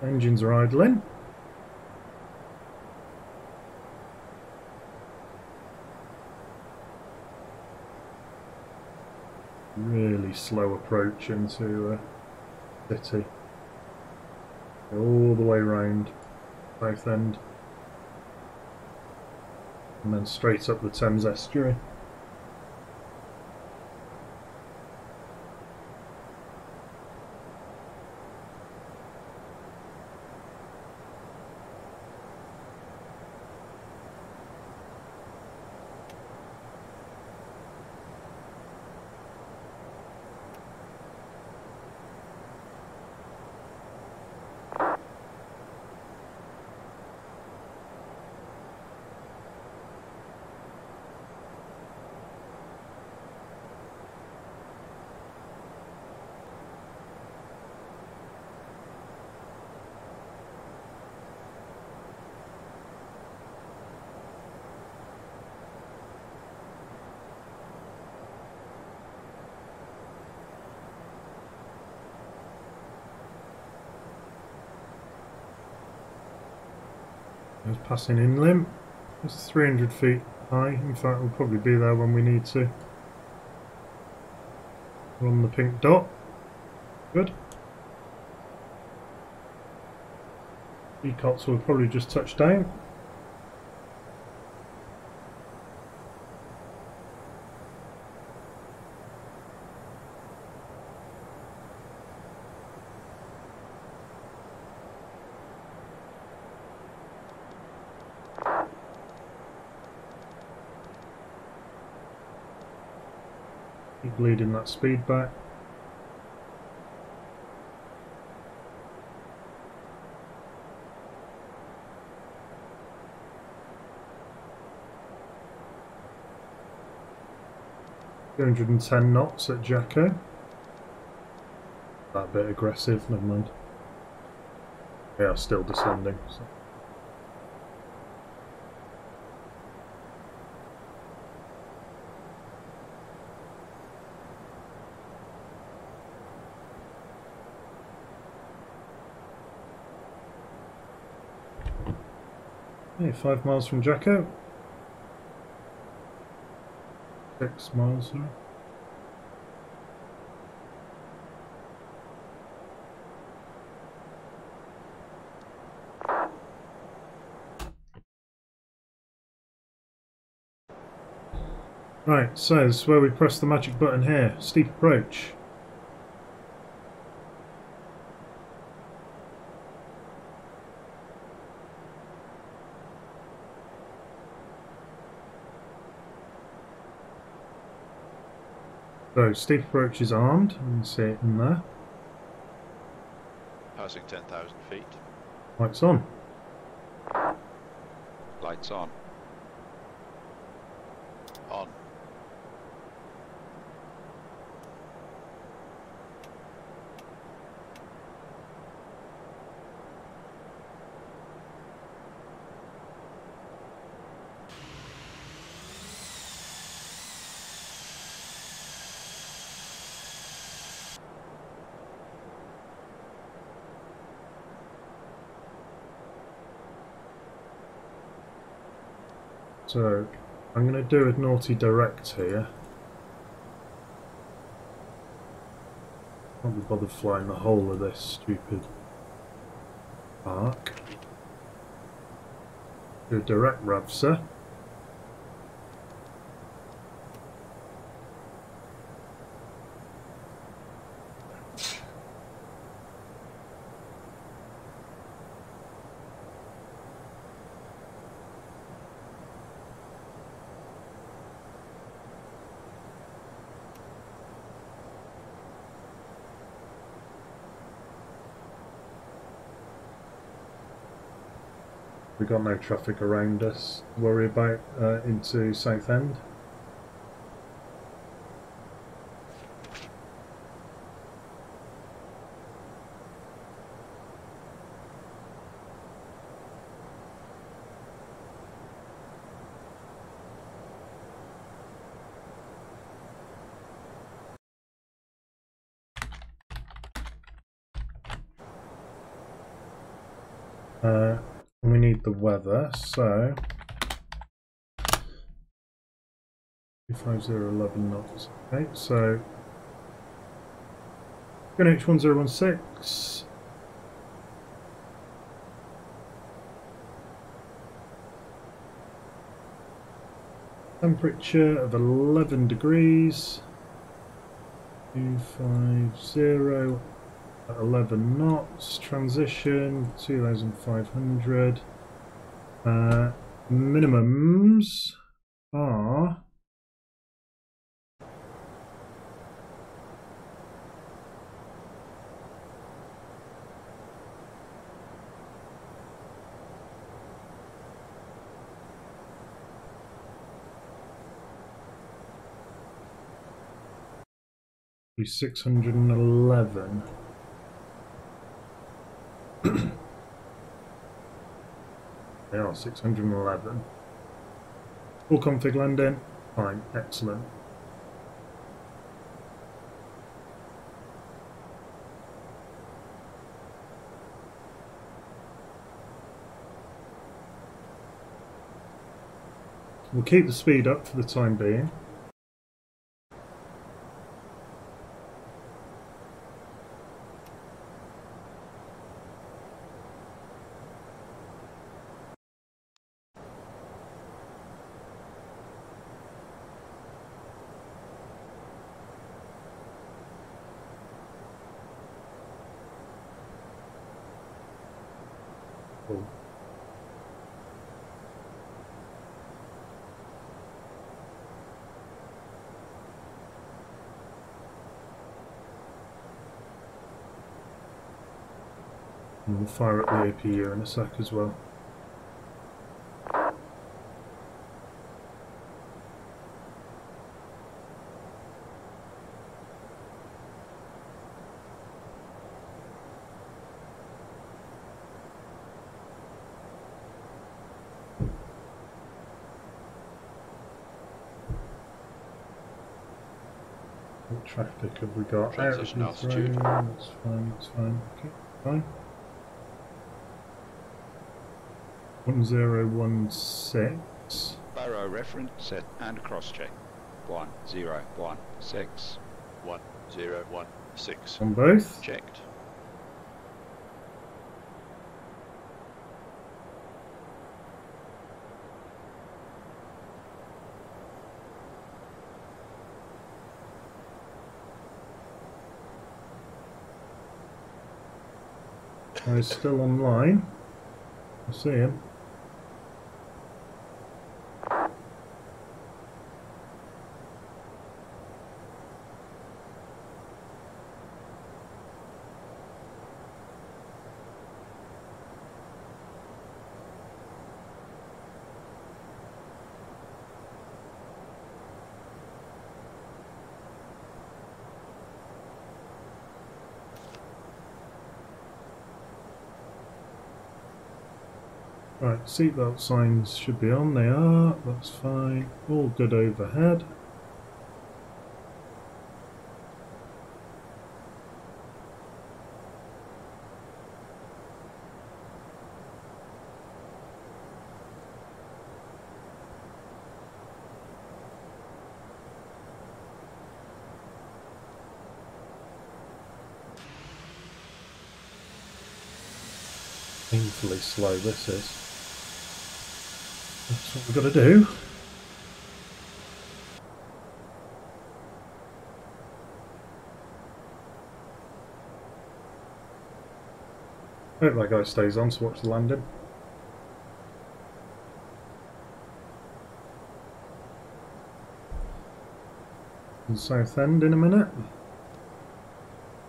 engines are idling. Really slow approach into city. All the way round South End. And then straight up the Thames estuary. It's passing inland. It's 300 feet high. In fact, we'll probably be there when we need to. We're on the pink dot. Good. ECOTs will probably just touch down. Keep leading that speed back. $210 knots at Jacko. That bit aggressive, never mind. We are still descending. So. Hey, 5 miles from Jacko. 6 miles, sorry. Right, so this is where we press the magic button here. Steep approach. So, steep approach is armed. You can see it in there. Passing 10,000 feet. Lights on. Lights on. On. So, I'm going to do a naughty direct here. Can't be bothered flying the whole of this stupid arc. Do a direct rev, sir. We've got no traffic around us to worry about into Southend. We need the weather, so 25011 knots. Okay, so Greenwich 1016. Temperature of 11 degrees. 250 at 11 knots. Transition 2500. Minimums are be 611. They are 611. Full config landing. Fine, excellent. We'll keep the speed up for the time being. Cool. And we'll fire up the APU in a sec as well. What traffic have we got? Transition altitude. That's fine, that's fine. Okay, fine. 1016. Barrow reference set and cross check. 1016. 1016. On both. Checked. He's still online. I see him. Right, seatbelt signs should be on, they are, that's fine. All good overhead. Painfully slow this is. That's what we've got to do. Hope that guy stays on to watch the landing. The south end in a minute.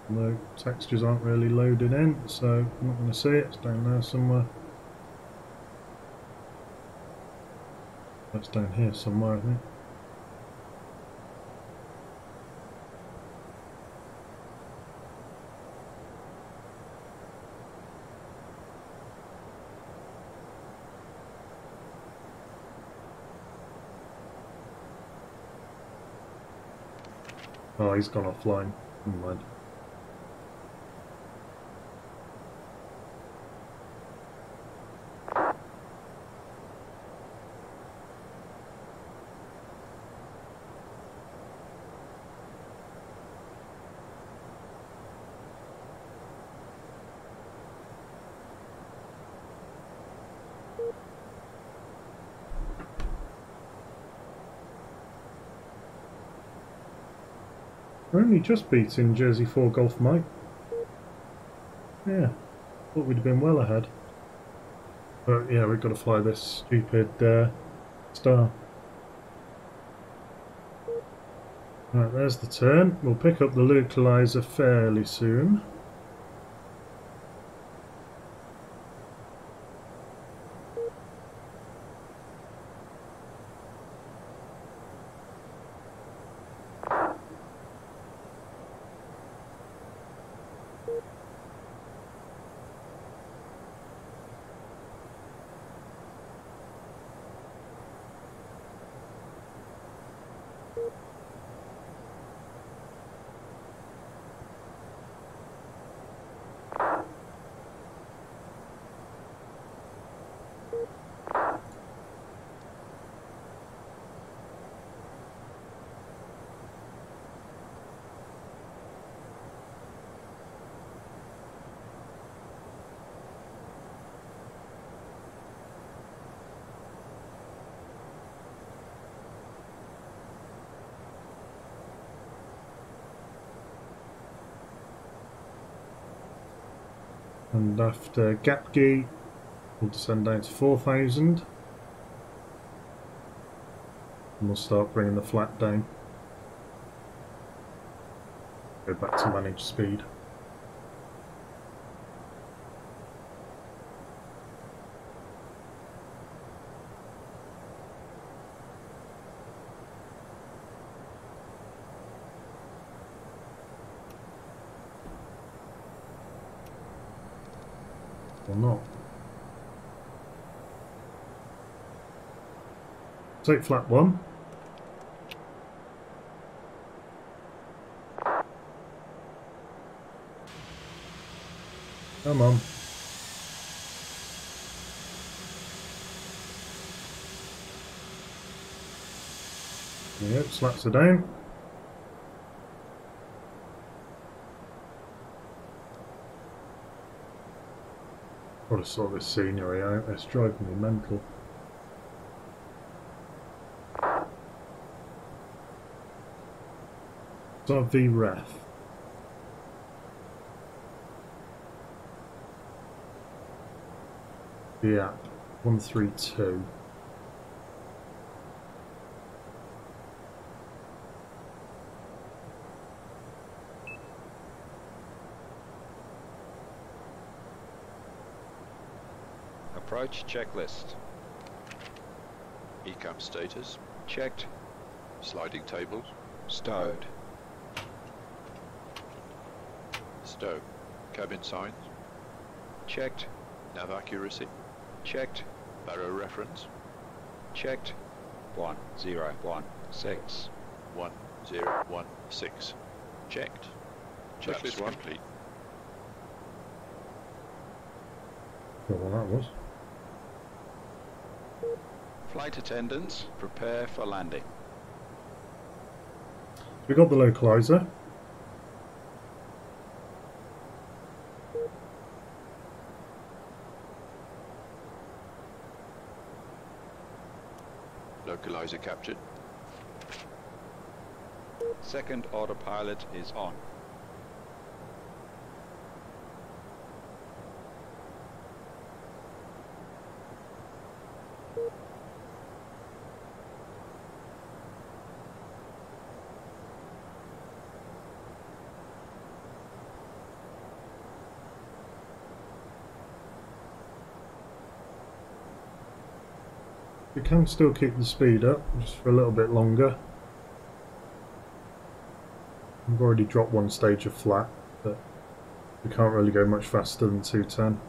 No textures aren't really loaded in, so I'm not going to see it. It's down there somewhere. That's down here somewhere, I think. Oh, he's gone offline. Never mind. We're only just beating Jersey 4 Golf Mike. Yeah, thought we'd have been well ahead. But yeah, we've got to fly this stupid star. Right, there's the turn. We'll pick up the localizer fairly soon. And after gap gate, we'll descend down to 4,000. And we'll start bringing the flat down. Go back to manage speed. Or not. Take flat 1. Come on. Yep, slats are down. Gotta sort this scenery out, it's driving me mental. V ref. Yeah, 132. Approach checklist. ECAM status. Checked. Sliding tables. Stowed. Stow. Cabin signs. Checked. Nav accuracy. Checked. Barrow reference. Checked. 1016. 1016. Checked. Flaps Checklist 1. complete. Not what that was. Flight attendants, prepare for landing. We got the localizer. Localizer captured. Second autopilot is on. We can still keep the speed up just for a little bit longer. We've already dropped one stage of flat, but we can't really go much faster than 210.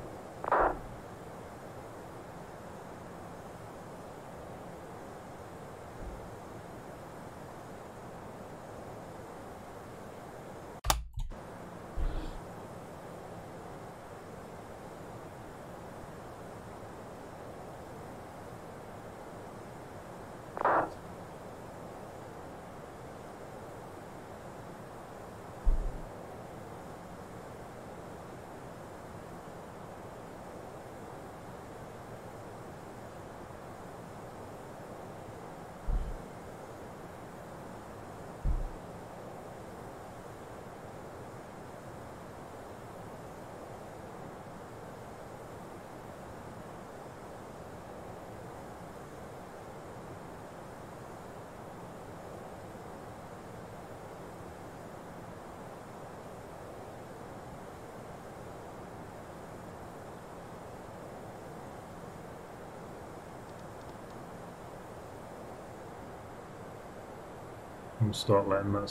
And start letting that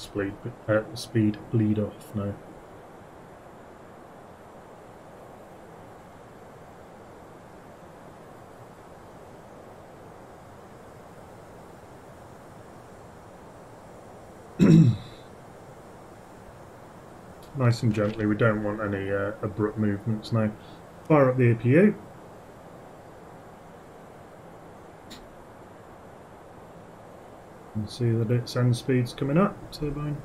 speed bleed off now. Nice and gently, we don't want any abrupt movements now. Fire up the APU. And see that its end speed's coming up, turbine.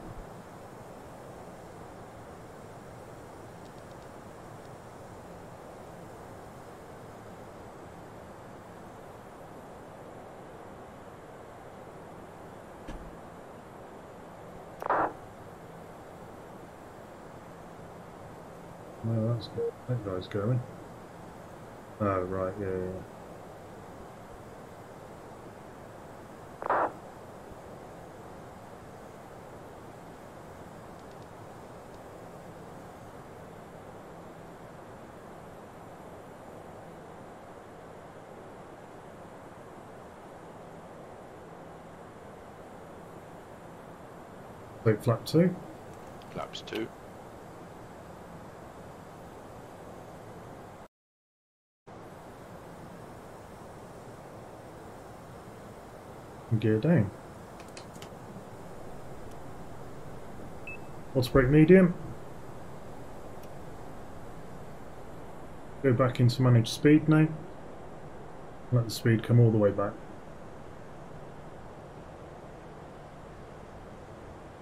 No, that's good. That guy's going. Oh, right, yeah, yeah. Take flap 2. Flaps 2. And gear down. Let's brake medium. Go back into manage speed now. Let the speed come all the way back.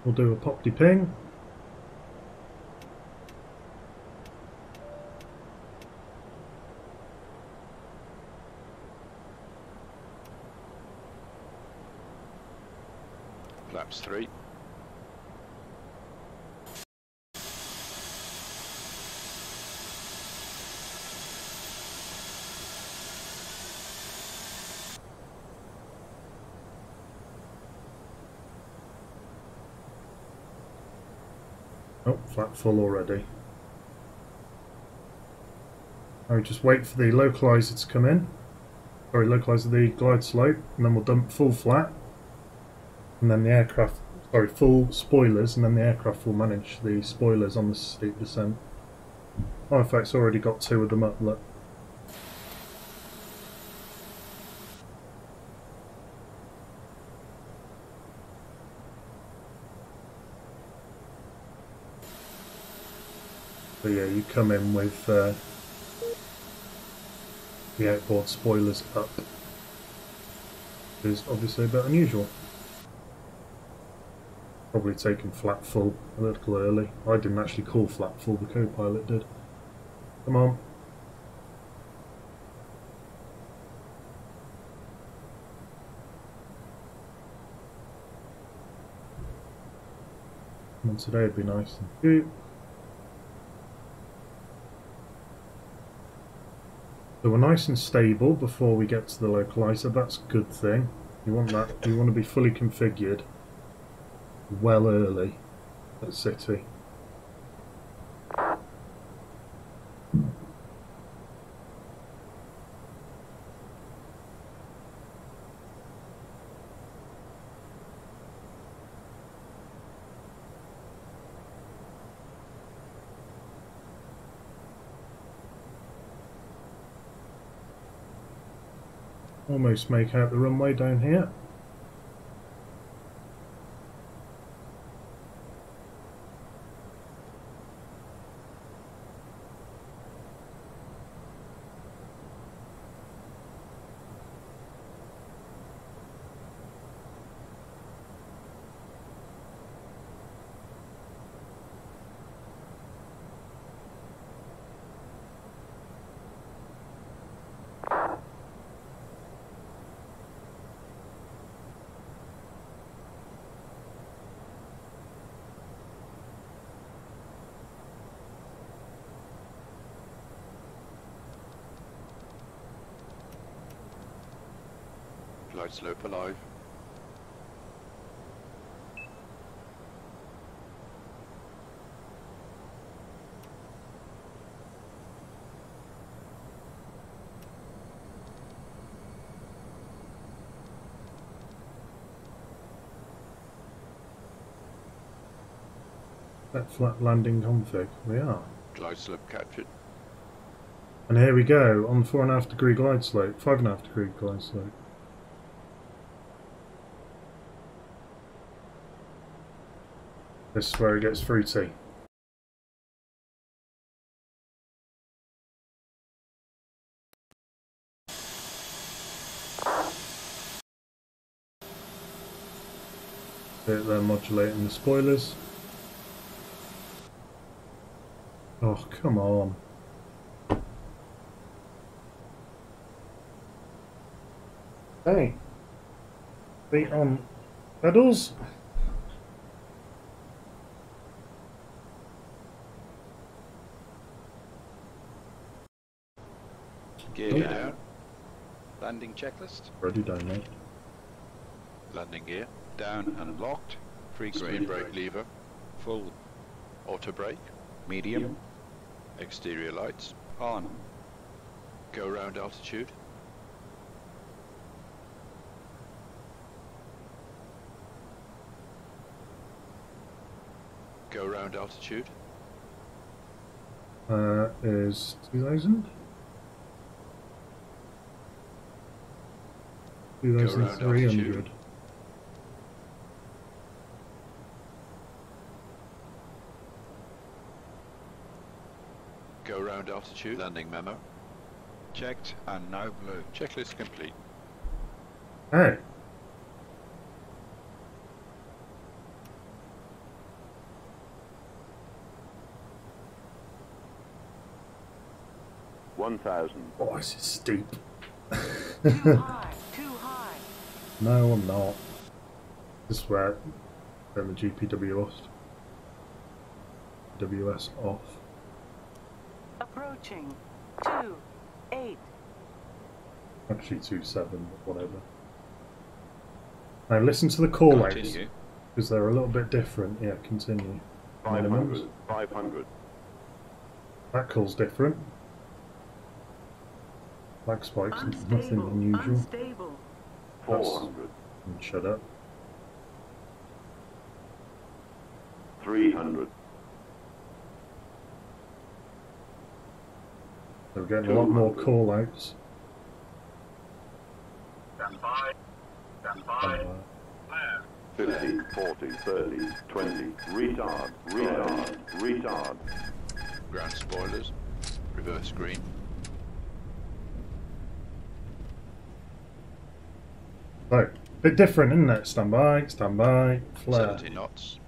We'll do a pop-de ping. Flaps 3. Oh, flat full already. Now just wait for the localizer to come in. Sorry, localizer the glide slope, and then we'll dump full flat. And then the aircraft, sorry, full spoilers, and then the aircraft will manage the spoilers on the steep descent. FSX already got 2 of them up, look. So yeah, you come in with the outboard spoilers up. Which is obviously a bit unusual. Probably taken flat full a little early. I didn't actually call flat full, the co-pilot did. Come on. Come on, today would be nice. Thank you. So we're nice and stable before we get to the localizer. That's a good thing. You want that. You want to be fully configured well early at City. Almost make out the runway down here. Glide slope alive. That flat landing config. We are. Glide slope captured. And here we go on the 4.5 degree glide slope, 5.5 degree glide slope. This is where it gets fruity. They're modulating the spoilers. Oh, come on. Hey. Feet on pedals. Gear down. Landing checklist. Ready down, mate. Landing gear. Down and locked. Free Screen brake lever. Full. Auto brake. Medium. Exterior lights. On. Go around altitude. Go around altitude. Is 2000? 2300. Go around altitude. Landing memo. Checked and now blue. Checklist complete. Hey. Oh, this is steep. Too high, too high. No, I'm not. This is where then the WS off. Approaching. 2-8. Actually 2-7, but whatever. Now listen to the call outs, Continue. because they're a little bit different. Yeah, continue. 500, 500. That calls different. Flag spikes, nothing Unstable. unusual. Unstable. 400. Shut up. 300. We're getting a lot more call outs. Stand by. Stand by. 50, 40, 30, 20. Retard. Retard. Retard. Ground spoilers. Reverse green. So, bit different, isn't it? Stand by, flare. 70 knots.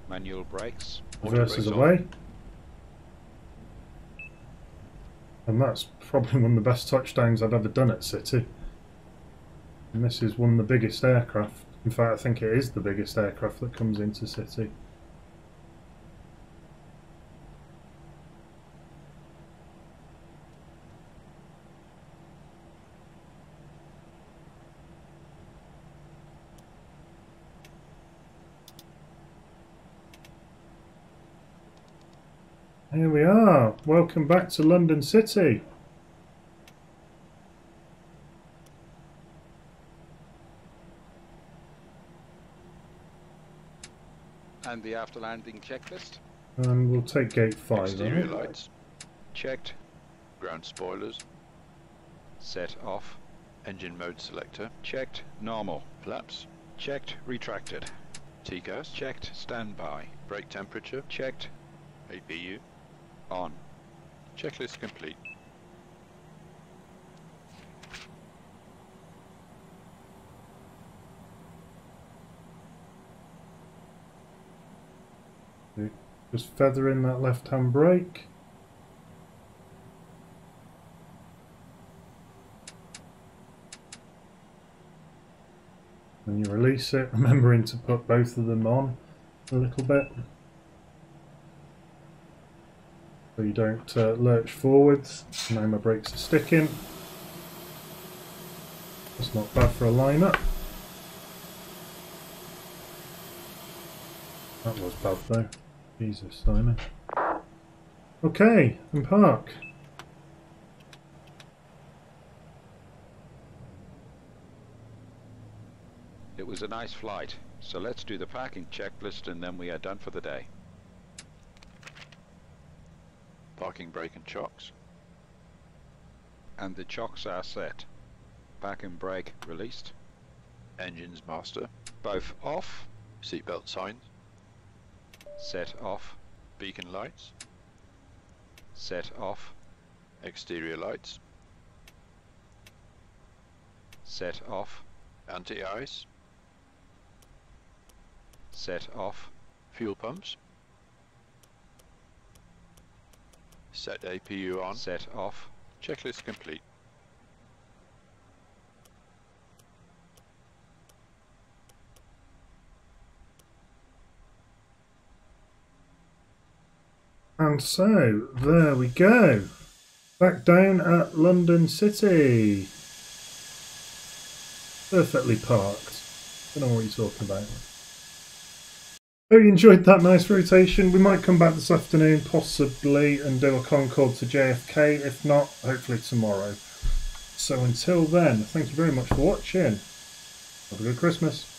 Manual brakes. Reverses brakes on. away. And that's probably one of the best touchdowns I've ever done at City. And this is one of the biggest aircraft. In fact, I think it is the biggest aircraft that comes into City. Here we are. Welcome back to London City. And the after landing checklist. And we'll take gate 5. Exterior right? lights. Checked. Ground spoilers. Set off. Engine mode selector. Checked. Normal. Flaps. Checked. Retracted. TCAS. Checked. Standby. Brake temperature. Checked. APU. On. Checklist complete. Just feather in that left-hand brake. When you release it, remembering to put both of them on a little bit. So you don't lurch forwards. Now my brakes are sticking. That's not bad for a lineup. That was bad though. Jesus, Simon. Okay, and park. It was a nice flight, so let's do the parking checklist and then we are done for the day. Parking brake and chocks. And the chocks are set. Parking brake released. Engines master. Both off. Seatbelt signs. Set off. Beacon lights. Set off. Exterior lights. Set off. Anti-ice. Set off. Fuel pumps. Set APU on. Set off. Checklist complete. And so, there we go. Back down at London City. Perfectly parked. Don't know what you're talking about. Hope you enjoyed that nice rotation. We might come back this afternoon, possibly, and do a Concorde to JFK. If not, hopefully tomorrow. So until then, thank you very much for watching. Have a good Christmas.